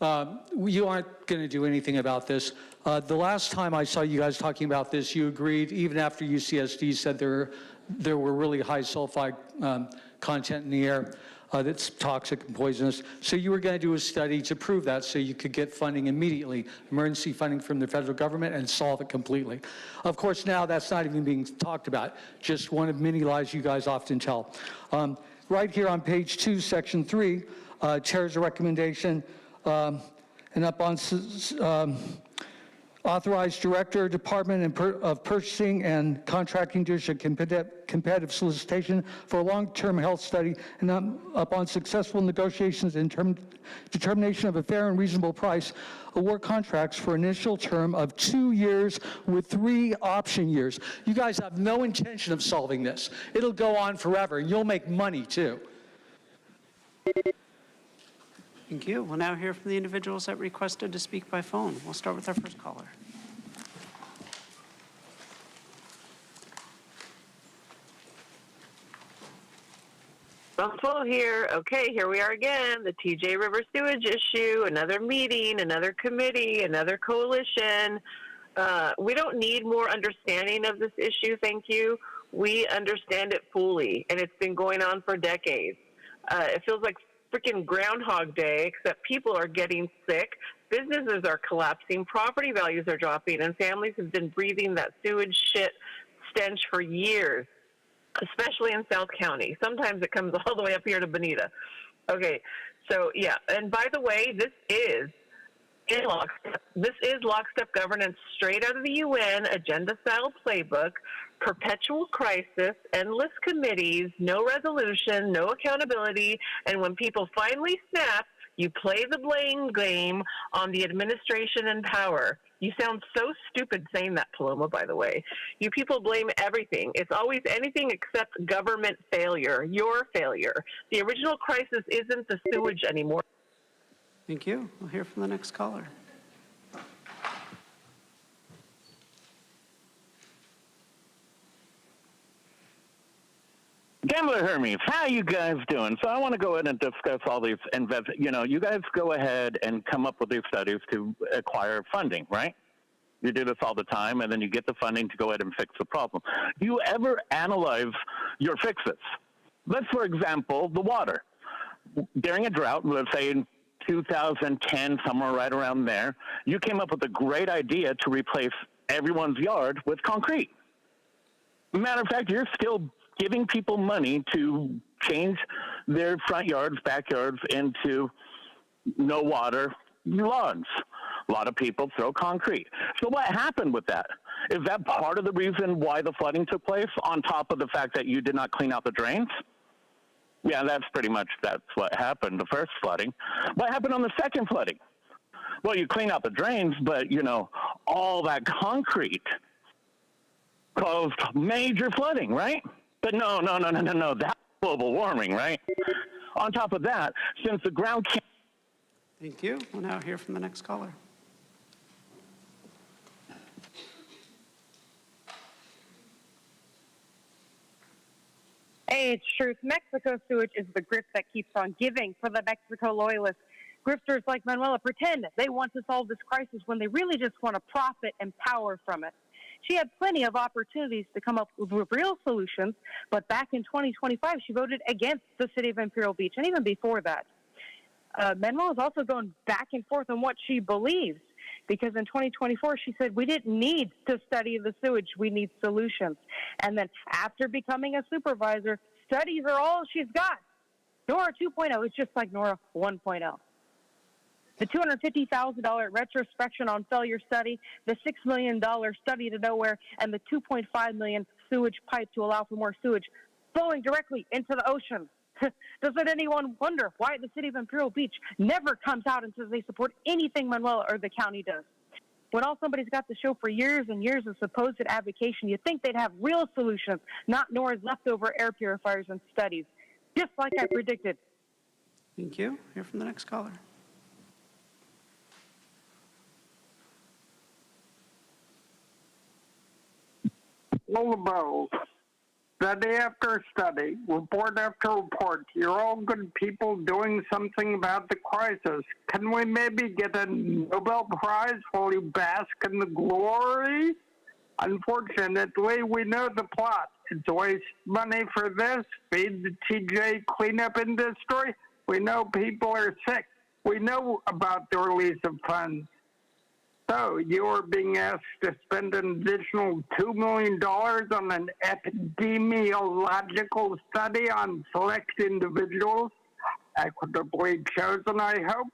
You aren't going to do anything about this. The last time I saw you guys talking about this, you agreed, even after UCSD said there were really high sulfide content in the air that's toxic and poisonous. So you were going to do a study to prove that so you could get funding immediately, emergency funding from the federal government, and solve it completely. Of course, now that's not even being talked about, just one of many lies you guys often tell. Right here on page 2, section 3, chair's recommendation, and up on authorized director, department of purchasing and contracting to issue competitive solicitation for a long-term health study, and upon successful negotiations and determination of a fair and reasonable price, award contracts for initial term of 2 years with 3 option years. You guys have no intention of solving this. It'll go on forever, and you'll make money too. Thank you. We'll now hear from the individuals that requested to speak by phone. We'll start with our first caller. Well, here. Okay, here we are again. The TJ River sewage issue, another meeting, another committee, another coalition. We don't need more understanding of this issue, thank you. We understand it fully, and it's been going on for decades. It feels like freaking Groundhog Day, except people are getting sick, businesses are collapsing, property values are dropping, and families have been breathing that sewage shit stench for years, especially in South County. Sometimes it comes all the way up here to Bonita. Okay, so yeah, and by the way, this is in lockstep. This is lockstep governance straight out of the UN agenda-style playbook. Perpetual crisis, endless committees, no resolution, no accountability, and when people finally snap, you play the blame game on the administration and power. You sound so stupid saying that, Paloma, by the way. You people blame everything. It's always anything except government failure, your failure. The original crisis isn't the sewage anymore. Thank you. We'll hear from the next caller. Gambler Hermes, how you guys doing? So I want to go ahead and discuss all these you guys go ahead and come up with these studies to acquire funding, right? You do this all the time, and then you get the funding to go ahead and fix the problem. Do you ever analyze your fixes? Let's, for example, the water. During a drought, let's say in 2010, somewhere right around there, you came up with a great idea to replace everyone's yard with concrete. Matter of fact, you're still giving people money to change their front yards, backyards into no water lawns. A lot of people throw concrete. So what happened with that? Is that part of the reason why the flooding took place, on top of the fact that you did not clean out the drains? Yeah, that's what happened, the first flooding. What happened on the second flooding? Well, you clean out the drains, but, all that concrete caused major flooding, right? But no, that's global warming, right? On top of that, since the ground can't... Thank you. We'll now hear from the next caller. Hey, it's truth. Mexico sewage is the grip that keeps on giving for the Mexico loyalists. Grifters like Manuela pretend they want to solve this crisis when they really just want to profit and power from it. She had plenty of opportunities to come up with real solutions, but back in 2025, she voted against the city of Imperial Beach, and even before that. Manuel is also going back and forth on what she believes, because in 2024, she said, we didn't need to study the sewage, we need solutions. And then after becoming a supervisor, studies are all she's got. Nora 2.0 is just like Nora 1.0. The $250,000 retrospection on failure study, the $6 million study to nowhere, and the $2.5 million sewage pipe to allow for more sewage flowing directly into the ocean. Doesn't anyone wonder why the city of Imperial Beach never comes out and says they support anything Manuela or the county does? When all somebody's got to show for years and years of supposed advocation, you'd think they'd have real solutions, not Nora's leftover air purifiers and studies, just like I predicted. Thank you. Hear from the next caller. All the barrels. study after study, report after report. You're all good people doing something about the crisis. Can we maybe get a Nobel Prize while you bask in the glory? Unfortunately, we know the plot. It's waste money for this, feed the TJ cleanup industry. We know people are sick. We know about the release of funds. So you are being asked to spend an additional $2 million on an epidemiological study on select individuals, equitably chosen, I hope,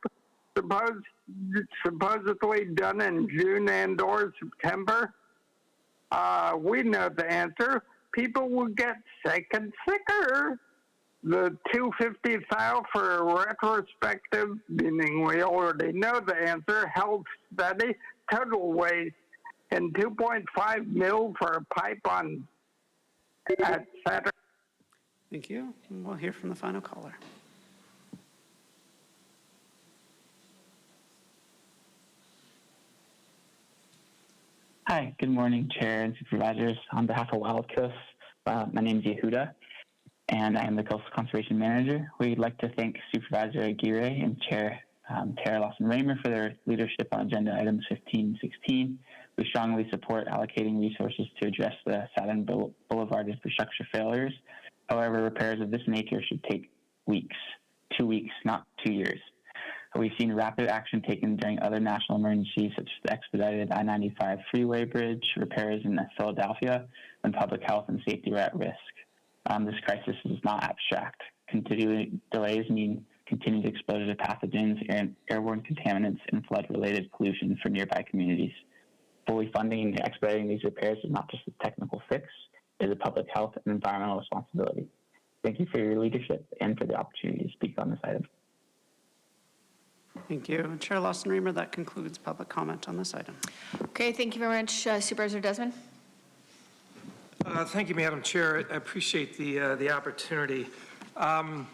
supposedly done in June and or September. We know the answer. People will get sick and sicker. The $250 file for a retrospective, meaning we already know the answer, health study, total waste, and $2.5 million for a pipe on at Saturday. Thank you. And we'll hear from the final caller. Hi, good morning, Chair and Supervisors. On behalf of Wild Coast, my name is Yehuda, and I am the Coastal Conservation Manager. We'd like to thank Supervisor Aguirre and Chair Tara Lawson-Raymer for their leadership on agenda items 15 and 16. We strongly support allocating resources to address the Saturn Boulevard infrastructure failures. However, repairs of this nature should take weeks, 2 weeks, not 2 years. We've seen rapid action taken during other national emergencies, such as the expedited I-95 freeway bridge repairs in Philadelphia, when public health and safety were at risk. This crisis is not abstract. Continuing delays mean continued exposure to pathogens, airborne contaminants, and flood-related pollution for nearby communities. Fully funding and expediting these repairs is not just a technical fix, it is a public health and environmental responsibility. Thank you for your leadership and for the opportunity to speak on this item. Thank you. Chair Lawson-Raymer, that concludes public comment on this item. Okay, thank you very much, Supervisor Desmond. Thank you, Madam Chair. I appreciate the opportunity. It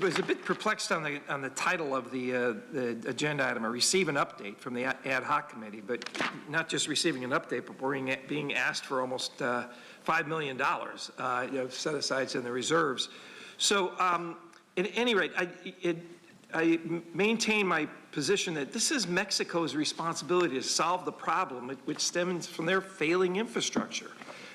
was a bit perplexed on the title of the agenda item, receive an update from the ad hoc committee, but not just receiving an update, but we're being asked for almost $5 million set asides in the reserves. So at any rate, I maintain my position that this is Mexico's responsibility to solve the problem, which stems from their failing infrastructure.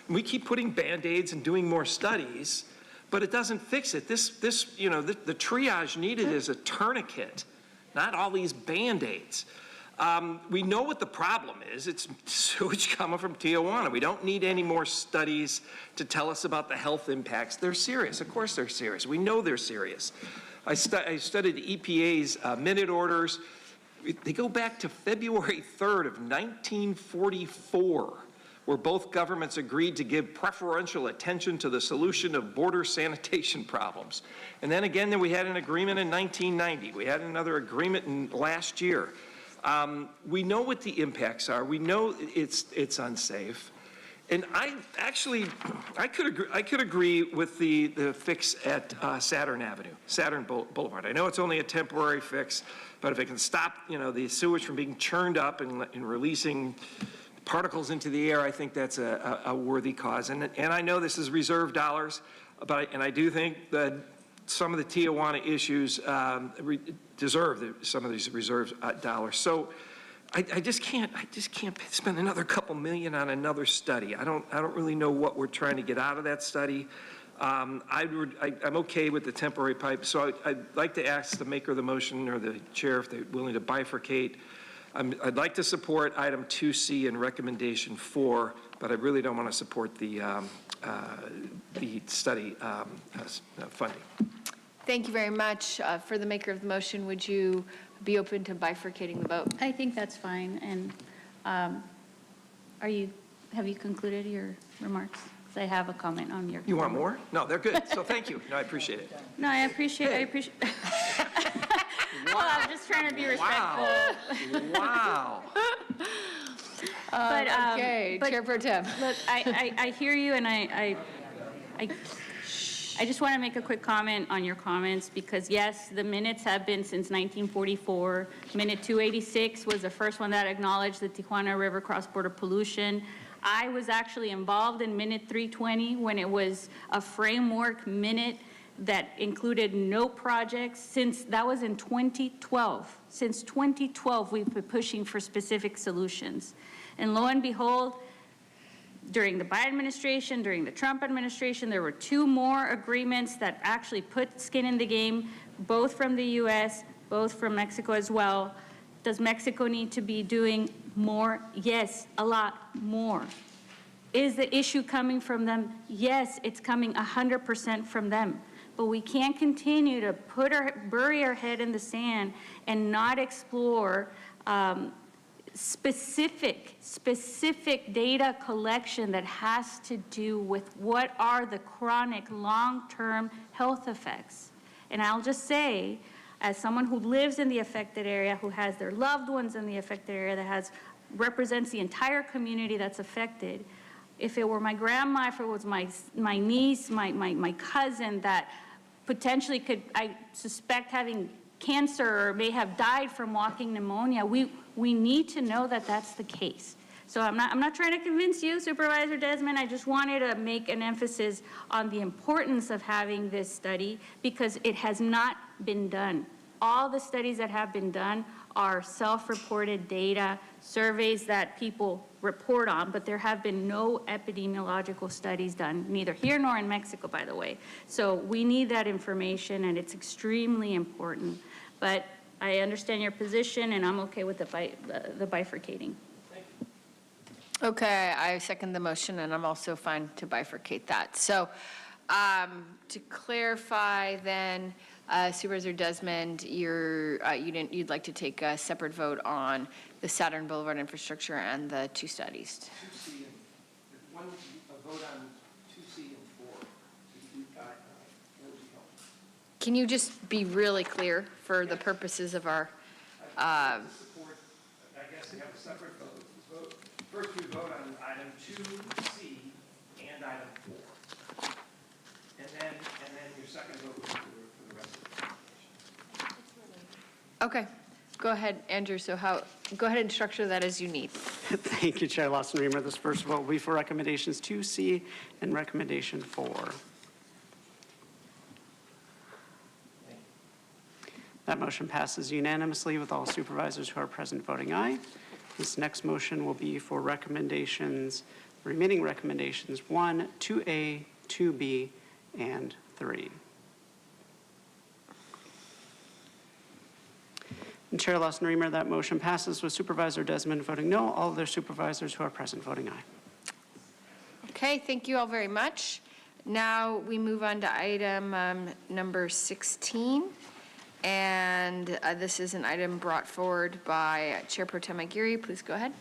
And we keep putting Band-Aids and doing more studies, but it doesn't fix it. The triage needed is a tourniquet, not all these Band-Aids. We know what the problem is. It's sewage coming from Tijuana. We don't need any more studies to tell us about the health impacts. They're serious. Of course they're serious. We know they're serious. I studied the EPA's minute orders. They go back to February 3rd of 1944, where both governments agreed to give preferential attention to the solution of border sanitation problems. And then again, we had an agreement in 1990. We had another agreement last year. We know what the impacts are. We know it's unsafe. And I could agree with the fix at Saturn Boulevard. I know it's only a temporary fix, but if it can stop, the sewage from being churned up and releasing particles into the air, I think that's a worthy cause. And I know this is reserve dollars, and I do think that some of the Tijuana issues deserve some of these reserve dollars. So I just can't spend another couple million on another study. I don't really know what we're trying to get out of that study. I'm okay with the temporary pipe, so I'd like to ask the maker of the motion or the chair if they're willing to bifurcate. I'd like to support item 2C and recommendation 4, but I really don't want to support the study funding. Thank you very much. For the maker of the motion, would you be open to bifurcating the vote? I think that's fine. And have you concluded your remarks? Because I have a comment on your. You want more? No, they're good. So thank you. No, I appreciate it. No, I appreciate. Well, I'm just trying to be respectful. Wow. Okay, Chair Pro Tem. Look, I hear you, and I just want to make a quick comment on your comments, because yes, the minutes have been since 1944. Minute 286 was the first one that acknowledged the Tijuana River cross-border pollution. I was actually involved in Minute 320 when it was a framework minute that included no projects since that was in 2012. Since 2012, we've been pushing for specific solutions. And lo and behold, during the Biden administration, during the Trump administration, there were 2 more agreements that actually put skin in the game, both from the US, both from Mexico as well. Does Mexico need to be doing more? Yes, a lot more. Is the issue coming from them? Yes, it's coming 100% from them. But we can't continue to bury our head in the sand and not explore specific data collection that has to do with what are the chronic long-term health effects. And I'll just say, as someone who lives in the affected area, who has their loved ones in the affected area, that represents the entire community that's affected, if it were my grandma, if it was my niece, my cousin that potentially could, I suspect, having cancer or may have died from walking pneumonia, we need to know that that's the case. So I'm not trying to convince you, Supervisor Desmond. I just wanted to make an emphasis on the importance of having this study because it has not been done. All the studies that have been done are self-reported data, surveys that people report on, but there have been no epidemiological studies done, neither here nor in Mexico, by the way. So we need that information, and it's extremely important. But I understand your position, and I'm okay with the bifurcating. Okay, I second the motion, and I'm also fine to bifurcate that. So to clarify then, Supervisor Desmond, you'd like to take a separate vote on the Saturn Boulevard infrastructure and the 2 studies. 2C and one a vote on 2C and 4. Can you just be really clear for the purposes of our? I guess we have a separate vote. First, we vote on item 2C and item 4, and then your second vote for the rest of the presentation. Okay, go ahead, Andrew. So go ahead and structure that as you need. Thank you, Chair Lawson-Remer. This first vote will be for recommendations 2C and recommendation 4. That motion passes unanimously with all supervisors who are present voting aye. This next motion will be for recommendations, remaining recommendations 1, 2A, 2B, and 3. And Chair Lawson-Remer, that motion passes with Supervisor Desmond voting no, all other supervisors who are present voting aye. Okay, thank you all very much. Now we move on to item number 16. And this is an item brought forward by Chair Pro Tem Aguirre. Please go ahead.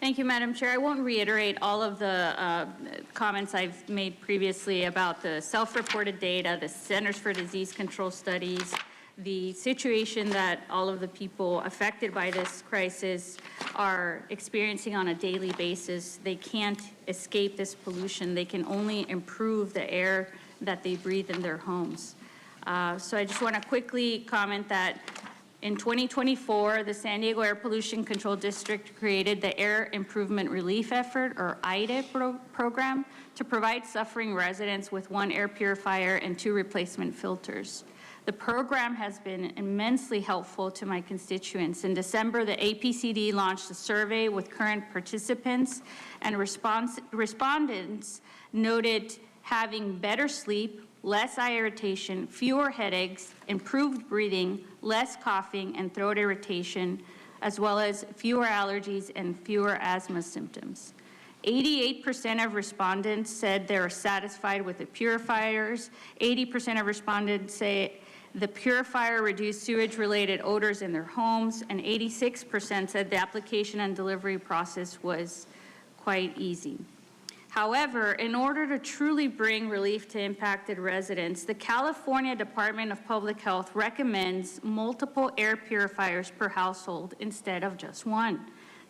Thank you, Madam Chair. I won't reiterate all of the comments I've made previously about the self-reported data, the Centers for Disease Control studies, the situation that all of the people affected by this crisis are experiencing on a daily basis. They can't escape this pollution. They can only improve the air that they breathe in their homes. So I just want to quickly comment that in 2024, the San Diego Air Pollution Control District created the Air Improvement Relief Effort, or AIDE program, to provide suffering residents with 1 air purifier and 2 replacement filters. The program has been immensely helpful to my constituents. In December, the APCD launched a survey with current participants, and respondents noted having better sleep, less eye irritation, fewer headaches, improved breathing, less coughing and throat irritation, as well as fewer allergies and fewer asthma symptoms. 88% of respondents said they were satisfied with the purifiers. 80% of respondents say the purifier reduced sewage-related odors in their homes, and 86% said the application and delivery process was quite easy. However, in order to truly bring relief to impacted residents, the California Department of Public Health recommends multiple air purifiers per household instead of just 1.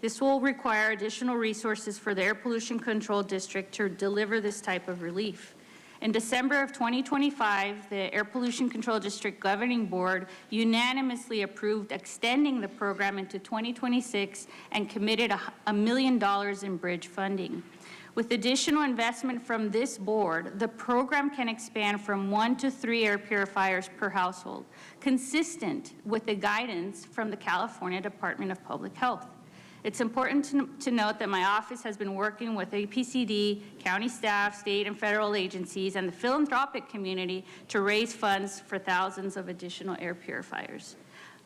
This will require additional resources for the Air Pollution Control District to deliver this type of relief. In December of 2025, the Air Pollution Control District Governing Board unanimously approved extending the program into 2026 and committed $1 million in bridge funding. With additional investment from this board, the program can expand from 1 to 3 air purifiers per household, consistent with the guidance from the California Department of Public Health. It's important to note that my office has been working with APCD, county staff, state and federal agencies, and the philanthropic community to raise funds for thousands of additional air purifiers.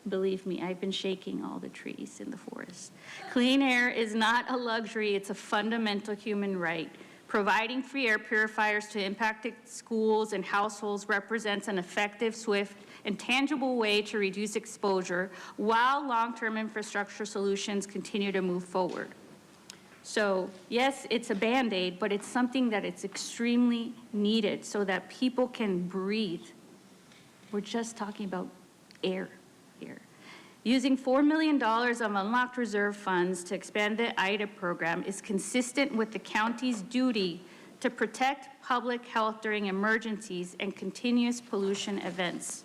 Believe me, I've been shaking all the trees in the forest. Clean air is not a luxury, it's a fundamental human right. Providing free air purifiers to impacted schools and households represents an effective, swift, and tangible way to reduce exposure while long-term infrastructure solutions continue to move forward. So yes, it's a Band-Aid, but it's something that it's extremely needed so that people can breathe. We're just talking about air here. Using $4 million of unlocked reserve funds to expand the IDA program is consistent with the county's duty to protect public health during emergencies and continuous pollution events.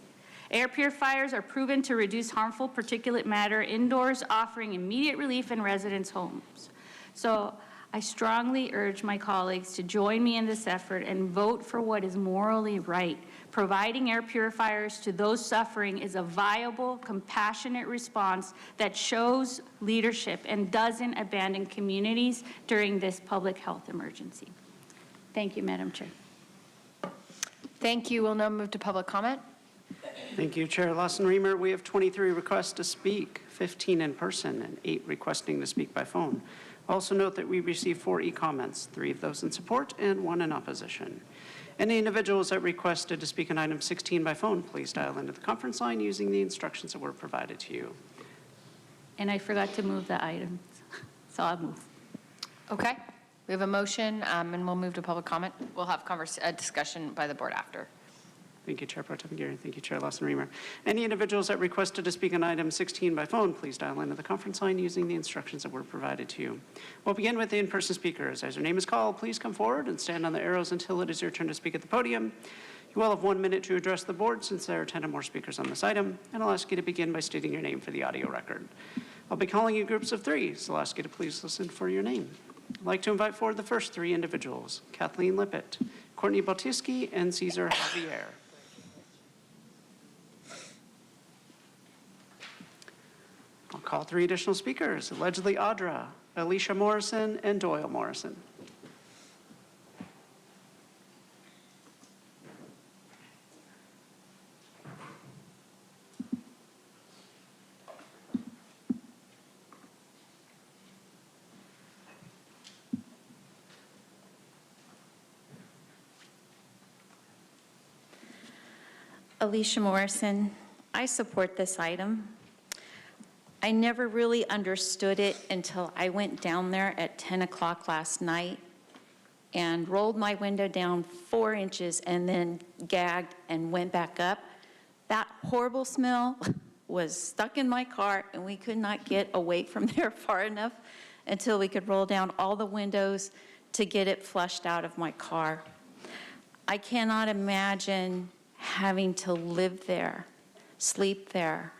Air purifiers are proven to reduce harmful particulate matter indoors, offering immediate relief in residents' homes. So I strongly urge my colleagues to join me in this effort and vote for what is morally right. Providing air purifiers to those suffering is a viable, compassionate response that shows leadership and doesn't abandon communities during this public health emergency. Thank you, Madam Chair. Thank you. We'll now move to public comment. Thank you, Chair Lawson-Remer. We have 23 requests to speak, 15 in person and 8 requesting to speak by phone. Also note that we received 4 e-comments, 3 of those in support and 1 in opposition. Any individuals that requested to speak on item 16 by phone, please dial into the conference line using the instructions that were provided to you. And I forgot to move the items, so I'll move. Okay. We have a motion, and we'll move to public comment. We'll have discussion by the board after. Thank you, Chair Pro Tem Geary. Thank you, Chair Lawson-Remer. Any individuals that requested to speak on item 16 by phone, please dial into the conference line using the instructions that were provided to you. We'll begin with the in-person speakers. As your name is called, please come forward and stand on the arrows until it is your turn to speak at the podium. You will have 1 minute to address the board since there are 10 or more speakers on this item, and I'll ask you to begin by stating your name for the audio record. I'll be calling you groups of 3, so I'll ask you to please listen for your name. I'd like to invite forward the first 3 individuals, Kathleen Lippett, Courtney Baltiski, and Cesar Javier. I'll call 3 additional speakers, allegedly Audra, Alicia Morrison, and Doyle Morrison. Alicia Morrison, I support this item. I never really understood it until I went down there at 10 o'clock last night and rolled my window down 4 inches and then gagged and went back up. That horrible smell was stuck in my car and we could not get away from there far enough until we could roll down all the windows to get it flushed out of my car. I cannot imagine having to live there, sleep there,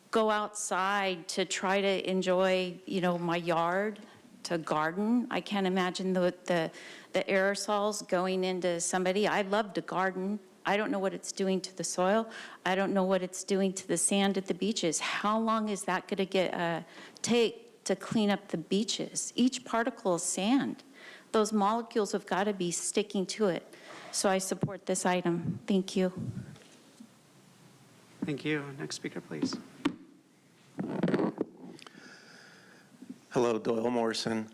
go outside to try to enjoy, my yard, to garden. I can't imagine the aerosols going into somebody. I love to garden. I don't know what it's doing to the soil. I don't know what it's doing to the sand at the beaches. How long is that going to take to clean up the beaches? Each particle is sand. Those molecules have got to be sticking to it. So I support this item. Thank you. Thank you. Next speaker, please. Hello, Doyle Morrison.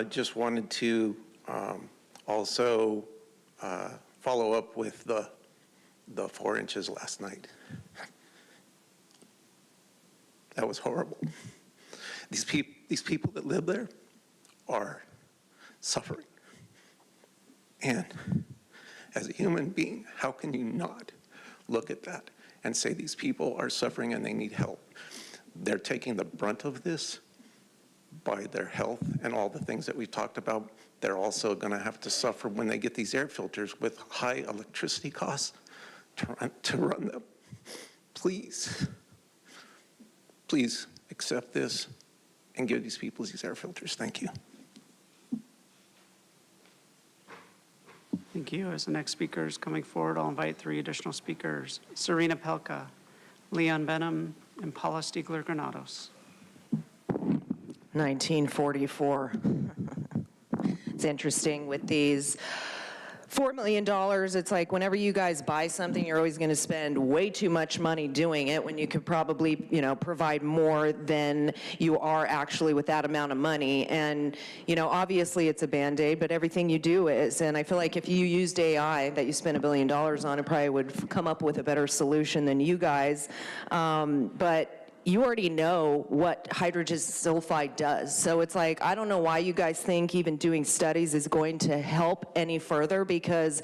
Just wanted to also follow up with the 4 inches last night. That was horrible. These people that live there are suffering. And as a human being, how can you not look at that and say these people are suffering and they need help? They're taking the brunt of this, by their health and all the things that we talked about. They're also going to have to suffer when they get these air filters with high electricity costs to run them. Please, please accept this and give these people these air filters. Thank you. Thank you. As the next speaker is coming forward, I'll invite 3 additional speakers: Serena Pelka, Leon Benham, and Paula Stiegler-Granados. 1944. It's interesting with these $4 million, it's like whenever you guys buy something, you're always going to spend way too much money doing it when you could probably, you know, provide more than you are actually with that amount of money. And, you know, obviously it's a Band-Aid, but everything you do is. And I feel like if you used AI that you spent $1 billion on, it probably would come up with a better solution than you guys. But you already know what hydrogen sulfide does. So it's like, I don't know why you guys think even doing studies is going to help any further, because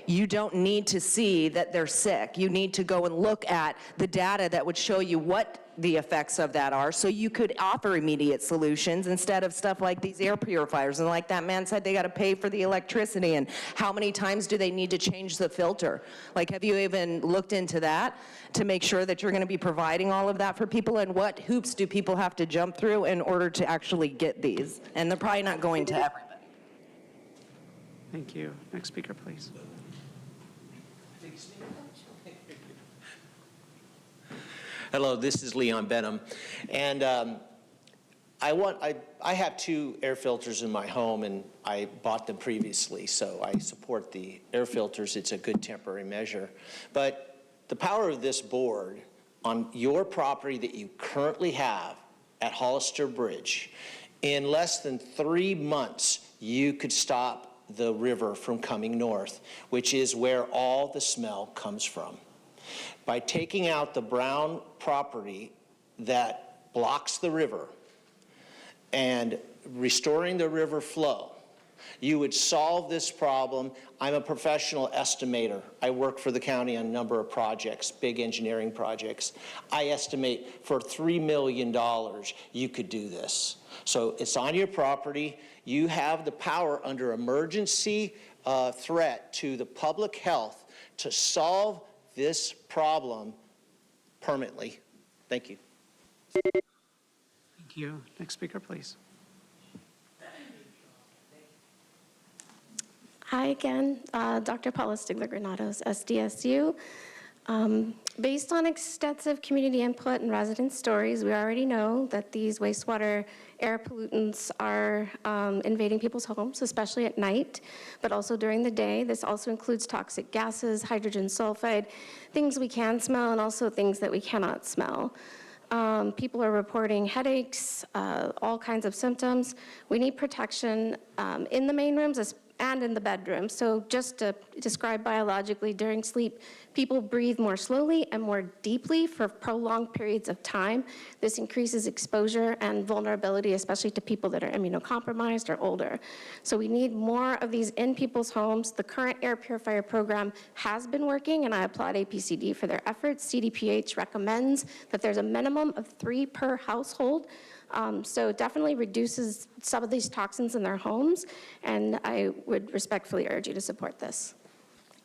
you don't need to see that they're sick. You need to go and look at the data that would show you what the effects of that are, so you could offer immediate solutions instead of stuff like these air purifiers. And like that man said, they got to pay for the electricity, and how many times do they need to change the filter? Like, have you even looked into that to make sure that you're going to be providing all of that for people? And what hoops do people have to jump through in order to actually get these? And they're probably not going to everybody. Thank you. Next speaker, please. Hello, this is Leon Benham, and I have 2 air filters in my home, and I bought them previously, so I support the air filters. It's a good temporary measure. But the power of this board on your property that you currently have at Hollister Bridge, in less than 3 months, you could stop the river from coming north, which is where all the smell comes from. By taking out the brown property that blocks the river and restoring the river flow, you would solve this problem. I'm a professional estimator. I work for the county on a number of projects, big engineering projects. I estimate for $3 million you could do this. So it's on your property. You have the power under emergency threat to the public health to solve this problem permanently. Thank you. Thank you. Next speaker, please. Hi again, Dr. Paula Stiegler-Granados, SDSU. Based on extensive community input and resident stories, we already know that these wastewater air pollutants are invading people's homes, especially at night, but also during the day. This also includes toxic gases, hydrogen sulfide, things we can smell, and also things that we cannot smell. People are reporting headaches, all kinds of symptoms. We need protection in the main rooms and in the bedroom. So just to describe biologically, during sleep, people breathe more slowly and more deeply for prolonged periods of time. This increases exposure and vulnerability, especially to people that are immunocompromised or older. So we need more of these in people's homes. The current air purifier program has been working, and I applaud APCD for their efforts. CDPH recommends that there's a minimum of 3 per household. So it definitely reduces some of these toxins in their homes, and I would respectfully urge you to support this.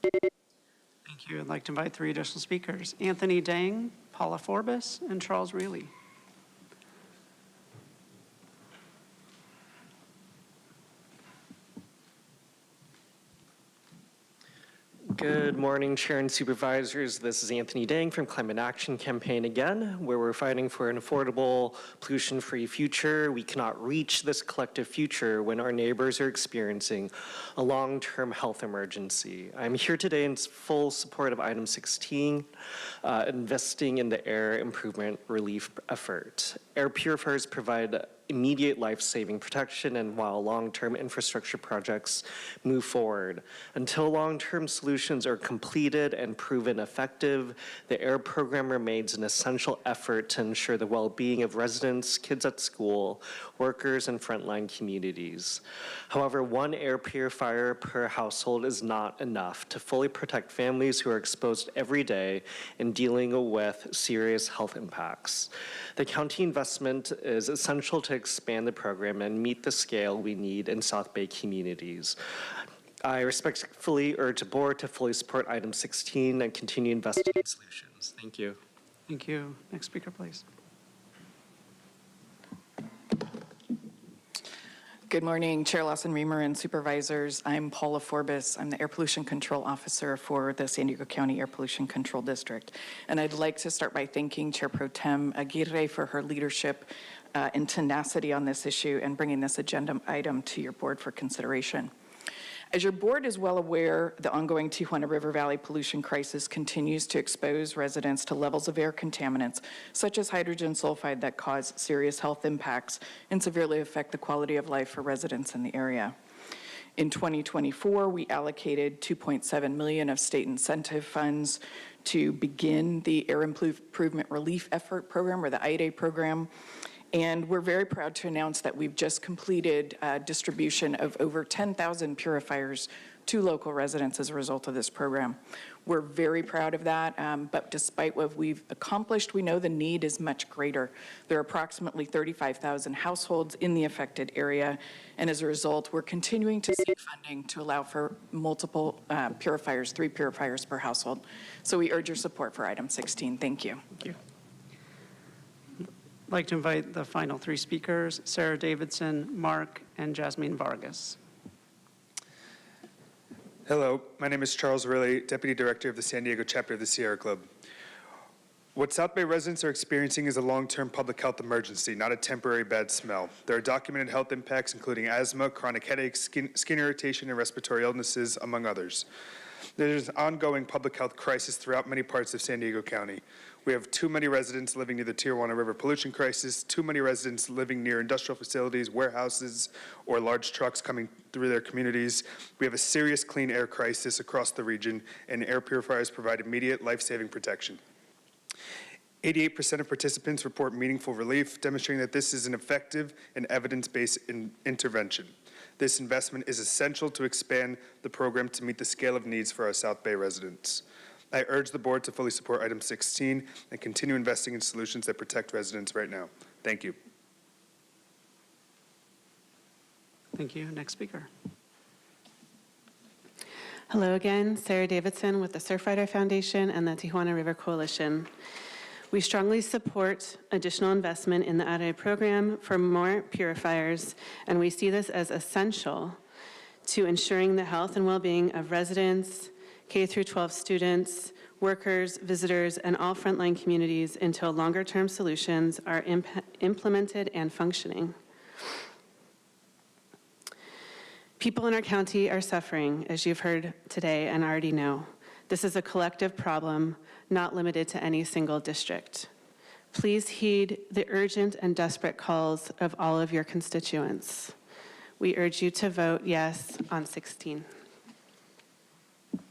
Thank you. I'd like to invite 3 additional speakers: Anthony Dang, Paula Forbes, and Charles Reilly. Good morning, Chair and Supervisors. This is Anthony Dang from Climate Action Campaign again, where we're fighting for an affordable, pollution-free future. We cannot reach this collective future when our neighbors are experiencing a long-term health emergency. I'm here today in full support of item 16, investing in the air improvement relief effort. Air purifiers provide immediate life-saving protection, and while long-term infrastructure projects move forward. Until long-term solutions are completed and proven effective, the AIR program remains an essential effort to ensure the well-being of residents, kids at school, workers, and frontline communities. However, 1 air purifier per household is not enough to fully protect families who are exposed every day and dealing with serious health impacts. The county invests investment is essential to expand the program and meet the scale we need in South Bay communities. I respectfully urge the board to fully support item 16 and continue investing in solutions. Thank you. Thank you. Next speaker, please. Good morning, Chair Lawson-Remer and Supervisors. I'm Paula Forbes. I'm the Air Pollution Control Officer for the San Diego County Air Pollution Control District. And I'd like to start by thanking Chair Pro Tem Aguirre for her leadership and tenacity on this issue and bringing this agenda item to your board for consideration. As your board is well aware, the ongoing Tijuana River Valley pollution crisis continues to expose residents to levels of air contaminants, such as hydrogen sulfide, that cause serious health impacts and severely affect the quality of life for residents in the area. In 2024, we allocated $2.7 million of state incentive funds to begin the Air Improvement Relief Effort Program, or the IDA program. And we're very proud to announce that we've just completed distribution of over 10,000 purifiers to local residents as a result of this program. We're very proud of that, but despite what we've accomplished, we know the need is much greater. There are approximately 35,000 households in the affected area, and as a result, we're continuing to seek funding to allow for multiple purifiers, 3 purifiers per household. So we urge your support for item 16. Thank you. Thank you. I'd like to invite the final 3 speakers, Sarah Davidson, Mark, and Jasmine Vargas. Hello, my name is Charles Riley, Deputy Director of the San Diego chapter of the Sierra Club. What South Bay residents are experiencing is a long-term public health emergency, not a temporary bad smell. There are documented health impacts, including asthma, chronic headaches, skin irritation, and respiratory illnesses, among others. There's an ongoing public health crisis throughout many parts of San Diego County. We have too many residents living near the Tijuana River pollution crisis, too many residents living near industrial facilities, warehouses, or large trucks coming through their communities. We have a serious clean air crisis across the region, and air purifiers provide immediate life-saving protection. 88% of participants report meaningful relief, demonstrating that this is an effective and evidence-based intervention. This investment is essential to expand the program to meet the scale of needs for our South Bay residents. I urge the board to fully support item 16 and continue investing in solutions that protect residents right now. Thank you. Thank you. Next speaker. Hello again, Sarah Davidson with the Surfrider Foundation and the Tijuana River Coalition. We strongly support additional investment in the ADA program for more purifiers, and we see this as essential to ensuring the health and well-being of residents, K-12 students, workers, visitors, and all frontline communities until longer-term solutions are implemented and functioning. People in our county are suffering, as you've heard today and already know. This is a collective problem, not limited to any single district. Please heed the urgent and desperate calls of all of your constituents. We urge you to vote yes on 16.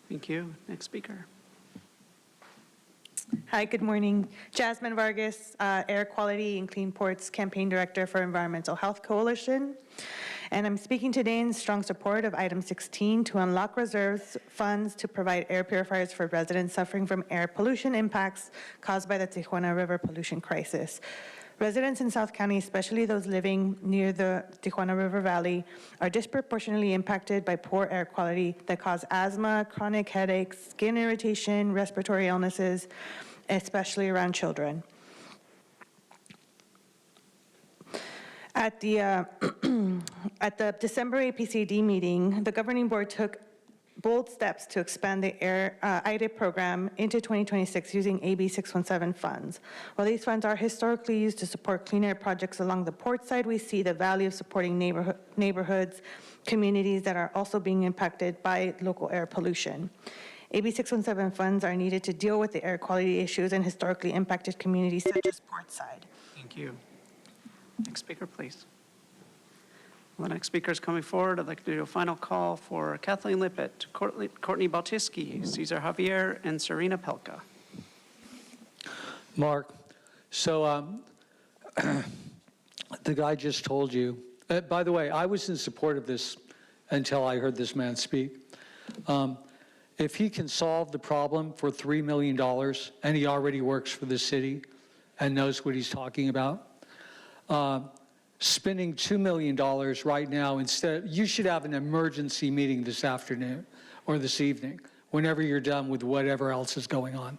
Thank you. Next speaker. Hi, good morning. Jasmine Vargas, Air Quality and Clean Ports Campaign Director for Environmental Health Coalition. And I'm speaking today in strong support of item 16 to unlock reserves funds to provide air purifiers for residents suffering from air pollution impacts caused by the Tijuana River pollution crisis. Residents in South County, especially those living near the Tijuana River Valley, are disproportionately impacted by poor air quality that cause asthma, chronic headaches, skin irritation, respiratory illnesses, especially around children. At the December APCD meeting, the governing board took bold steps to expand the IDA program into 2026 using AB 617 funds. While these funds are historically used to support clean air projects along the port side, we see the value of supporting neighborhoods, communities that are also being impacted by local air pollution. AB 617 funds are needed to deal with the air quality issues in historically impacted communities such as port side. Thank you. Next speaker, please. Well, the next speaker is coming forward. I'd like to do a final call for Kathleen Lippett, Courtney Baltiski, Cesar Javier, and Serena Pelka. Mark, so the guy just told you, by the way, I was in support of this until I heard this man speak. If he can solve the problem for $3 million, and he already works for the city and knows what he's talking about, spending $2 million right now instead. You should have an emergency meeting this afternoon or this evening, whenever you're done with whatever else is going on,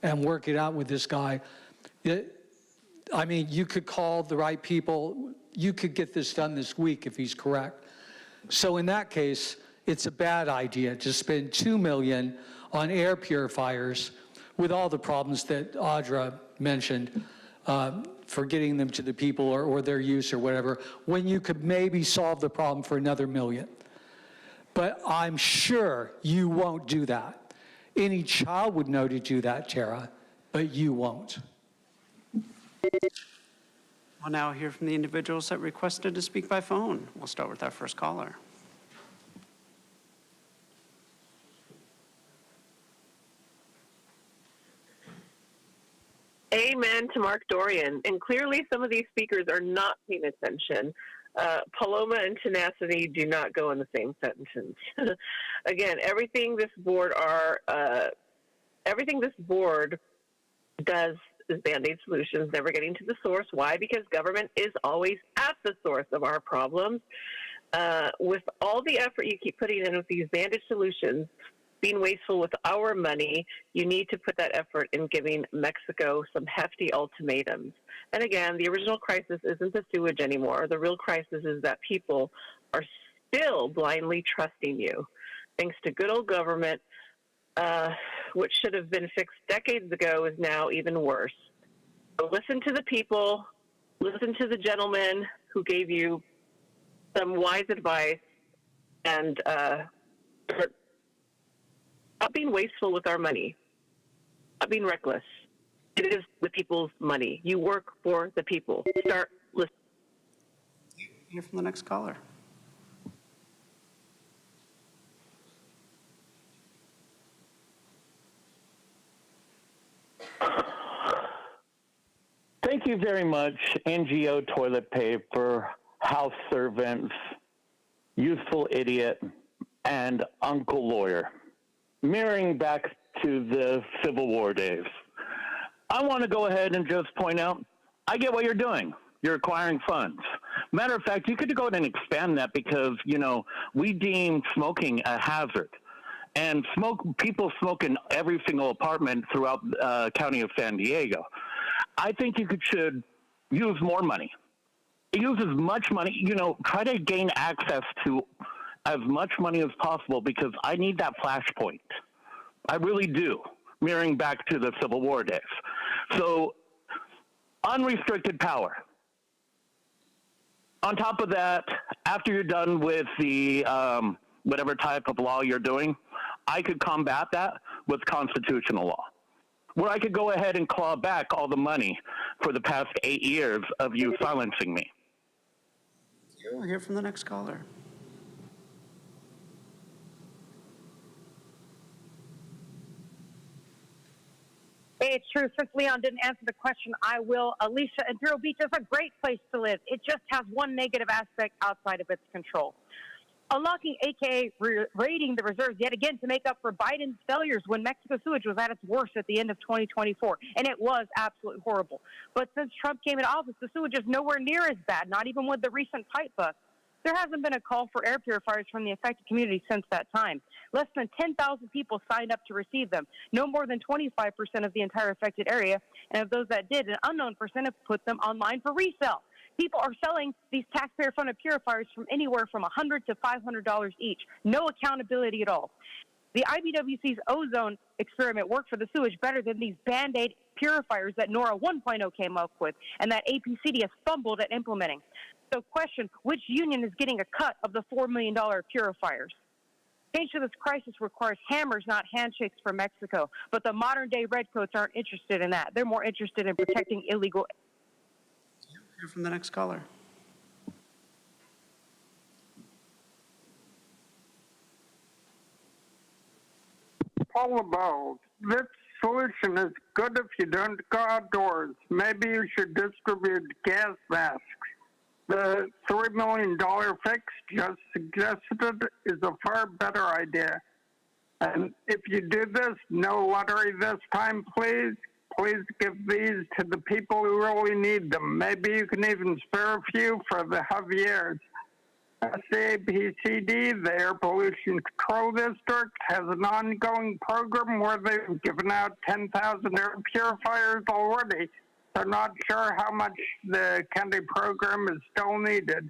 and work it out with this guy. I mean, you could call the right people. You could get this done this week if he's correct. So in that case, it's a bad idea to spend $2 million on air purifiers with all the problems that Audra mentioned, for getting them to the people or their use or whatever, when you could maybe solve the problem for another $1 million. But I'm sure you won't do that. Any child would know to do that, Tara, but you won't. We'll now hear from the individuals that requested to speak by phone. We'll start with our first caller. Amen to Mark Dorian. And clearly some of these speakers are not paying attention. Paloma and tenacity do not go in the same sentence. Again, everything this board does is Band-Aid solutions, never getting to the source. Why? Because government is always at the source of our problems. With all the effort you keep putting in with these Band-Aid solutions, being wasteful with our money, you need to put that effort in giving Mexico some hefty ultimatums. And again, the original crisis isn't the sewage anymore. The real crisis is that people are still blindly trusting you. Thanks to good old government, which should have been fixed decades ago is now even worse. So listen to the people, listen to the gentleman who gave you some wise advice, and not being wasteful with our money, not being reckless. It is the people's money. You work for the people. Start listening. Hear from the next caller. Thank you very much, NGO toilet paper, house servants, useful idiot, and uncle lawyer. Mirroring back to the Civil War days, I want to go ahead and just point out, I get what you're doing. You're acquiring funds. Matter of fact, you could go ahead and expand that because, you know, we deem smoking a hazard. And people smoke in every single apartment throughout the county of San Diego. I think you should use more money. Use as much money, you know, try to gain access to as much money as possible because I need that flashpoint. I really do, mirroring back to the Civil War days. So, unrestricted power. On top of that, after you're done with the whatever type of law you're doing, I could combat that with constitutional law, where I could go ahead and claw back all the money for the past 8 years of you silencing me. We'll hear from the next caller. Hey, it's true. Since Leon didn't answer the question, I will. Alicia, Vero Beach is a great place to live. It just has one negative aspect outside of its control. Unlocking, a.k.a. raiding the reserves yet again to make up for Biden's failures when Mexico sewage was at its worst at the end of 2024. And it was absolutely horrible. But since Trump came into office, the sewage is nowhere near as bad, not even with the recent pipe bust. There hasn't been a call for air purifiers from the affected community since that time. Less than 10,000 people signed up to receive them. No more than 25% of the entire affected area. And of those that did, an unknown percent have put them online for resale. People are selling these taxpayer-funded purifiers from anywhere from $100 to $500 each. No accountability at all. The IBWC's ozone experiment worked for the sewage better than these Band-Aid purifiers that NORA 1.0 came up with and that APCD has fumbled at implementing. So question, which union is getting a cut of the $4 million purifiers? Change to this crisis requires hammers, not handshakes for Mexico. But the modern-day redcoats aren't interested in that. They're more interested in protecting illegal. Hear from the next caller. All about this solution is good if you don't go outdoors. Maybe you should distribute gas masks. The $3 million fix just suggested is a far better idea. And if you do this, no lottery this time, please. Please give these to the people who really need them. Maybe you can even spare a few for the Javieres. SAPCD, the Air Pollution Control District, has an ongoing program where they've given out 10,000 air purifiers already. They're not sure how much the county program is still needed.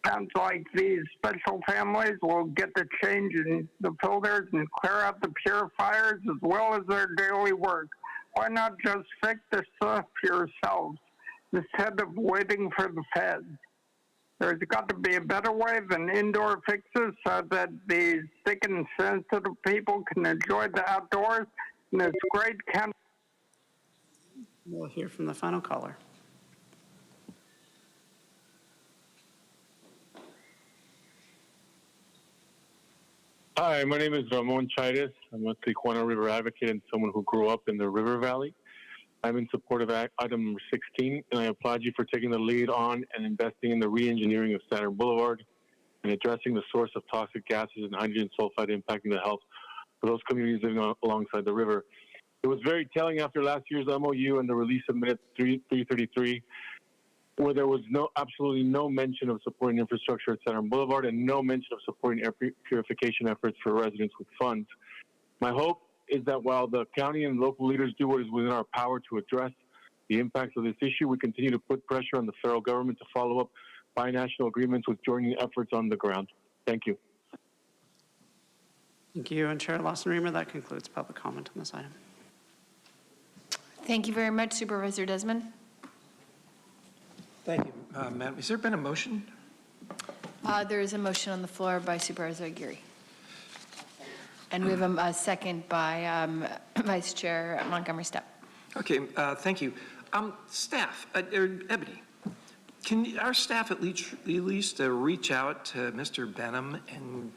Sounds like these special families will get to change in the filters and clear out the purifiers as well as their daily work. Why not just fix the stuff yourselves instead of waiting for the feds? There's got to be a better way than indoor fixes so that these sick and sensitive people can enjoy the outdoors in this great county. We'll hear from the final caller. Hi, my name is Ramon Chaires. I'm a Tijuana River advocate and someone who grew up in the River Valley. I'm in support of item number 16, and I applaud you for taking the lead on and investing in the re-engineering of Saturn Boulevard and addressing the source of toxic gases and hydrogen sulfide impacting the health for those communities living alongside the river. It was very telling after last year's MOU and the release of minute 333, where there was absolutely no mention of supporting infrastructure at Saturn Boulevard and no mention of supporting air purification efforts for residents with funds. My hope is that while the county and local leaders do what is within our power to address the impacts of this issue, we continue to put pressure on the federal government to follow up binational agreements with joining efforts on the ground. Thank you. Thank you. And Chair Lawson-Remer, that concludes public comment on this item. Thank you very much, Supervisor Desmond. Thank you, Madam. Has there been a motion? There is a motion on the floor by Supervisor Aguirre. And we have a second by Vice Chair Montgomery Stepp. Okay, thank you. Staff, Ebony, can our staff at least reach out to Mr. Benham and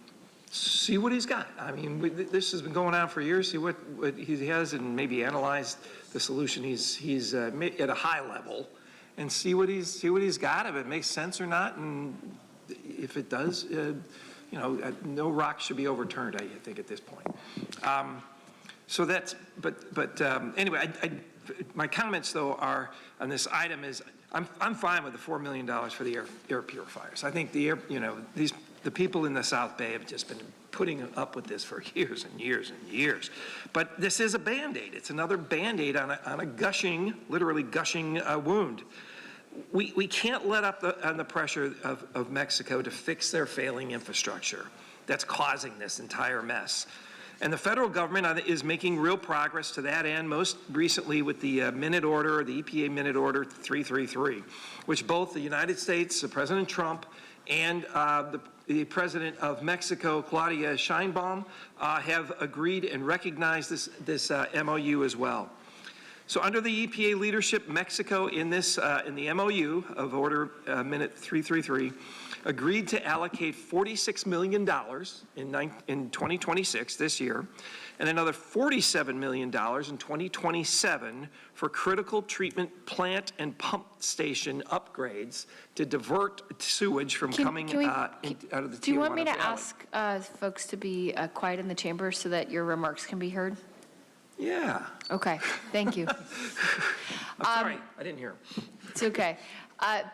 see what he's got? I mean, this has been going on for years. See what he has, and maybe analyze the solution he's at a high level, and see what he's got. If it makes sense or not, and if it does, you know, no rock should be overturned, I think, at this point. So that's, anyway, my comments, though, are on this item is, I'm fine with the $4 million for the air purifiers. I think the people in the South Bay have just been putting up with this for years and years and years. But this is a Band-Aid. It's another Band-Aid on a gushing, literally gushing wound. We can't let up on the pressure of Mexico to fix their failing infrastructure that's causing this entire mess. And the federal government is making real progress to that end, most recently with the minute order, the EPA minute order 333, which both the United States, President Trump, and the President of Mexico, Claudia Sheinbaum, have agreed and recognized this MOU as well. So under the EPA leadership, Mexico in the MOU of Order Minute 333 agreed to allocate $46 million in 2026, this year, and another $47 million in 2027 for critical treatment plant and pump station upgrades to divert sewage from coming out of the Tijuana Valley. Do you want me to ask folks to be quiet in the chamber so that your remarks can be heard? Yeah. Okay, thank you. I'm sorry, I didn't hear. It's okay.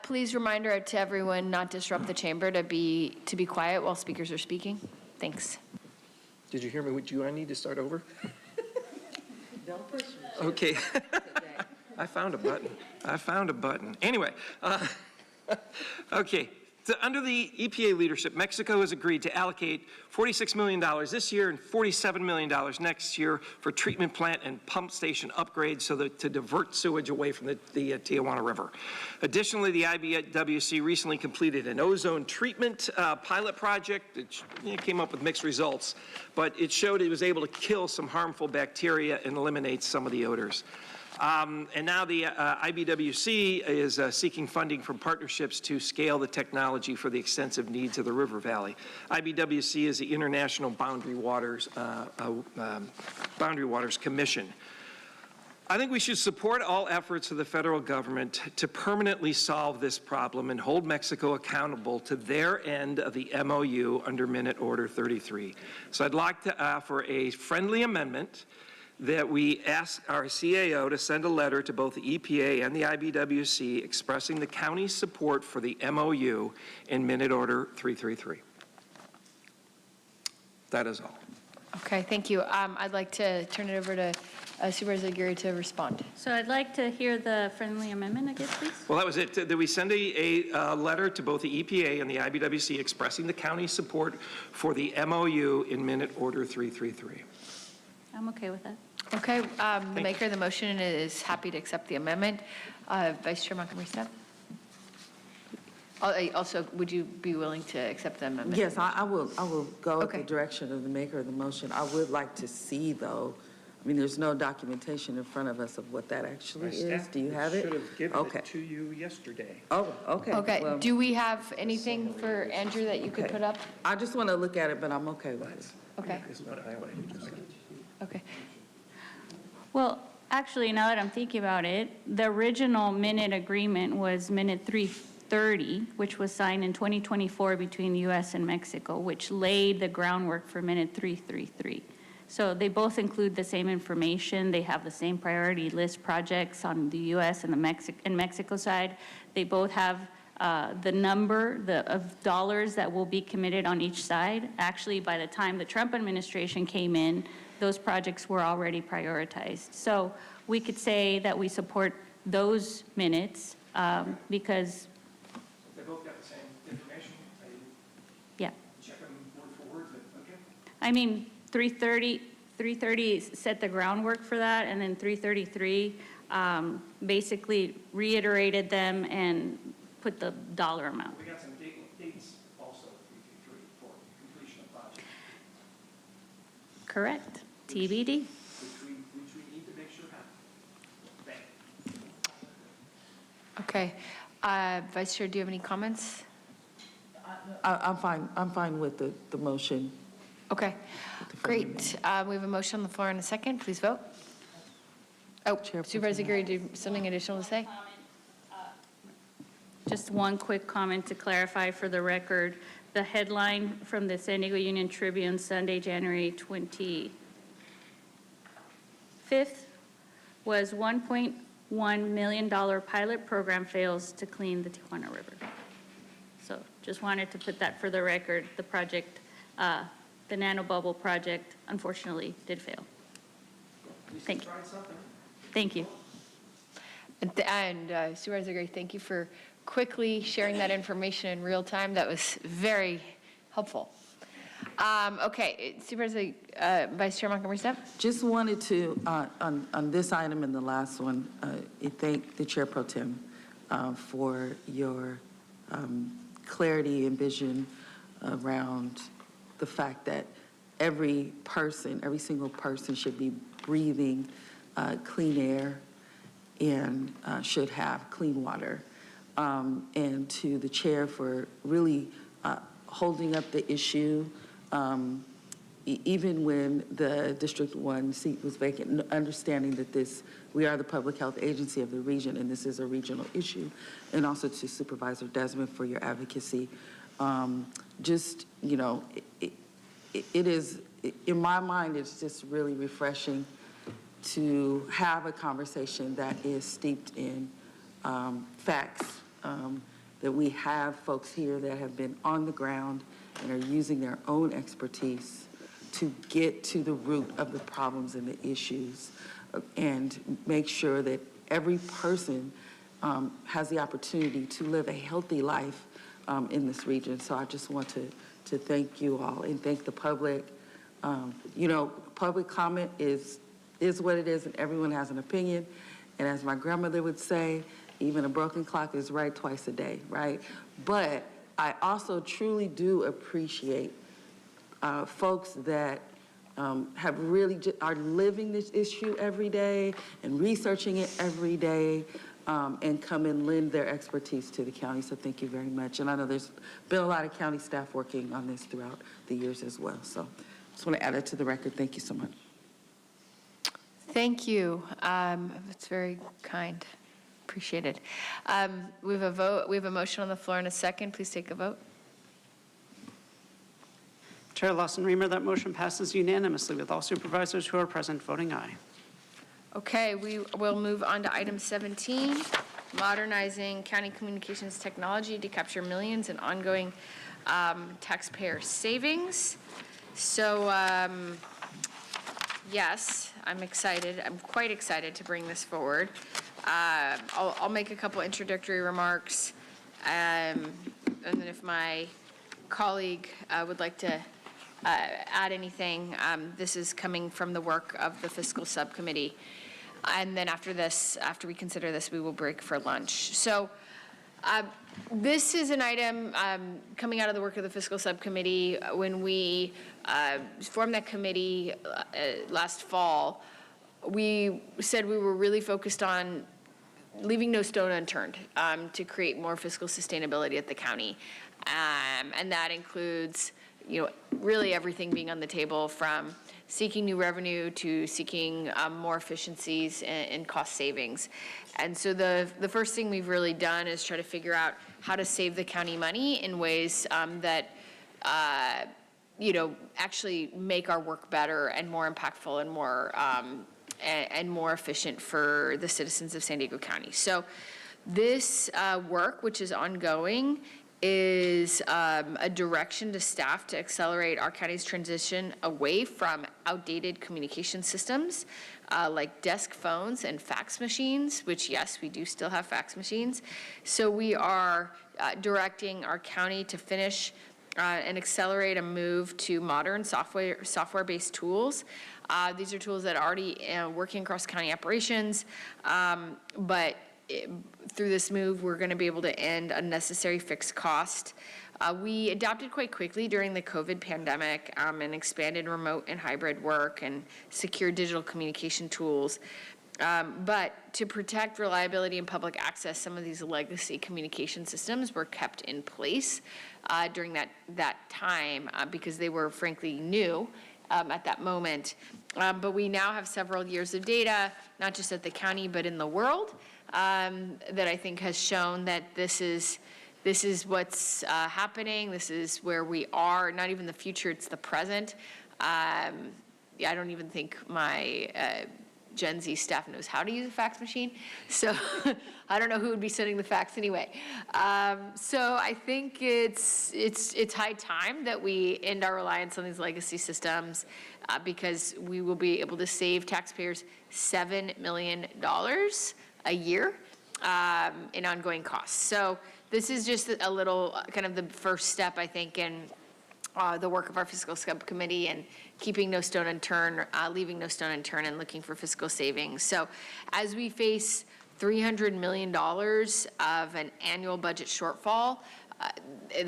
Please reminder to everyone not disrupt the chamber, to be quiet while speakers are speaking. Thanks. Did you hear me? Do I need to start over? Don't push me. Okay. I found a button. Anyway, okay. So under the EPA leadership, Mexico has agreed to allocate $46 million this year and $47 million next year for treatment plant and pump station upgrades to divert sewage away from the Tijuana River. Additionally, the IBWC recently completed an ozone treatment pilot project. It came up with mixed results, but it showed it was able to kill some harmful bacteria and eliminate some of the odors. And now the IBWC is seeking funding from partnerships to scale the technology for the extensive needs of the River Valley. IBWC is the International Boundary Waters Commission. I think we should support all efforts of the federal government to permanently solve this problem and hold Mexico accountable to their end of the MOU under Minute Order 33. So I'd like to offer a friendly amendment that we ask our CAO to send a letter to both the EPA and the IBWC expressing the county's support for the MOU in Minute Order 333. That is all. Okay, thank you. I'd like to turn it over to Supervisor Aguirre to respond. So I'd like to hear the friendly amendment again, please. Well, that was it. That we send a letter to both the EPA and the IBWC expressing the county's support for the MOU in Minute Order 333. I'm okay with that. Okay, the maker of the motion is happy to accept the amendment. Vice Chair Montgomery Stepp? Also, would you be willing to accept the amendment? Yes, I will go in the direction of the maker of the motion. I would like to see, though, I mean, there's no documentation in front of us of what that actually is. Do you have it? Should have given it to you yesterday. Oh, okay. Okay, Well, do we have anything for Andrew that you could okay. put up? I just want to look at it, but I'm okay with it. Okay. Okay. Well, actually, now that I'm thinking about it, the original minute agreement was minute 330, which was signed in 2024 between the U.S. and Mexico, which laid the groundwork for minute 333. So they both include the same information. They have the same priority list projects on the U.S. and the Mexico side. They both have the number of dollars that will be committed on each side. Actually, by the time the Trump administration came in, those projects were already prioritized. So we could say that we support those minutes because. They both got the same information. Yeah. Check them word for word, but okay. I mean, 330 set the groundwork for that, and then 333 basically reiterated them and put the dollar amount. We got some dates also, 333, for completion of project. Correct. TBD. Which we need to make sure happen. Okay. Vice Chair, do you have any comments? I'm fine with the motion. Okay, great. We have a motion on the floor in a second. Please vote. Oh, Supervisor Aguirre, do you have something additional to say? Just one quick comment to clarify for the record. The headline from the San Diego Union Tribune, Sunday, January 25th, was $1.1 million pilot program fails to clean the Tijuana River. So just wanted to put that for the record. The project, the nanobubble project, unfortunately, did fail. Thank you. Thank you. And Supervisor Aguirre, thank you for quickly sharing that information in real time. That was very helpful. Okay, Supervisor, Vice Chair Montgomery Stepp? Just wanted to, on this item and the last one, thank the Chair Pro Tem for your clarity and vision around the fact that every single person should be breathing clean air and should have clean water. And to the chair for really holding up the issue, even when the District 1 seat was vacant, understanding that we are the public health agency of the region and this is a regional issue, and also to Supervisor Desmond for your advocacy. Just, you know, it is, in my mind, it's just really refreshing to have a conversation that is steeped in facts, that we have folks here that have been on the ground and are using their own expertise to get to the root of the problems and the issues and make sure that every person has the opportunity to live a healthy life in this region. So I just want to thank you all and thank the public. You know, public comment is what it is, and everyone has an opinion. And as my grandmother would say, even a broken clock is right twice a day, right? But I also truly do appreciate folks that have really are living this issue every day and researching it every day and come and lend their expertise to the county. So thank you very much. And I know there's been a lot of county staff working on this throughout the years as well. So just want to add it to the record. Thank you so much. Thank you. It's very kind. Appreciate it. We have a vote. We have a motion on the floor in a second. Please take a vote. Chair Lawson Remer, that motion passes unanimously with all supervisors who are present voting aye. Okay, we will move on to item 17, modernizing county communications technology to capture millions in ongoing taxpayer savings. So, yes, I'm excited. I'm quite excited to bring this forward. I'll make a couple introductory remarks, and then if my colleague would like to add anything, this is coming from the work of the fiscal subcommittee. And then after this, after we consider this, we will break for lunch. So this is an item coming out of the work of the fiscal subcommittee. When we formed that committee last fall, we said we were really focused on leaving no stone unturned to create more fiscal sustainability at the county. And that includes, really everything being on the table, from seeking new revenue to seeking more efficiencies and cost savings. And so the first thing we've really done is try to figure out how to save the county money in ways that actually make our work better and more impactful and more efficient for the citizens of San Diego County. So this work, which is ongoing, is a direction to staff to accelerate our county's transition away from outdated communication systems like desk phones and fax machines, which, yes, we do still have fax machines. So we are directing our county to finish and accelerate a move to modern software-based tools. These are tools that are already working across county operations, but through this move, we're going to be able to end unnecessary fixed cost. We adapted quite quickly during the COVID pandemic and expanded remote and hybrid work and secure digital communication tools. But to protect reliability and public access, some of these legacy communication systems were kept in place during that time because they were frankly new at that moment. But we now have several years of data, not just at the county, but in the world, that I think has shown that this is what's happening. This is where we are, not even the future, it's the present. I don't even think my Gen Z staff knows how to use a fax machine. So I don't know who would be sending the fax anyway. So I think it's high time that we end our reliance on these legacy systems because we will be able to save taxpayers $7 million a year in ongoing costs. So this is just a little kind of the first step, I think, in the work of our fiscal subcommittee and keeping no stone unturned, leaving no stone unturned, and looking for fiscal savings. So as we face $300 million of an annual budget shortfall,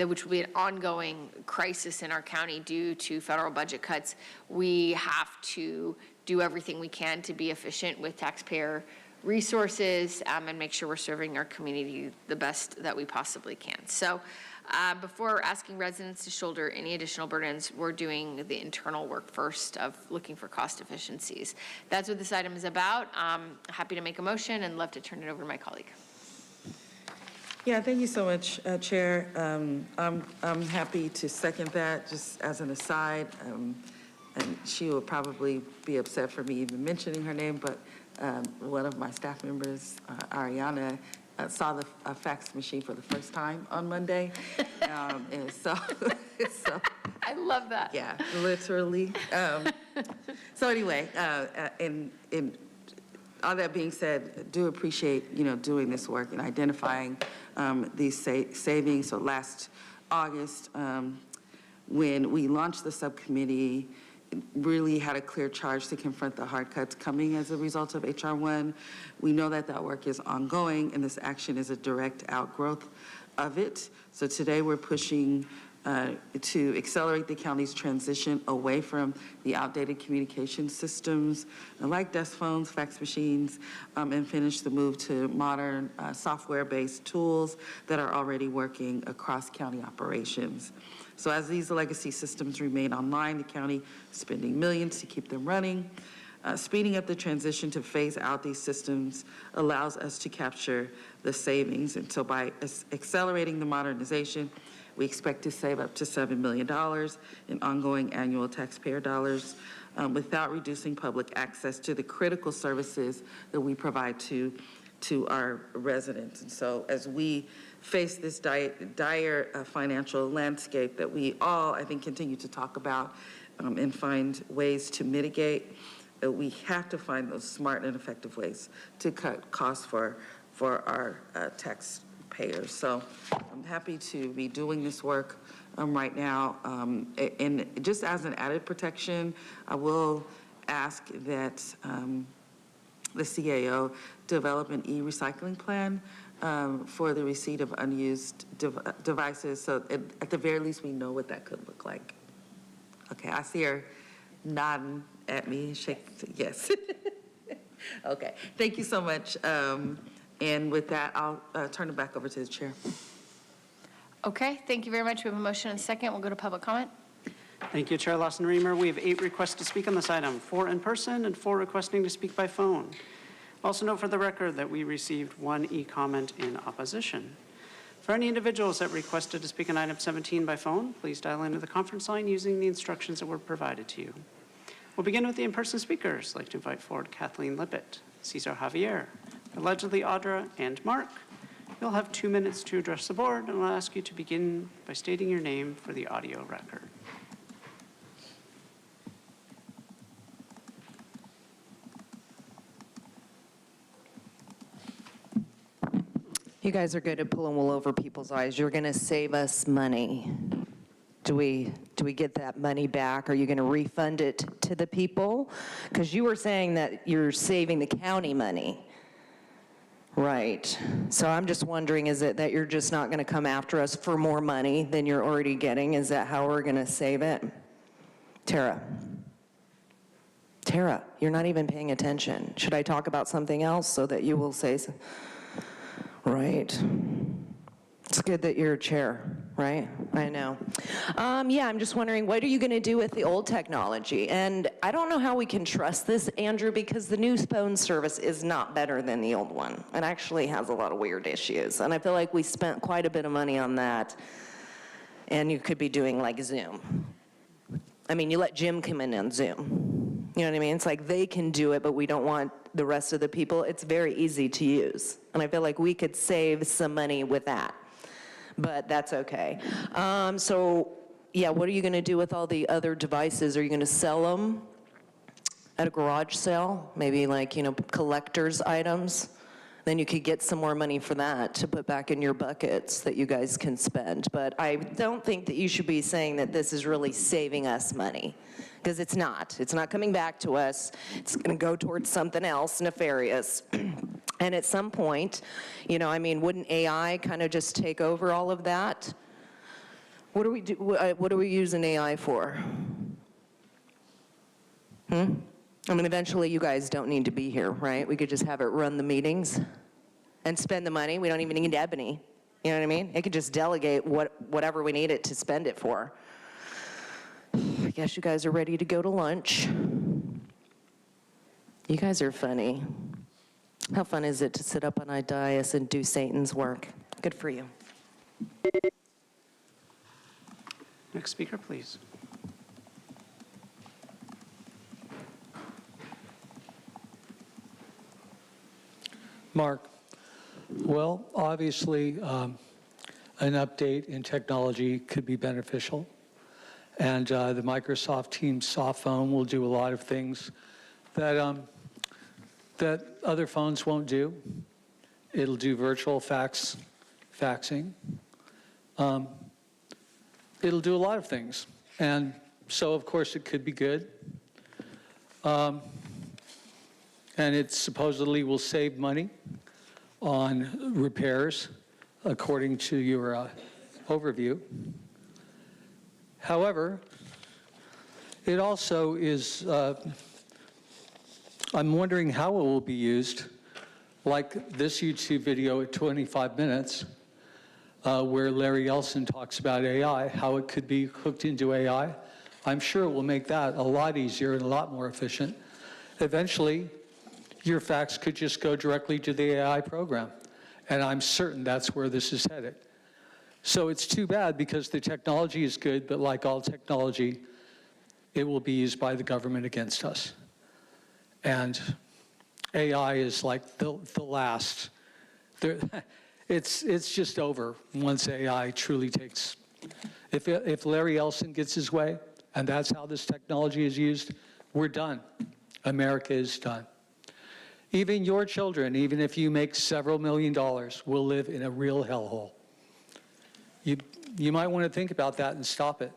which will be an ongoing crisis in our county due to federal budget cuts, we have to do everything we can to be efficient with taxpayer resources and make sure we're serving our community the best that we possibly can. So before asking residents to shoulder any additional burdens, we're doing the internal work first of looking for cost efficiencies. That's what this item is about. Happy to make a motion and love to turn it over to my colleague. Yeah, thank you so much, Chair. I'm happy to second that. Just as an aside, and she will probably be upset for me even mentioning her name, but one of my staff members, Ariana, saw the fax machine for the first time on Monday. And so I love that. Yeah, literally. So anyway, and all that being said, do appreciate, doing this work and identifying these savings. So last August, when we launched the subcommittee, really had a clear charge to confront the hard cuts coming as a result of H.R. 1. We know that work is ongoing, and this action is a direct outgrowth of it. So today we're pushing to accelerate the county's transition away from the outdated communication systems like desk phones, fax machines, and finish the move to modern software-based tools that are already working across county operations. So as these legacy systems remain online, the county is spending millions to keep them running. Speeding up the transition to phase out these systems allows us to capture the savings. And so by accelerating the modernization, We expect to save up to $7 million in ongoing annual taxpayer dollars without reducing public access to the critical services that we provide to our residents. And so as we face this dire financial landscape that we all, I think, continue to talk about and find ways to mitigate, we have to find those smart and effective ways to cut costs for our taxpayers. So I'm happy to be doing this work right now. And just as an added protection, I will ask that the CAO develop an e-recycling plan for the receipt of unused devices. So at the very least, we know what that could look like. Okay, I see her nodding at me, yes. Okay, thank you so much. And with that, I'll turn it back over to the chair. Okay, thank you very much. We have a motion and a second. We'll go to public comment. Thank you, Chair Lawson-Remer. We have 8 requests to speak on this item, 4 in person and 4 requesting to speak by phone. Also note for the record that we received 1 e-comment in opposition. For any individuals that requested to speak on item 17 by phone, please dial into the conference line using the instructions that were provided to you. We'll begin with the in-person speakers. I'd like to invite forward Kathleen Lippett, Cesar Javier, allegedly Audra, and Mark. You'll have 2 minutes to address the board, and I'll ask you to begin by stating your name for the audio record. You guys are good at pulling wool over people's eyes. You're going to save us money. Do we get that money back? Are you going to refund it to the people? Because you were saying that you're saving the county money. Right. So I'm just wondering, is it that you're just not going to come after us for more money than you're already getting? Is that how we're going to save it? Tara, you're not even paying attention. Should I talk about something else so that you will say so? Right. It's good that you're a chair, right? I know. Yeah, I'm just wondering, what are you going to do with the old technology? And I don't know how we can trust this, Andrew, because the new phone service is not better than the old one. It actually has a lot of weird issues. And I feel like we spent quite a bit of money on that. And you could be doing like Zoom. I mean, you let Jim come in on Zoom. You know what I mean? It's like they can do it, but we don't want the rest of the people. It's very easy to use. And I feel like we could save some money with that. But that's okay. So, yeah, what are you going to do with all the other devices? Are you going to sell them at a garage sale? Maybe like, collector's items? Then you could get some more money for that to put back in your buckets that you guys can spend. But I don't think that you should be saying that this is really saving us money, because it's not. It's not coming back to us. It's going to go towards something else nefarious. And at some point, wouldn't AI kind of just take over all of that? What do we do? What are we using AI for? Eventually you guys don't need to be here, right? We could just have it run the meetings and spend the money. We don't even need Ebony. You know what I mean? It could just delegate whatever we need it to spend it for. I guess you guys are ready to go to lunch. You guys are funny. How fun is it to sit up on a dais and do Satan's work? Good for you. Next speaker, please. Mark, well, obviously, an update in technology could be beneficial. And the Microsoft Teams soft phone will do a lot of things that, that other phones won't do. It'll do virtual faxing. It'll do a lot of things. And so, of course, it could be good. And it supposedly will save money on repairs, according to your overview. However, it also is, I'm wondering how it will be used, like this YouTube video at 25 minutes, where Larry Ellison talks about AI, how it could be hooked into AI. I'm sure it will make that a lot easier and a lot more efficient. Eventually, your fax could just go directly to the AI program. And I'm certain that's where this is headed. So it's too bad because the technology is good, but like all technology, it will be used by the government against us. And AI is like the last. It's just over once AI truly takes. If Larry Ellison gets his way, and that's how this technology is used, we're done. America is done. Even your children, even if you make several $1 million, will live in a real hellhole. You might want to think about that and stop it.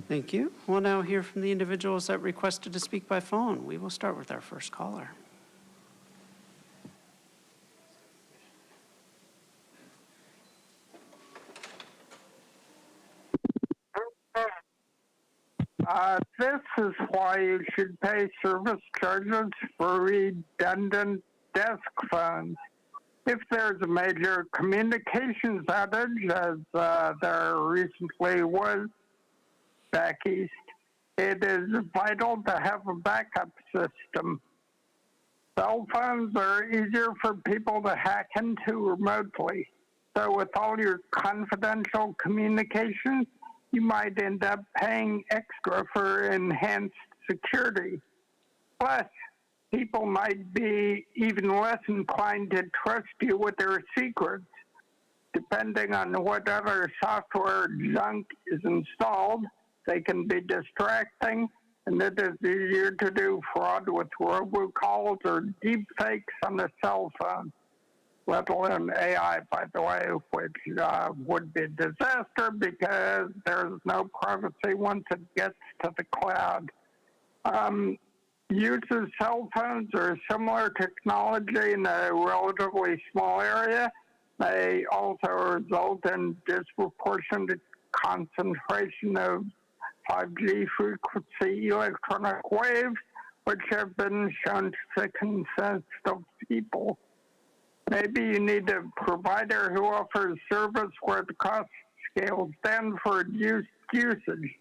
Thank you. We'll now hear from the individuals that requested to speak by phone. We will start with our first caller. This is why you should pay service charges for redundant desk phones. If there's a major communications outage, as there recently was back east, it is vital to have a backup system. Cell phones are easier for people to hack into remotely. So with all your confidential communications, you might end up paying extra for enhanced security. Plus, people might be even less inclined to trust you with their secrets. Depending on what other software junk is installed, they can be distracting, and it is easier to do fraud with robocalls or deep fakes on the cell phone, let alone AI, by the way, which would be a disaster because there's no privacy once it gets to the cloud. Use of cell phones or similar technology in a relatively small area may also result in disproportionate concentration of 5G frequency electronic waves, which have been shown to consist of people. Maybe you need a provider who offers service where the cost scales down for usage,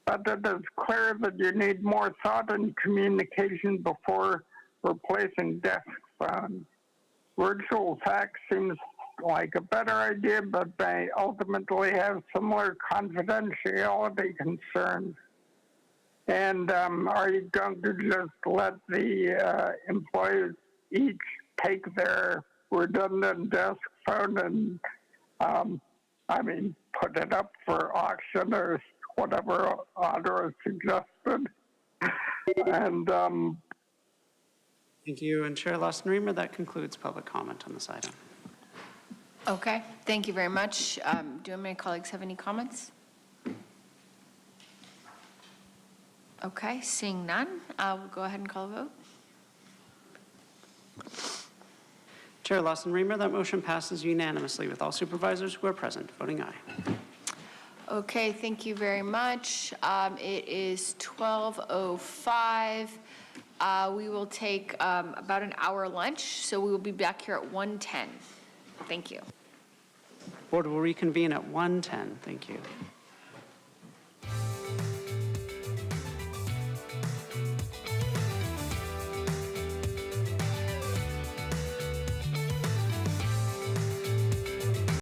but it is clear that you need more thought and communication before replacing desk phones. Virtual fax seems like a better idea, but may ultimately have similar confidentiality concerns. And are you going to just let the employees each take their redundant desk phone and, put it up for auction or whatever Audra suggested? And Thank you. And Chair Lawson-Remer, that concludes public comment on this item. Okay, thank you very much. Do my colleagues have any comments? Okay, seeing none, we'll go ahead and call a vote. Chair Lawson-Remer, that motion passes unanimously with all supervisors who are present voting aye. Okay, thank you very much. It is 12:05. We will take about an hour lunch, so we will be back here at 1:10. Thank you. Board will reconvene at 1:10. Thank you.